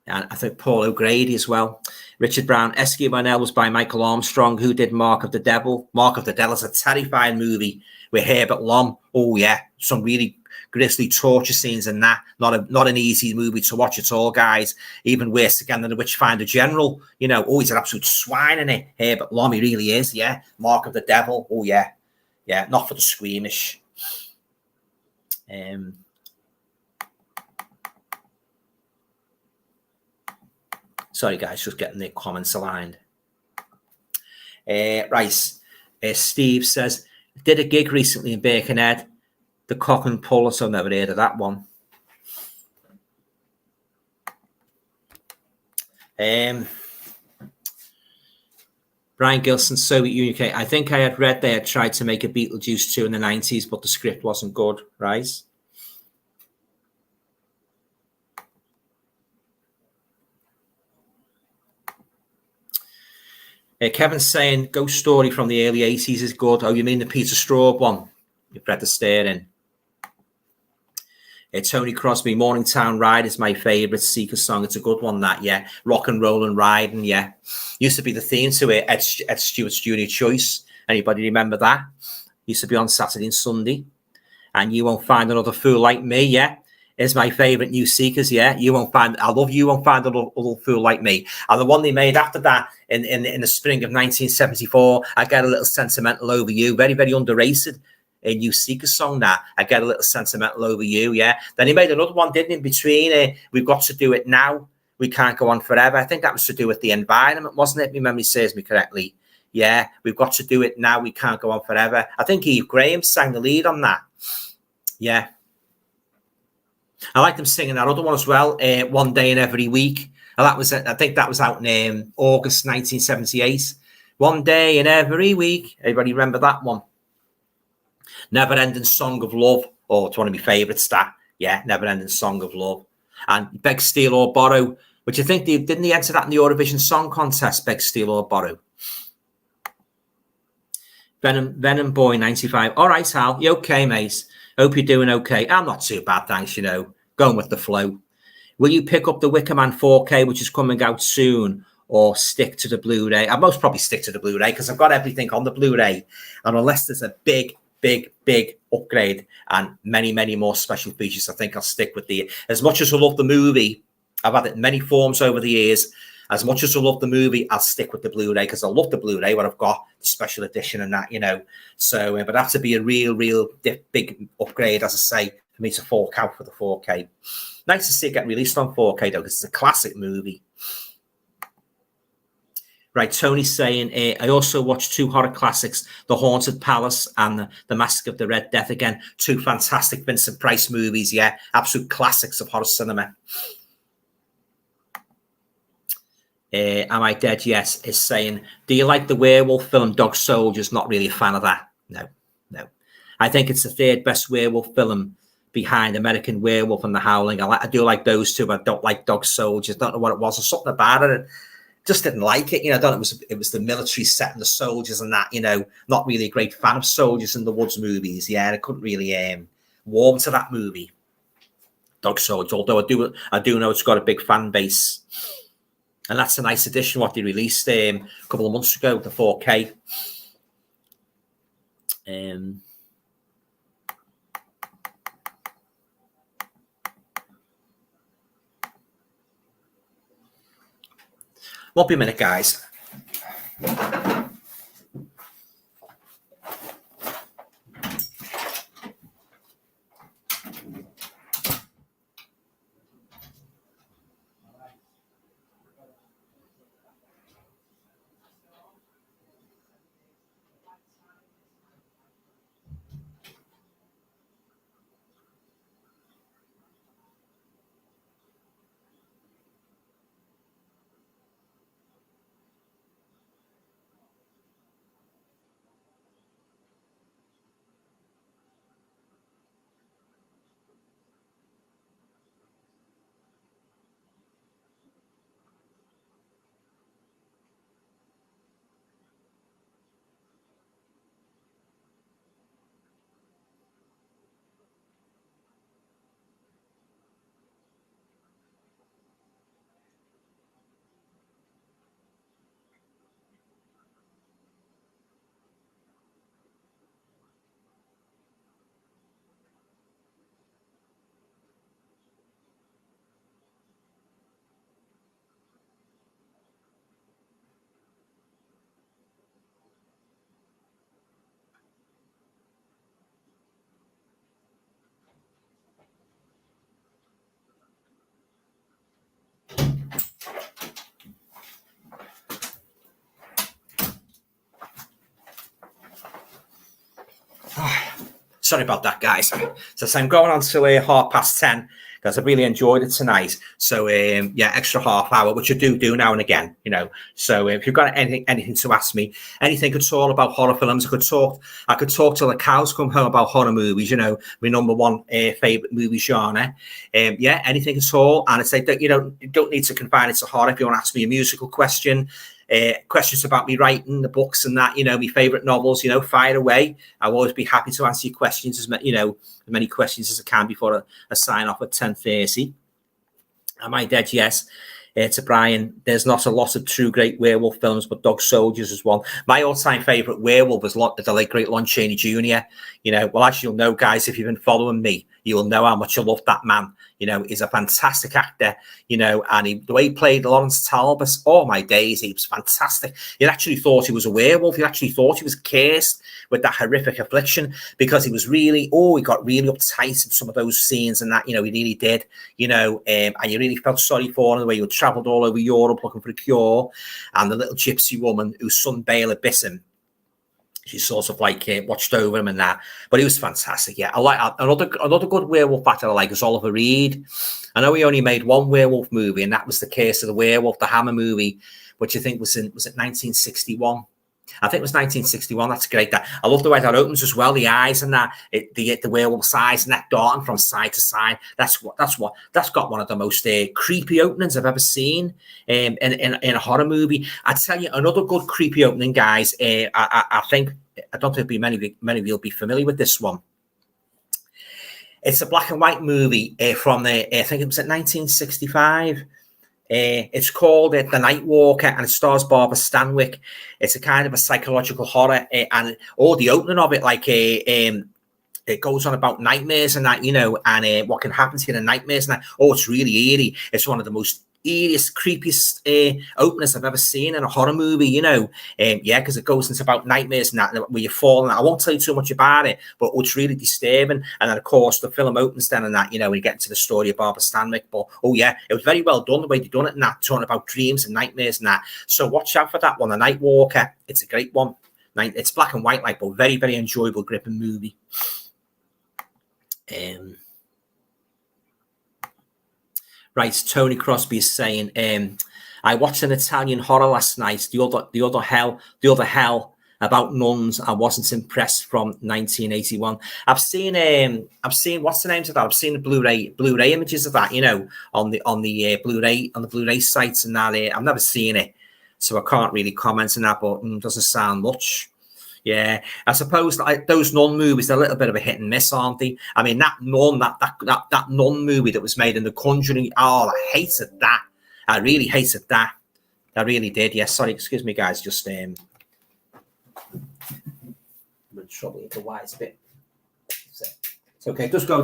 And I think Paul O'Grady as well. Richard Brown, Eskimo Nell was by Michael Armstrong, who did Mark of the Devil. Mark of the Devil is a terrifying movie with Herbert Lom. Oh, yeah. Some really grisly torture scenes in that. Not an easy movie to watch at all, guys. Even worse again than The Witchfinder General. He's an absolute swine in it. Herbert Lom, he really is, yeah. Mark of the Devil. Oh, yeah. Yeah, not for the squeamish. Sorry, guys, just getting the comments aligned. Right. Steve says, did a gig recently in Birkenhead. The Cock and Pull, so I've never heard of that one. Brian Gilson, Soviet Union UK. I think I had read they had tried to make a Beetlejuice 2 in the 90s, but the script wasn't good, right? Kevin's saying Ghost Story from the early 80s is good. Oh, you mean the Peter Straub one? You've read the Staring. Tony Crosby, Morningtown Ride is my favourite Seeker song. It's a good one, that, yeah. Rock and Roll and Riding, yeah. Used to be the theme to it, Ed Stewart's Junior Choice. Anybody remember that? Used to be on Saturday and Sunday. And You Won't Find Another Fool Like Me, yeah. Is my favourite new Seekers, yeah. You Won't Find Another Fool Like Me. And the one they made after that in the spring of 1974, I Get a Little Sentimental Over You. Very, very underrated. A new Seeker song that I Get a Little Sentimental Over You, yeah. Then he made another one, didn't he, in between We've Got to Do It Now, We Can't Go On Forever. I think that was to do with the environment, wasn't it? My memory serves me correctly. Yeah, We've Got to Do It Now, We Can't Go On Forever. I think Eve Graham sang the lead on that. Yeah. I like them singing that other one as well, One Day in Every Week. And I think that was out in August 1978. One Day in Every Week. Everybody remember that one? Never Ending Song of Love. Oh, it's one of my favourites, that. Yeah, Never Ending Song of Love. And Beg, Steal or Borrow, which I think didn't he enter that in the Eurovision Song Contest, Beg, Steal or Borrow? Venom Boy 95. All right, Hal. You okay, mate? Hope you're doing okay. I'm not too bad, thanks, Going with the flow. Will you pick up the Wicker Man 4K, which is coming out soon, or stick to the Blu-ray? I'd most probably stick to the Blu-ray because I've got everything on the Blu-ray. And unless there's a big upgrade and many more special features, I think I'll stick with as much as I love the movie, I've had it in many forms over the years. as much as I love the movie, I'll stick with the Blu-ray because I love the Blu-ray where I've got the special edition and that, you know. So, but that to be a real big upgrade, as I say, for me to fork out for the 4K. Nice to see it get released on 4K though, because it's a classic movie. Right, Tony's saying, I also watched 2 horror classics, The Haunted Palace and the Mask of the Red Death. Again, 2 fantastic Vincent Price movies, yeah, absolute classics of horror cinema. Am I Dead? Yes, is saying, do you like the werewolf film Dog Soldiers? Not really a fan of that. No. I think it's the 3rd best werewolf film behind American Werewolf and The Howling. I do like those 2, but I don't like Dog Soldiers. Don't know what it was. There's something about it. Just didn't like it, you know. I thought it was the military set and the soldiers and that, you know. Not really a great fan of Soldiers in the Woods movies. Yeah, I couldn't really warm to that movie, Dog Soldiers. Although I do know it's got a big fan base, and that's a nice addition what they released a couple of months ago, the 4K. Won't be a minute, guys. Sorry about that, guys. So I'm going on to 10:30 because I really enjoyed it tonight. So yeah, extra half hour, which I do now and again, you know. So if you've got anything to ask me, anything at all about horror films, I could talk till the cows come home about horror movies, you know, my number one favorite movie genre. Yeah, anything at all. And it's like that, you know, you don't need to confine it to horror. If you want to ask me a musical question, questions about me writing the books and that, you know, my favorite novels, you know, fire away. I'll always be happy to answer your questions, as many questions as I can before I sign off at 10:30. Am I Dead? Yes. To Brian, there's not a lot of true great werewolf films, but Dog Soldiers is one. My all-time favorite werewolf was the late great Lon Chaney Jr. You know, well, as you'll know, guys, if you've been following me, you will know how much I love that man. You know, he's a fantastic actor, you know, and the way he played Lawrence Talbot, oh my days, he was fantastic. You actually thought he was a werewolf. You actually thought he was cursed with that horrific affliction, because he was really, he got really uptight in some of those scenes and that, you know, he really did, you know, and you really felt sorry for him, the way he traveled all over Europe looking for a cure. And the little gypsy woman whose son Bela bit him, she sort of like watched over him and that, but he was fantastic. Yeah, I like another good werewolf actor I like is Oliver Reed. I know he only made one werewolf movie, and that was The Curse of the Werewolf, the Hammer movie, which I think was it 1961? I think it was 1961. That's great. I love the way that opens as well. The eyes and that, the werewolf's eyes and that darting from side to side. That's got one of the most creepy openings I've ever seen in a horror movie. I tell you another good creepy opening, guys. I don't think many of you'll be familiar with this one. It's a black and white movie from I think it was at 1965. It's called The Night Walker, and it stars Barbara Stanwyck. It's a kind of a psychological horror, and the opening of it, like it goes on about nightmares and that, you know, and what can happen to you in nightmares and that. Oh, it's really eerie. It's one of the most eeriest, creepiest openers I've ever seen in a horror movie, you know. Yeah, because it goes into about nightmares and that, where you're falling. I won't tell you too much about it, but it's really disturbing. And then, of course, the film opens then and that, you know, we get into the story of Barbara Stanwyck. But, oh, yeah, it was very well done, the way they done it and that, talking about dreams and nightmares and that. So watch out for that one, The Night Walker. It's a great one. It's black and white, like, but very, very enjoyable, gripping movie. Right, Tony Crosby is saying, I watched an Italian horror last night, the other hell about nuns. I wasn't impressed, from 1981. I've seen what's the names of that? I've seen the Blu-ray images of that, you know, on the Blu-ray sites and that. I've never seen it, so I can't really comment on that. But doesn't sound much. Yeah, I suppose those nun movies are a little bit of a hit and miss, aren't they? I mean, that nun movie that was made in The Conjuring. Oh, I hated that. I really hated that. I really did. Yeah, sorry, excuse me, guys. Just I'm in trouble with the wire's bit. It's okay. It does go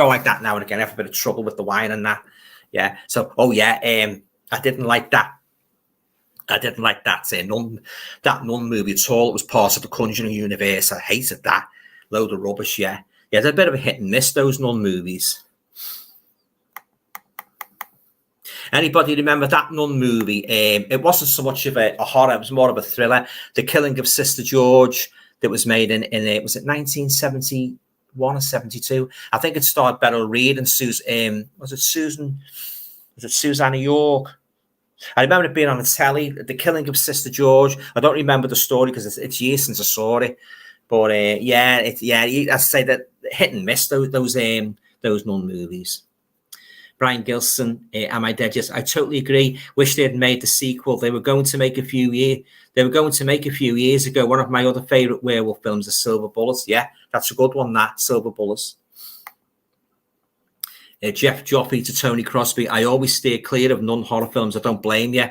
like that now and again. I have a bit of trouble with the wire and that. Yeah. So, oh yeah. I didn't like that. I didn't like that nun movie at all. It was part of the Conjuring universe. I hated that. Load of rubbish, yeah. Yeah, they're a bit of a hit and miss, those nun movies. Anybody remember that nun movie? It wasn't so much of a horror, it was more of a thriller. The Killing of Sister George, that was made in was it 1971 or 72? I think it starred Beryl Reid and Susanna York? I remember it being on the telly, The Killing of Sister George. I don't remember the story because it's years since I saw it. But I say that hit and miss those nun movies. Brian Gilson, am I dead? Yes, I totally agree. Wish they had made the sequel. They were going to make a few years ago. One of my other favorite werewolf films is Silver Bullets. Yeah, that's a good one. That Silver Bullets. Jeff Joffrey to Tony Crosby. I always steer clear of non-horror films. I don't blame you.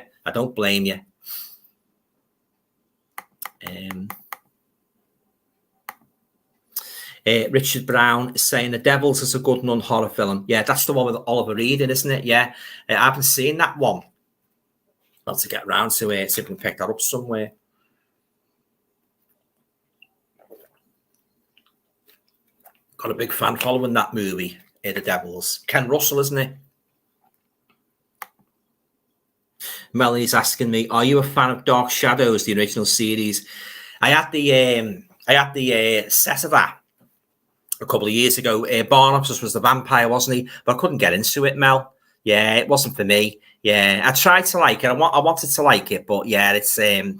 Richard Brown is saying The Devils is a good non-horror film. Yeah, that's the one with Oliver Reed, isn't it? Yeah, I haven't seen that one. I'll have to get around to see if we can pick that up somewhere. Got a big fan following that movie. The Devils. Ken Russell, isn't it? Melanie's asking me, are you a fan of Dark Shadows, the original series? I had the set of that a couple of years ago. Barnabas was the vampire, wasn't he? But I couldn't get into it, Mel. Yeah, it wasn't for me. Yeah, I tried to like it. I wanted to like it, but yeah, it's I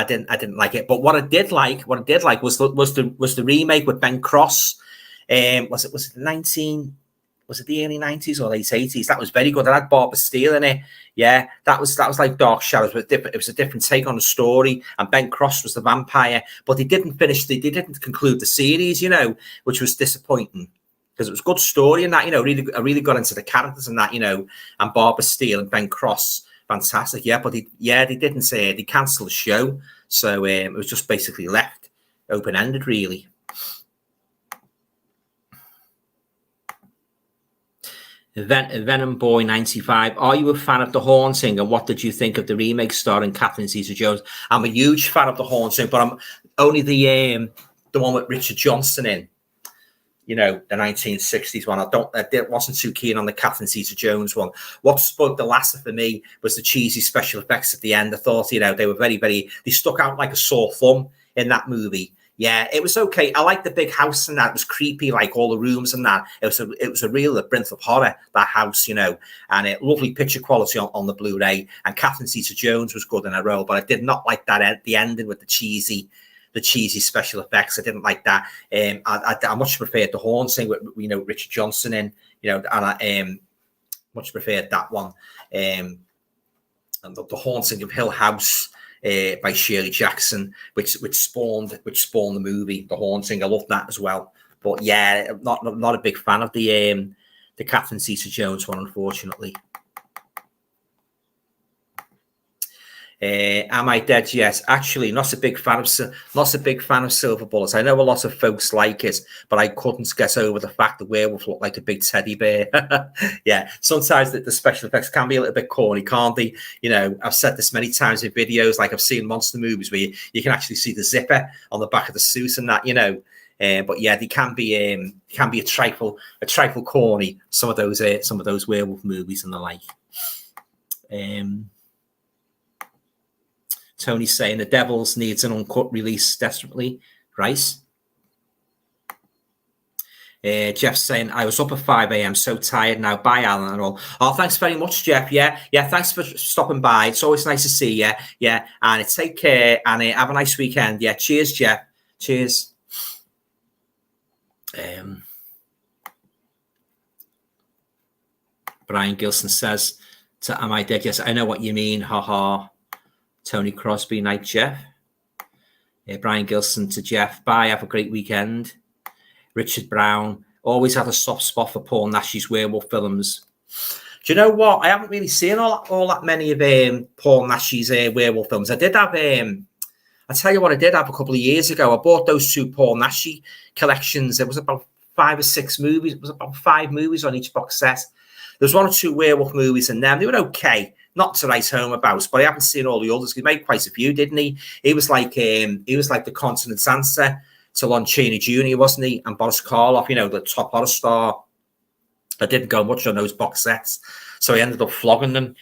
didn't like it. But what I did like was the remake with Ben Cross. Was it the early 90s or late 80s? That was very good. I had Barbara Steele in it. Yeah, that was like Dark Shadows, but different. It was a different take on the story. And Ben Cross was the vampire, but they didn't conclude the series, you know, which was disappointing because it was a good story and that, you know, I really got into the characters and that, you know, and Barbara Steele and Ben Cross, fantastic. Yeah, but they didn't say they cancelled the show, so it was just basically left open ended, really. Venom Boy 95. Are you a fan of The Haunting, and what did you think of the remake starring Catherine Zeta-Jones? I'm a huge fan of The Haunting, but I'm only the one with Richard Johnson in. You know, the 1960s one. I wasn't too keen on the Catherine Zeta-Jones one. What spoke the latter for me was the cheesy special effects at the end. I thought, you know, they were they stuck out like a sore thumb in that movie. Yeah, it was okay. I liked the big house and that. It was creepy, like all the rooms and that. It was a real labyrinth of horror, that house, you know, and lovely picture quality on the Blu-ray. And Catherine Zeta-Jones was good in her role, but I did not like that the ending with the cheesy special effects. I didn't like that. I much preferred The Haunting with, you know, Richard Johnson in, you know, and I much preferred that one. And the Haunting of Hill House. By Shirley Jackson, which spawned the movie The Haunting. I love that as well. But yeah, not a big fan of the Catherine Zeta-Jones one, unfortunately. Am I dead? Yes. Actually, not a big fan of silver bullets. I know a lot of folks like it, but I couldn't get over the fact the werewolf looked like a big teddy bear. Yeah, sometimes the special effects can be a little bit corny, can't they? You know, I've said this many times in videos. Like I've seen monster movies where you can actually see the zipper on the back of the suit and that. You know, but yeah, they can be a trifle corny. Some of those werewolf movies and the like. Tony's saying the Devils needs an uncut release desperately. Right. Jeff's saying, I was up at 5 a.m. so tired now. Bye, Alan and all. Oh, thanks very much, Jeff. Yeah, thanks for stopping by. It's always nice to see you. Yeah, and take care and have a nice weekend. Yeah, cheers, Jeff. Cheers. Brian Gilson says, am I dead? Yes, I know what you mean. Ha ha. Tony Crosby, night, Jeff. Brian Gilson to Jeff. Bye, have a great weekend. Richard Brown, always had a soft spot for Paul Nash's werewolf films. Do you know what? I haven't really seen all that many of Paul Nash's werewolf films. I did have, I tell you what I did have a couple of years ago. I bought those 2 Paul Nash collections. It was about 5 or 6 movies. It was about 5 movies on each box set. There was 1 or 2 werewolf movies in them. They were okay. Not to write home about, but I haven't seen all the others. He made quite a few, didn't he? He was like the continent's answer to Lon Chaney Jr., wasn't he? And Boris Karloff, you know, the top horror star. I didn't go much on those box sets, so I ended up flogging them.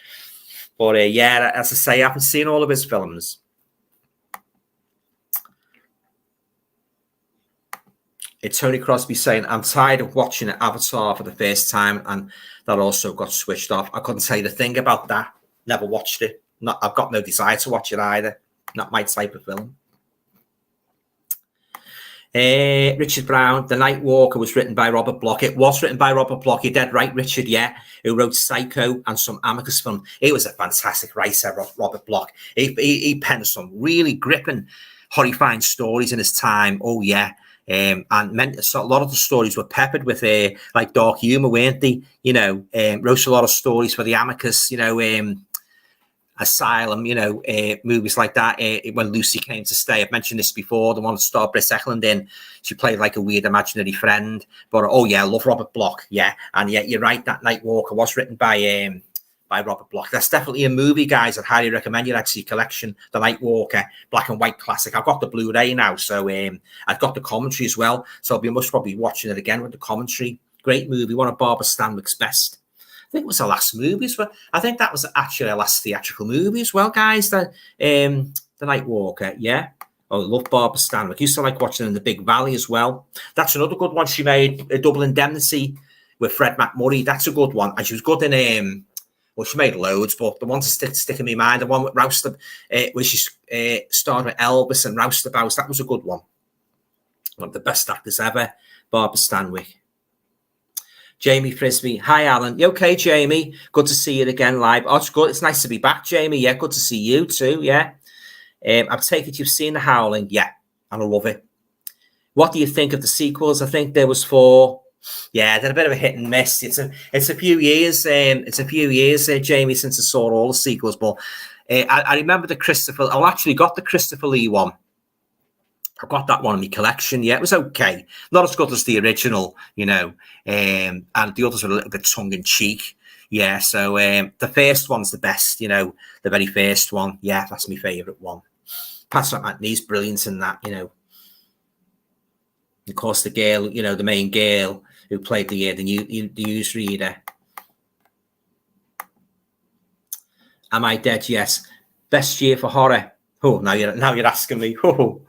But yeah, as I say, I haven't seen all of his films. It's Tony Crosby saying, I'm tired of watching Avatar for the first time, and that also got switched off. I couldn't say the thing about that. Never watched it. I've got no desire to watch it either. Not my type of film. Richard Brown, The Night Walker was written by Robert Bloch. It was written by Robert Bloch. You're dead right, Richard, yeah. Who wrote Psycho and some Amicus film. He was a fantastic writer, Robert Bloch. He penned some really gripping, horrifying stories in his time. Oh, yeah. And a lot of the stories were peppered with like dark humor, weren't they? You know, wrote a lot of stories for the Amicus, you know, Asylum, you know, movies like that. When Lucy Came to Stay, I've mentioned this before, the one that starred Britt Eklund in. She played like a weird imaginary friend. But oh yeah, I love Robert Bloch. Yeah, and yeah, you're right. That Night Walker was written by Robert Bloch. That's definitely a movie, guys. I'd highly recommend you actually collection, The Night Walker, black and white classic. I've got the Blu-ray now, so I've got the commentary as well. So I'll be most probably watching it again with the commentary. Great movie, one of Barbara Stanwyck's best. I think it was the last movie as well. I think that was actually her last theatrical movie as well, guys. The Night Walker, yeah. Oh, I love Barbara Stanwyck. Used to like watching in the Big Valley as well. That's another good one. She made A Double Indemnity with Fred McMurray. That's a good one. And she was good in well, she made loads, but the one to stick in my mind, the one with Roustabout, where she starred with Elvis and Roustabout, that was a good one. One of the best actors ever, Barbara Stanwyck. Jamie Frisbee, hi Alan. You okay, Jamie? Good to see you again live. Oh, it's good. It's nice to be back, Jamie. Yeah, good to see you too. Yeah. I take it you've seen The Howling. Yeah, and I love it. What do you think of the sequels? I think there was 4. Yeah, they're a bit of a hit and miss. It's a few years. Jamie, since I saw all the sequels. But I remember the Christopher. I actually got the Christopher Lee one. I've got that one in my collection. Yeah, it was okay. Not as good as the original, you know. And the others were a little bit tongue in cheek. Yeah, so the first one's the best, you know, the very first one. Yeah, that's my favourite one. Patrick McNee's brilliant in that, you know. Of course, the girl, you know, the main girl who played the newsreader. Am I dead? Yes. Best year for horror. Oh, now you're asking me. Oh,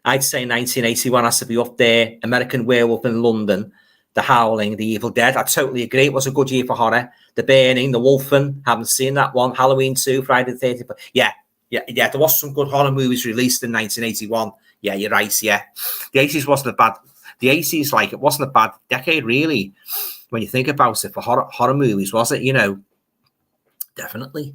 I'd say 1981 has to be up there. American Werewolf in London, The Howling, The Evil Dead. I totally agree. It was a good year for horror. The Burning, The Wolfen. Haven't seen that one. Halloween 2, Friday the 13th. Yeah. There was some good horror movies released in 1981. Yeah, you're right. Yeah, the 80s wasn't a bad. The 80s, like, it wasn't a bad decade, really, when you think about it, for horror movies, was it? You know, definitely.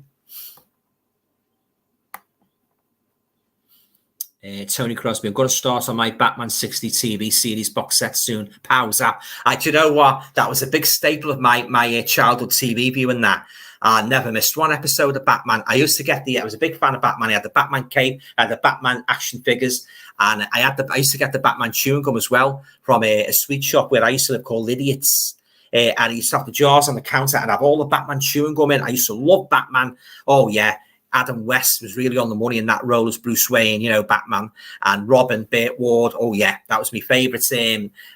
Tony Crosby, I'm going to start on my Batman 60 TV series box set soon. Pause that. Do you know what? That was a big staple of my childhood TV viewing. That I never missed one episode of Batman. I used to get I was a big fan of Batman. I had the Batman cape, I had the Batman action figures, and I used to get the Batman chewing gum as well from a sweet shop where I used to live called Lydia's. And I used to have the jars on the counter and have all the Batman chewing gum in. I used to love Batman. Oh, yeah. Adam West was really on the money in that role as Bruce Wayne, you know, Batman. And Robin, Burt Ward. Oh, yeah. That was my favourite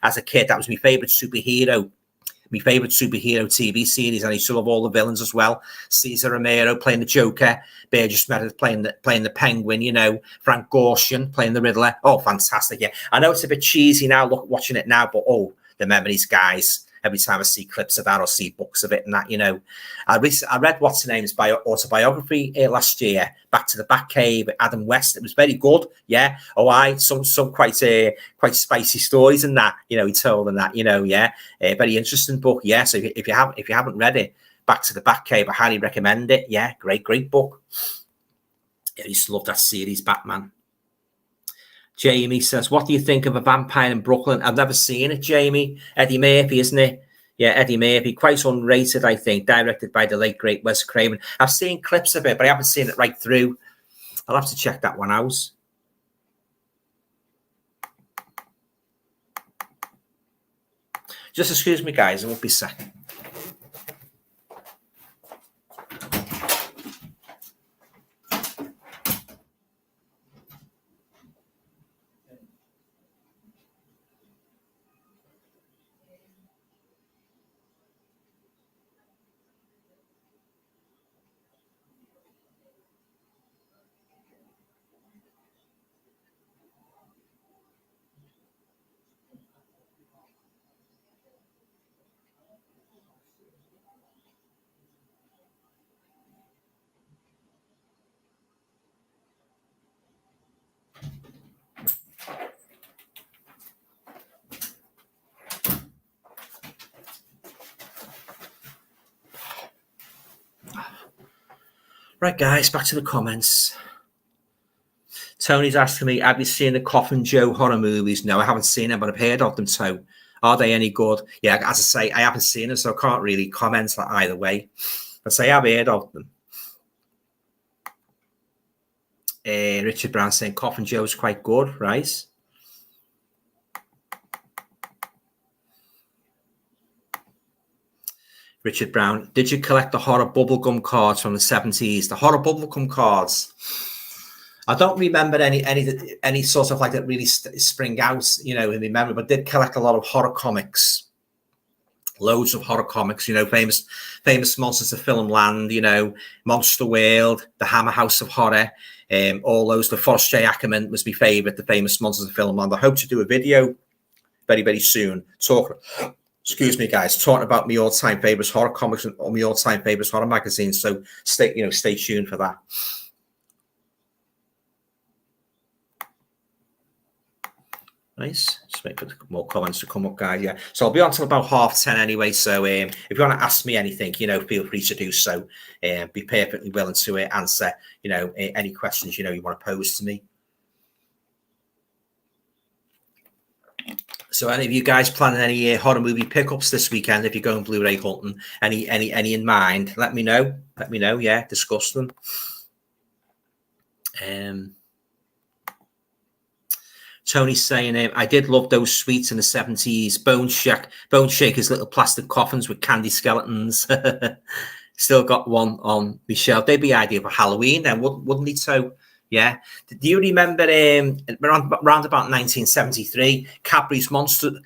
as a kid. That was my favourite superhero. My favourite superhero TV series, and I used to love all the villains as well. Cesar Romero playing the Joker, Burgess Meredith playing the Penguin, you know, Frank Gorshin playing the Riddler. Oh, fantastic! Yeah, I know it's a bit cheesy now, watching it now, but oh, the memories, guys. Every time I see clips of that or see books of it and that, you know. I read what's her name's autobiography last year, Back to the Batcave, Adam West. It was very good, yeah. Oh, some quite spicy stories and that, you know, he told and that, you know, yeah. Very interesting book, yeah. So if you haven't read it, Back to the Batcave, I highly recommend it. Yeah, great book. Yeah, I used to love that series, Batman. Jamie says, what do you think of A Vampire in Brooklyn? I've never seen it, Jamie. Eddie Murphy, isn't it? Yeah, Eddie Murphy. Quite unrated, I think. Directed by the late, great Wes Craven. I've seen clips of it, but I haven't seen it right through. I'll have to check that one out. Just excuse me, guys. It won't be a second. Right, guys, back to the comments. Tony's asking me, have you seen the Coffin Joe horror movies? No, I haven't seen them, but I've heard of them. So are they any good? Yeah, as I say, I haven't seen them, so I can't really comment that either way. But say I've heard of them. Richard Brown saying Coffin Joe's quite good, right? Richard Brown, did you collect the horror bubblegum cards from the 70s? The horror bubblegum cards. I don't remember any sort of like that really spring out, you know, in the memory, but did collect a lot of horror comics. Loads of horror comics, you know, famous monsters of film land, you know, Monster World, the Hammer House of Horror, all those. The Forrest J. Ackerman was my favourite, the famous monsters of film land. I hope to do a video very, very soon. Excuse me, guys, talking about my all-time favourites horror comics and my all-time favourites horror magazines. So stay tuned for that. Nice. Just wait for more comments to come up, guys. Yeah. So I'll be on till about 10:30 anyway. So if you want to ask me anything, you know, feel free to do so. Be perfectly willing to answer, you know, any questions, you know, you want to pose to me. So any of you guys planning any horror movie pickups this weekend? If you're going Blu-ray hunting, any in mind? Let me know. Yeah, discuss them. Tony's saying, I did love those sweets in the 70s. Bone Shakers, little plastic coffins with candy skeletons. Still got one on my shelf. They'd be ideal for Halloween then, wouldn't they? So, yeah. Do you remember around about 1973, Cadbury's Monsters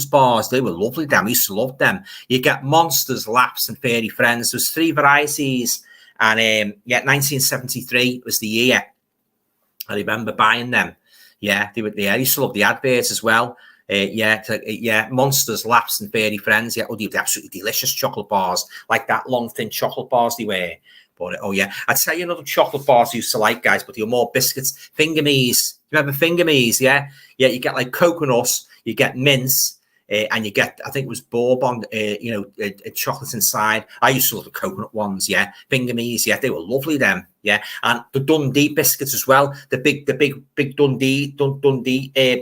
bars? They were lovely. I used to love them. You get Monsters, Laps, and Fairy Friends. There's 3 varieties. And 1973 was the year. I remember buying them. Yeah, I used to love the adverts as well. Monsters, Laps, and Fairy Friends. Yeah, they're absolutely delicious chocolate bars, like that long, thin chocolate bars they were. But I'd tell you another chocolate bars I used to like, guys, but you're more biscuits. Finger Me's. Remember Finger Me's? Yeah, you get like coconuts, you get mince, and you get, I think it was bourbon, chocolate inside. I used to love the coconut ones. Yeah, Finger Me's. Yeah, they were lovely. Them. Yeah, and the Dundee biscuits as well. The big Dundee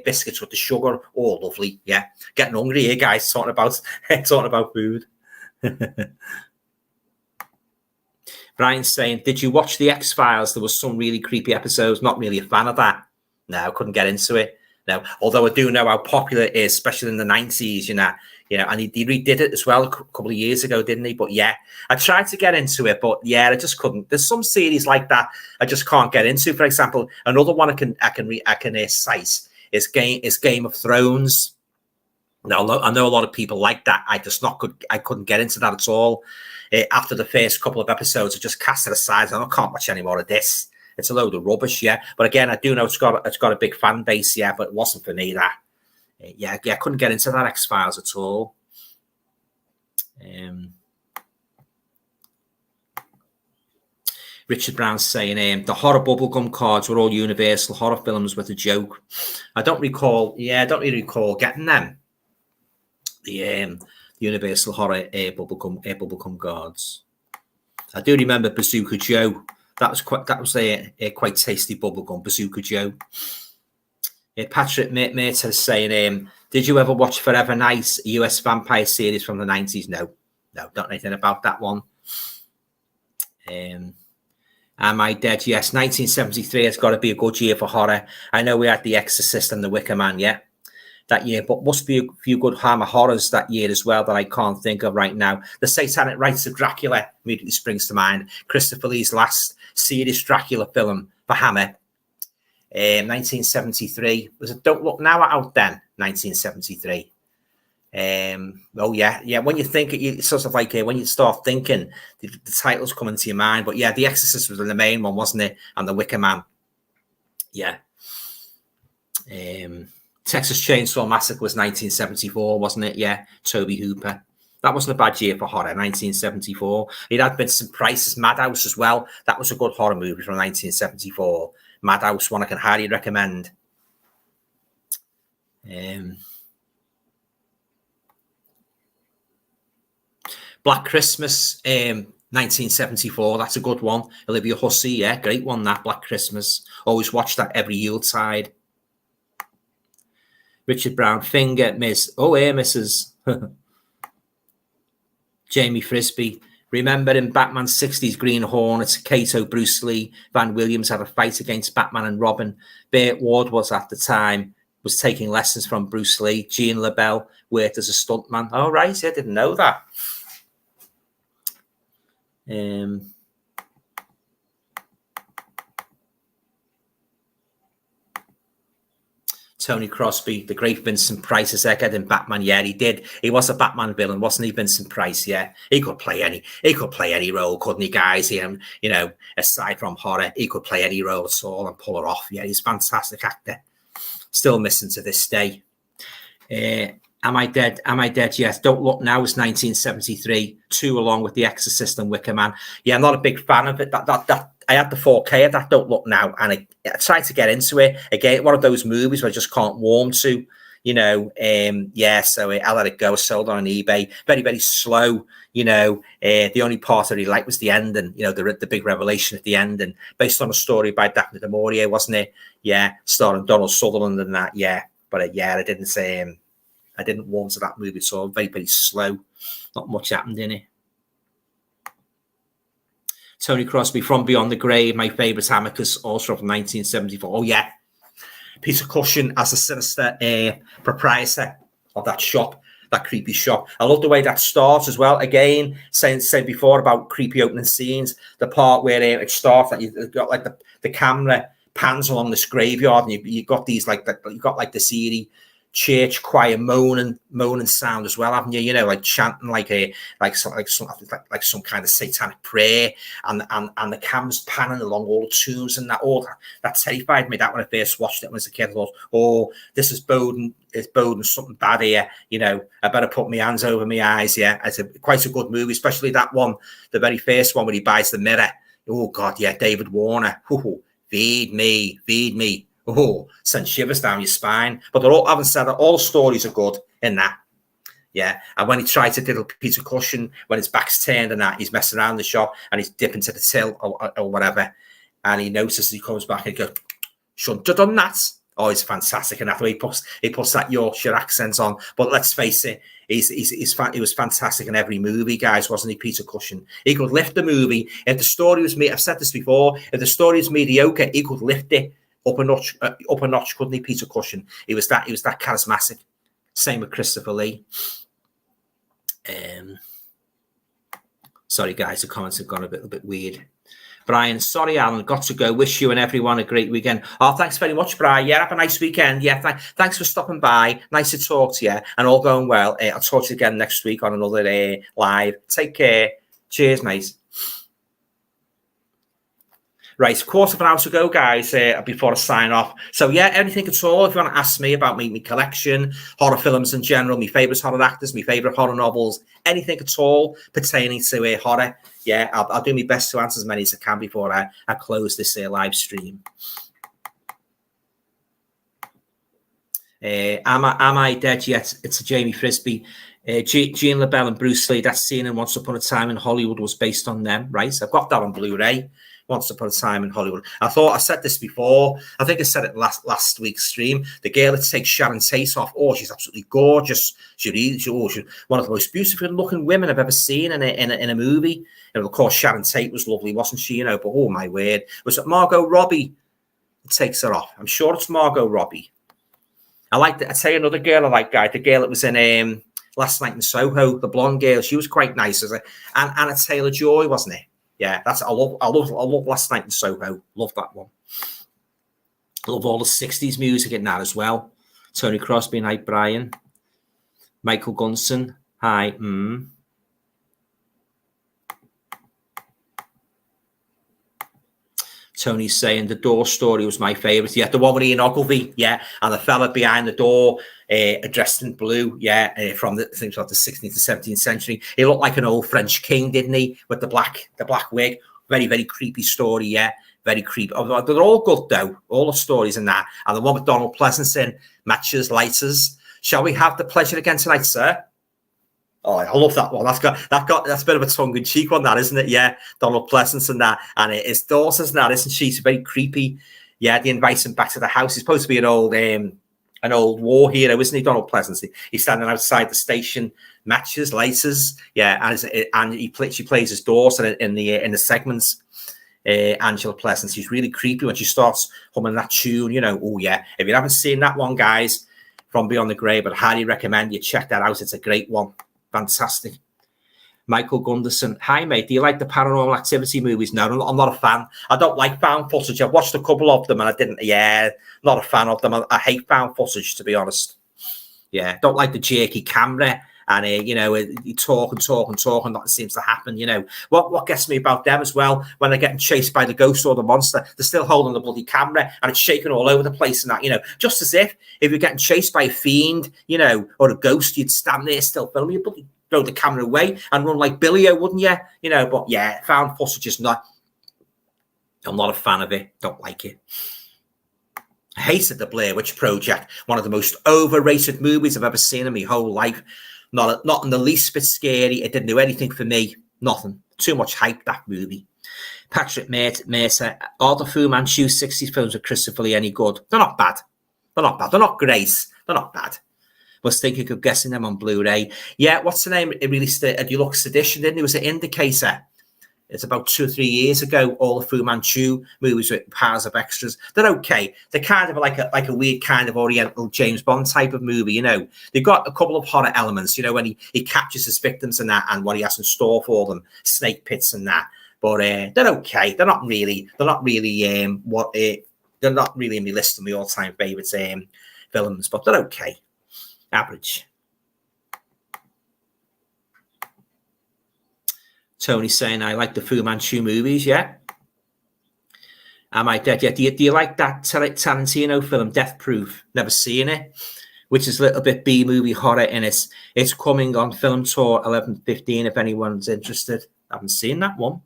biscuits with the sugar. Oh, lovely. Yeah, getting hungry here, guys. Talking about food. Right, guys, back to the comments. Brian's saying, did you watch the X-Files? There was some really creepy episodes. Not really a fan of that. No, I couldn't get into it. No, although I do know how popular it is, especially in the 90s, you know, and he redid it as well a couple of years ago, didn't he? But yeah, I tried to get into it, but yeah, I just couldn't. There's some series like that I just can't get into. For example, another one I can cite is Game of Thrones. Now, I know a lot of people like that. I couldn't get into that at all. After the first couple of episodes, I just cast it aside. I can't watch any more of this. It's a load of rubbish, yeah. But again, I do know it's got a big fan base, yeah. But it wasn't for me. That, yeah, I couldn't get into that X-Files at all. Richard Brown's saying the horror bubblegum cards were all Universal horror films with a joke. I don't recall. Yeah, I don't really recall getting them. The Universal horror bubblegum cards. I do remember Bazooka Joe. That was a quite tasty bubblegum, Bazooka Joe. Patrick Mate is saying, did you ever watch Forever Night, a US vampire series from the 90s? No, don't know anything about that one. Am I Dead? Yes, 1973 has got to be a good year for horror. I know we had The Exorcist and The Wicker Man, yeah, that year, but must be a few good Hammer horrors that year as well that I can't think of right now. The Satanic Rites of Dracula immediately springs to mind. Christopher Lee's last serious Dracula film for Hammer. 1973 was it Don't Look Now out then? 1973. Oh yeah. When you think it, sort of like when you start thinking, the titles come into your mind. But yeah, The Exorcist was the main one, wasn't it? And The Wicker Man. Yeah. Texas Chainsaw Massacre was 1974, wasn't it? Yeah, Toby Hooper. That wasn't a bad year for horror, 1974. It had Vincent Price's Madhouse as well. That was a good horror movie from 1974. Madhouse, one I can highly recommend. Black Christmas, 1974. That's a good one. Olivia Hussey, yeah, great one. That Black Christmas. Always watch that every Yuletide. Richard Brown, Finger, Miss. Oh, here, Mrs. Jamie Frisbee. Remember in Batman 60s Green Hornet, Kato, Bruce Lee, Van Williams had a fight against Batman and Robin. Burt Ward was at the time, was taking lessons from Bruce Lee. Jean LaBelle worked as a stuntman. Oh, right, I didn't know that. Tony Crosby, the great Vincent Price as Egghead in Batman. Yeah, he did. He was a Batman villain, wasn't he, Vincent Price? Yeah, he could play any role, couldn't he, guys? You know, aside from horror, he could play any role at all and pull it off. Yeah, he's a fantastic actor. Still missing to this day. Am I Dead? Am I Dead? Yes. Don't Look Now is 1973, two along with The Exorcist and Wicker Man. Yeah, I'm not a big fan of it. That I had the 4K of that Don't Look Now, and I tried to get into it. Again, one of those movies where I just can't warm to, you know. Yeah, so I let it go. I sold it on eBay. Very, very slow, you know. The only part I really liked was the end, and you know, the big revelation at the end, and based on a story by Daphne du Maurier, wasn't it? Yeah, starring Donald Sutherland and that. Yeah, but yeah, I didn't warm to that movie at all. Very, very slow. Not much happened in it. Tony Crosby, From Beyond the Grave, my favourite Hammer, also from 1974. Oh, yeah. Peter Cushing as a sinister proprietor of that shop, that creepy shop. I love the way that starts as well. Again, saying before about creepy opening scenes, the part where it starts, that you've got like the camera pans along this graveyard, and you got these like this eerie church choir moaning sound as well, haven't you? You know, like chanting like some kind of satanic prayer, and the camera's panning along all the tunes and that. All that terrified me. That when I first watched it when I was a kid, I thought, oh, this is boding something bad here. You know, I better put my hands over my eyes. Yeah, it's quite a good movie, especially that one, the very first one where he buys the mirror. Oh God, yeah, David Warner. Ooh, feed me. Oh, send shivers down your spine. But they're all, having said that, all stories are good in that. Yeah. And when he tries to diddle Peter Cushing, when his back's turned and that, he's messing around the shop and he's dipping to the till or whatever. And he notices he comes back and he goes, shouldn't have done that. Oh, he's fantastic, and that's the way he puts that Yorkshire accent on. But let's face it, he was fantastic in every movie, guys, wasn't he, Peter Cushing? He could lift the movie. If the story was I've said this before, if the story was mediocre, he could lift it up a notch, couldn't he, Peter Cushing? He was that charismatic. Same with Christopher Lee. Sorry, guys, the comments have gone a bit weird. Brian, sorry, Alan, got to go. Wish you and everyone a great weekend. Oh, thanks very much, Brian. Yeah, have a nice weekend. Yeah, thanks for stopping by. Nice to talk to you, and all going well. I'll talk to you again next week on another live. Take care. Cheers, mate. Right, quarter of an hour to go, guys, before I sign off. So, yeah, anything at all, if you want to ask me about my collection, horror films in general, my favourite horror actors, my favourite horror novels, anything at all pertaining to horror, yeah, I'll do my best to answer as many as I can before I close this live stream. Am I dead yet? It's a Jamie Frisbee. Jean LaBelle and Bruce Lee, that scene in Once Upon a Time in Hollywood was based on them, right? I've got that on Blu-ray. Once Upon a Time in Hollywood. I said this before. I think I said it last week's stream. The girl that takes Sharon Tate off. Oh, she's absolutely gorgeous. She's one of the most beautiful looking women I've ever seen in a movie. And of course, Sharon Tate was lovely, wasn't she? But oh my word, was it Margot Robbie that takes her off? I'm sure it's Margot Robbie. I tell you another girl I like, guy. The girl that was in Last Night in Soho, the blonde girl. She was quite nice, and Anna Taylor-Joy, wasn't it? Yeah, I love Last Night in Soho. Love that one. Love all the 60s music in that as well. Tony Crosby, hi, Brian. Michael Gunson, hi. Tony's saying the door story was my favourite. Yeah, the one with Ian Ogilvy, yeah, and the fella behind the door, dressed in blue, yeah, from the 16th to 17th century. He looked like an old French king, didn't he? With the black wig. Very, very creepy story, yeah. Very creepy. They're all good though, all the stories in that. And the one with Donald Pleasence, Matches, Lighters. Shall we have the pleasure again tonight, sir? Oh, I love that one. That's a bit of a tongue-in-cheek one, that, isn't it? Yeah, Donald Pleasence and that, and his daughter's and that, isn't she? She's very creepy. Yeah, they invite him back to the house. He's supposed to be an old war hero, isn't he? Donald Pleasence. He's standing outside the station, Matches, Lighters. Yeah, and she plays his daughter in the segments. Angela Pleasence. She's really creepy when she starts humming that tune. Oh yeah. If you haven't seen that one, guys, From Beyond the Grave, I'd highly recommend you check that out. It's a great one. Fantastic. Michael Gunderson. Hi, mate. Do you like the Paranormal Activity movies? No, I'm not a fan. I don't like found footage. I've watched a couple of them and I didn't. Yeah, not a fan of them. I hate found footage, to be honest. Yeah, don't like the jerky camera. And, you talk and nothing seems to happen, What gets me about them as well, when they're getting chased by the ghost or the monster, they're still holding the bloody camera and it's shaking all over the place and that, just as if you're getting chased by a fiend, or a ghost, you'd stand there still filming, you'd bloody throw the camera away and run like Billy-O, wouldn't you? But yeah, found footage is not, I'm not a fan of it, don't like it. I hated the Blair Witch Project, one of the most overrated movies I've ever seen in my whole life. Not in the least bit scary. It didn't do anything for me. Nothing. Too much hype, that movie. Patrick Mercer, are the Fu Manchu 60s films with Christopher Lee any good? They're not bad. They're not great. They're not bad. Was thinking of guessing them on Blu-ray. Yeah, what's the name? It released a deluxe edition, didn't it? It was an Indicator. It's about 2 or 3 years ago. All the Fu Manchu movies with piles of extras. They're okay. They're kind of like a weird kind of Oriental James Bond type of movie. They've got a couple of horror elements. When he captures his victims and that, and what he has in store for them, snake pits and that. But they're okay. They're not really in my list of my all-time favorites films. But they're okay. Average. Tony saying, I like the Fu Manchu movies, yeah. Am I dead yet? Do you like that Tarantino film, Death Proof? Never seen it, which is a little bit B-movie horror, and it's coming on Film Tour 11/15 if anyone's interested. I haven't seen that one.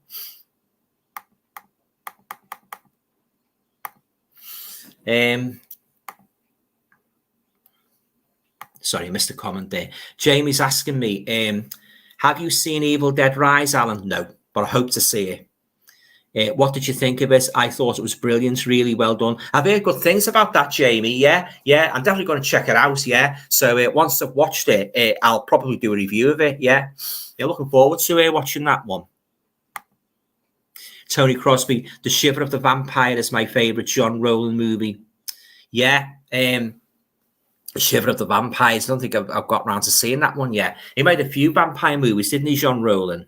Sorry, I missed a comment there. Jamie's asking me, have you seen Evil Dead Rise, Alan? No, but I hope to see it. What did you think of it? I thought it was brilliant, really well done. I've heard good things about that, Jamie. Yeah, I'm definitely going to check it out. Yeah, so once I've watched it, I'll probably do a review of it. Yeah, looking forward to watching that one. Tony Crosby, The Shiver of the Vampire is my favourite John Rowland movie. Yeah, The Shiver of the Vampires. I don't think I've got around to seeing that one yet. He made a few vampire movies, didn't he, John Rowland?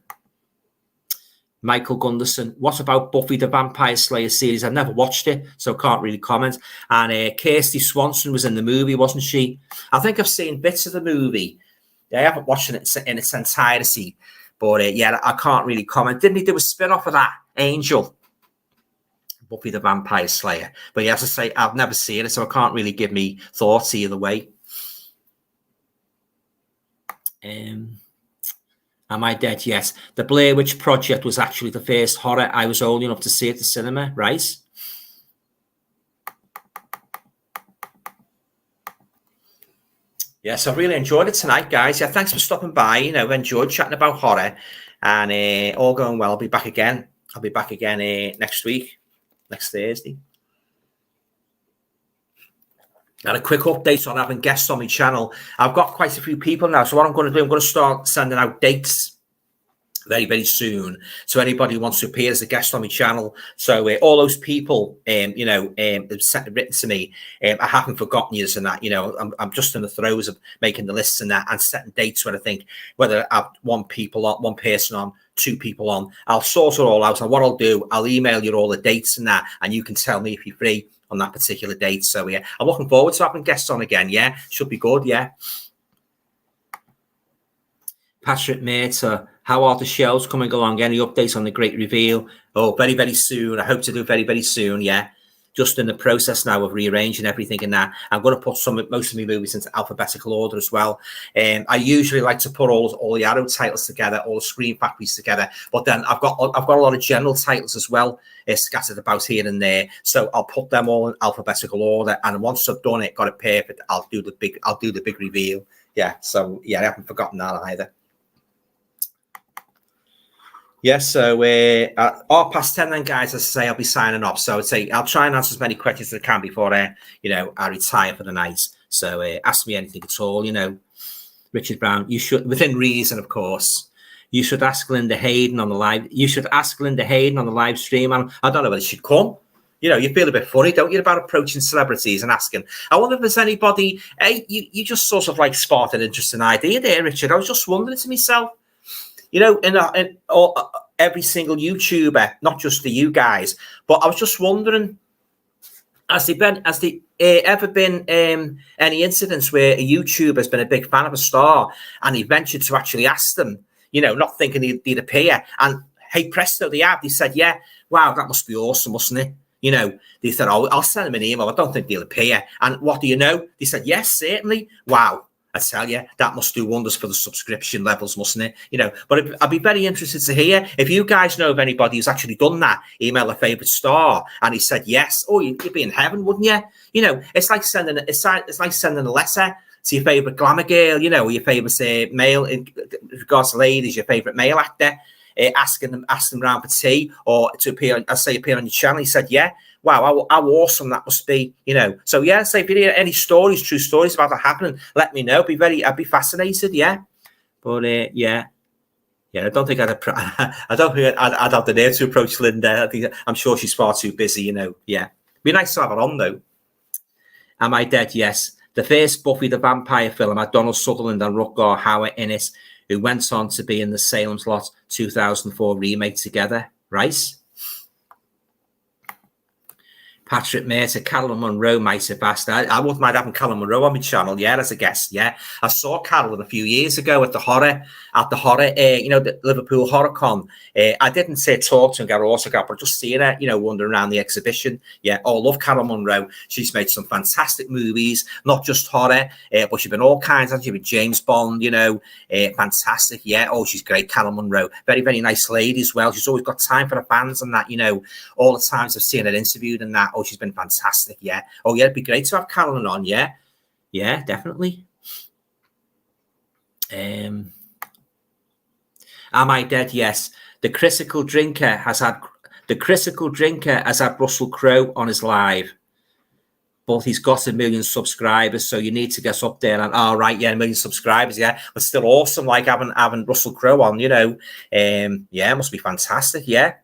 Michael Gunderson, what about Buffy the Vampire Slayer series? I've never watched it, so can't really comment. And Kirsty Swanson was in the movie, wasn't she? I think I've seen bits of the movie. I haven't watched it in its entirety, but I can't really comment. Didn't he do a spin-off of that, Angel? Buffy the Vampire Slayer. But as I say, I've never seen it, so I can't really give me thoughts either way. Am I dead? Yes. The Blair Witch Project was actually the first horror. I was old enough to see it at the cinema, right? Yes, I really enjoyed it tonight, guys. Yeah, thanks for stopping by. I've enjoyed chatting about horror, and all going well. I'll be back again. I'll be back again next week, next Thursday. And a quick update on having guests on my channel. I've got quite a few people now. So what I'm going to do, I'm going to start sending out dates very, very soon. So anybody who wants to appear as a guest on my channel. So all those people, written to me, I haven't forgotten you and that. I'm just in the throes of making the lists and that and setting dates where I think whether I have one person on, two people on. I'll sort it all out. And what I'll do, I'll email you all the dates and that, and you can tell me if you're free on that particular date. So I'm looking forward to having guests on again. Yeah, should be good. Yeah. Patrick Mater, how are the shows coming along? Any updates on the great reveal? Oh, very, very soon. I hope to do very, very soon. Yeah. Just in the process now of rearranging everything and that. I'm going to put most of my movies into alphabetical order as well. I usually like to put all the Arrow titles together, all the Screen Factories together. But then I've got a lot of general titles as well, scattered about here and there. So I'll put them all in alphabetical order. And once I've done it, got it perfect, I'll do the big reveal. Yeah. So I haven't forgotten that either. Yes, so 10:30 then, guys, as I say, I'll be signing off. So I'll try and answer as many questions as I can before I retire for the night. So ask me anything at all, Richard Brown, you should, within reason, of course, you should ask Linda Hayden on the live. You should ask Linda Hayden on the live stream. I don't know whether she'd come. You feel a bit funny, don't you, about approaching celebrities and asking. I wonder if there's anybody, you just sort of sparked an interesting idea there, Richard. I was just wondering to myself, every single YouTuber, not just the you guys, but I was just wondering, has there ever been any incidents where a YouTuber has been a big fan of a star and he ventured to actually ask them, not thinking they'd appear, and hey presto, they have. They said, yeah, wow, that must be awesome, mustn't it? They said, oh, I'll send them an email. I don't think they'll appear. And what do you know? They said, yes, certainly. Wow. I tell you, that must do wonders for the subscription levels, mustn't it? But I'd be very interested to hear if you guys know of anybody who's actually done that. Email a favorite star, and he said yes. Oh, you'd be in heaven, wouldn't you? It's like sending a letter to your favorite glamour girl, or your favorite male, in regards to ladies, your favorite male actor, asking them around for tea or to appear on your channel. He said, yeah. Wow, how awesome that must be, So so if you hear any true stories about that happening, let me know. I'd be fascinated, yeah. But I don't think I'd have the nerve to approach Linda. I'm sure she's far too busy, Yeah, be nice to have her on though. Am I dead? Yes. The first Buffy the Vampire film had Donald Sutherland and Rutger Hauer in it, who went on to be in the Salem's Lot 2004 remake together, right? Patrick Mater, Carolyn Monroe might have asked. I wouldn't mind having Carolyn Monroe on my channel, yeah, as a guest, yeah. I saw Carolyn a few years ago at the the Liverpool Horror Con. I didn't talk to her and get her autograph, but just seeing her, wandering around the exhibition. Yeah, I love Carolyn Monroe. She's made some fantastic movies, not just horror, but she's been all kinds. She's been James Bond, fantastic. Yeah, oh, she's great, Carolyn Monroe. Very, very nice lady as well. She's always got time for the fans and that, all the times I've seen her interviewed and that. Oh, she's been fantastic, yeah. Oh, yeah, it'd be great to have Carolyn on, yeah. Yeah, definitely. Am I dead? Yes. The Critical Drinker has had The critical drinker has had Russell Crowe on his live, but he's got 1 million subscribers, so you need to get up there. And right, yeah, 1 million subscribers, yeah, but still awesome. Like having Russell Crowe on, you know, yeah, must be fantastic, yeah.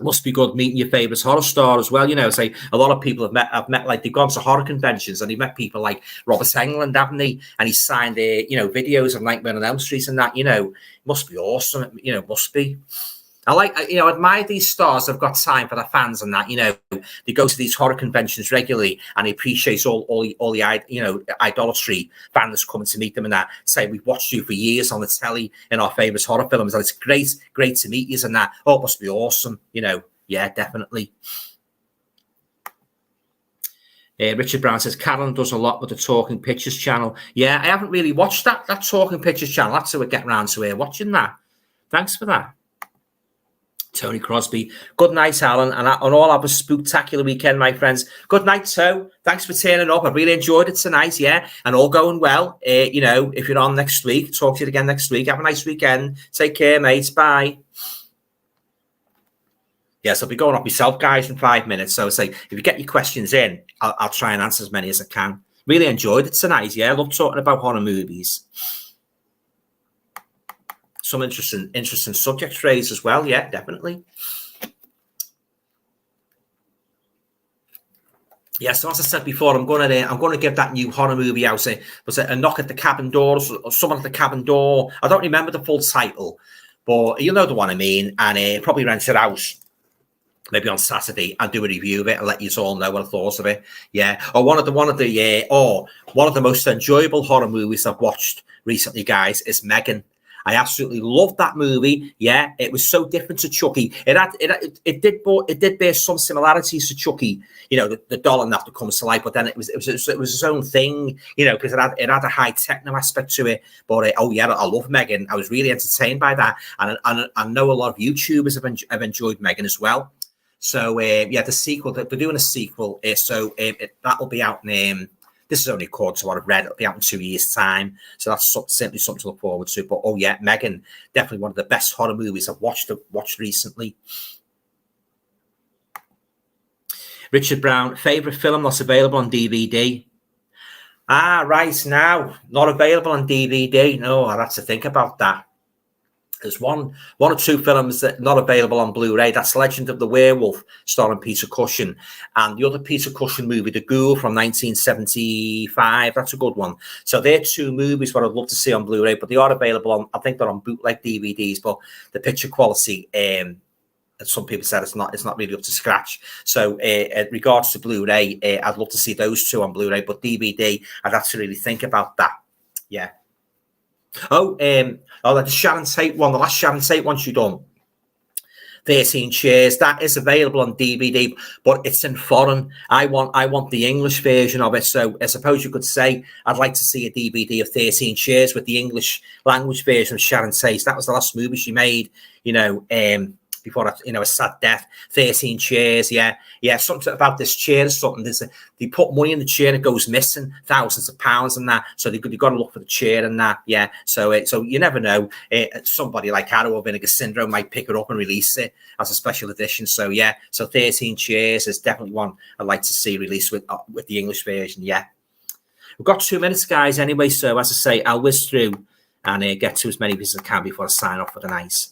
Must be good meeting your favourite horror star as well. You know, say a lot of people have met like they've gone to horror conventions and they've met people like Robert Englund, haven't they? And he signed you know, videos of Nightmare on Elm Street and that, you know, must be awesome. You know, must be. I like, you know, admire these stars that have got time for their fans and that, you know, they go to these horror conventions regularly and they appreciate all the, you know, idolatry fans coming to meet them and that, say, we've watched you for years on the telly in our favourite horror films and it's great to meet you and that. Oh, it must be awesome, you know. Yeah, definitely. Richard Brown says, Carolyn does a lot with the Talking Pictures channel. Yeah, I haven't really watched that Talking Pictures channel. That's how we get around to watching that. Thanks for that. Tony Crosby. Good night, Alan. And all have a spectacular weekend, my friends. Good night, Toe. Thanks for turning up. I really enjoyed it tonight, yeah. And all going well. You know, if you're on next week, talk to you again next week. Have a nice weekend. Take care, mates. Bye. Yes, I'll be going off myself, guys, in 5 minutes. So say, if you get your questions in, I'll try and answer as many as I can. Really enjoyed it tonight, yeah. I love talking about horror movies. Some interesting subject raised as well. Yeah, definitely. Yeah, so as I said before, I'm going to give that new horror movie out. Was it A Knock at the Cabin Door or Someone at the Cabin Door? I don't remember the full title, but you'll know the one I mean. And probably rent it out maybe on Saturday and do a review of it and let you all know what I thought of it. Yeah, or one of the most enjoyable horror movies I've watched recently, guys, is Megan. I absolutely loved that movie. Yeah, it was so different to Chucky. It did bear some similarities to Chucky. You know, the doll and that comes to life, but then it was its own thing. You know, because it had a high techno aspect to it. But I love Megan. I was really entertained by that, and I know a lot of YouTubers have enjoyed Megan as well. So yeah, the sequel, they're doing a sequel. So that will be out in. This is only according to what I've read. It'll be out in 2 years' time. So that's certainly something to look forward to. But, oh, yeah, Megan, definitely one of the best horror movies I've watched recently. Richard Brown, favourite film that's available on DVD? Right now, not available on DVD. No, I'll have to think about that. There's one or two films that are not available on Blu-ray. That's Legend of the Werewolf, starring Peter Cushing. And the other Peter Cushing movie, The Ghoul from 1975. That's a good one. So they're two movies what I'd love to see on Blu-ray, but they are available on, I think they're on bootleg DVDs, but the picture quality, as some people said, it's not really up to scratch. So in regards to Blu-ray, I'd love to see those two on Blu-ray, but DVD, I'd have to really think about that. Yeah. The Sharon Tate one, the last Sharon Tate one she done, 13 Chairs, that is available on DVD, but it's in foreign. I want the English version of it. So I suppose you could say I'd like to see a DVD of 13 Chairs with the English language version of Sharon Tate. That was the last movie she made, you know, before a sad death. 13 Chairs, yeah, something about this chair or something. They put money in the chair and it goes missing, thousands of pounds and that. So you've got to look for the chair and that, yeah. So you never know. Somebody like Arrow or Vinegar Syndrome might pick it up and release it as a special edition. So yeah, so 13 Chairs is definitely one I'd like to see released with the English version. Yeah, we've got 2 minutes, guys. Anyway, so as I say, I'll whiz through and get to as many as I can before I sign off for the night.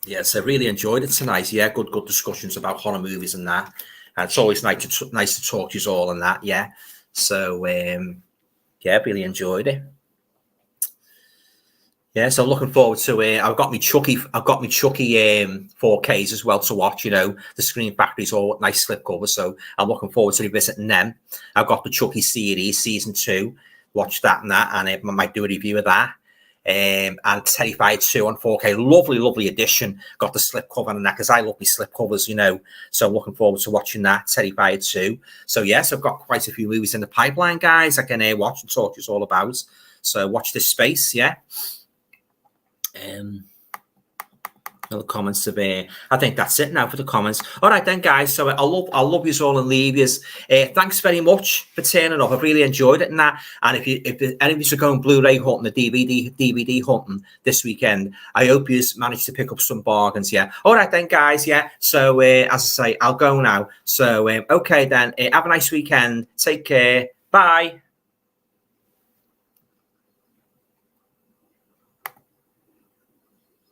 Yes, I really enjoyed it tonight. Yeah, good discussions about horror movies and that. And it's always nice to talk to you all and that. Yeah, so yeah, really enjoyed it. Yeah, so looking forward to it. I've got me Chucky 4Ks as well to watch. You know, the Screen Factory's all nice slipcovers, so I'm looking forward to revisiting them. I've got the Chucky series season 2. Watch that and I might do a review of that. And Terrified 2 on 4K, lovely edition. Got the slipcover and that because I love my slipcovers, you know. So I'm looking forward to watching that Terrified 2. So yes, I've got quite a few movies in the pipeline, guys. I can watch and talk to you all about. So watch this space, yeah. little comments of I think that's it now for the comments. All right then, guys. So I'll love you all and leave you. Thanks very much for turning up. I've really enjoyed it and that. And if any of you are going Blu-ray hunting, the DVD hunting this weekend, I hope you managed to pick up some bargains. Yeah. All right then, guys. Yeah. So as I say, I'll go now. So okay then. Have a nice weekend. Take care. Bye.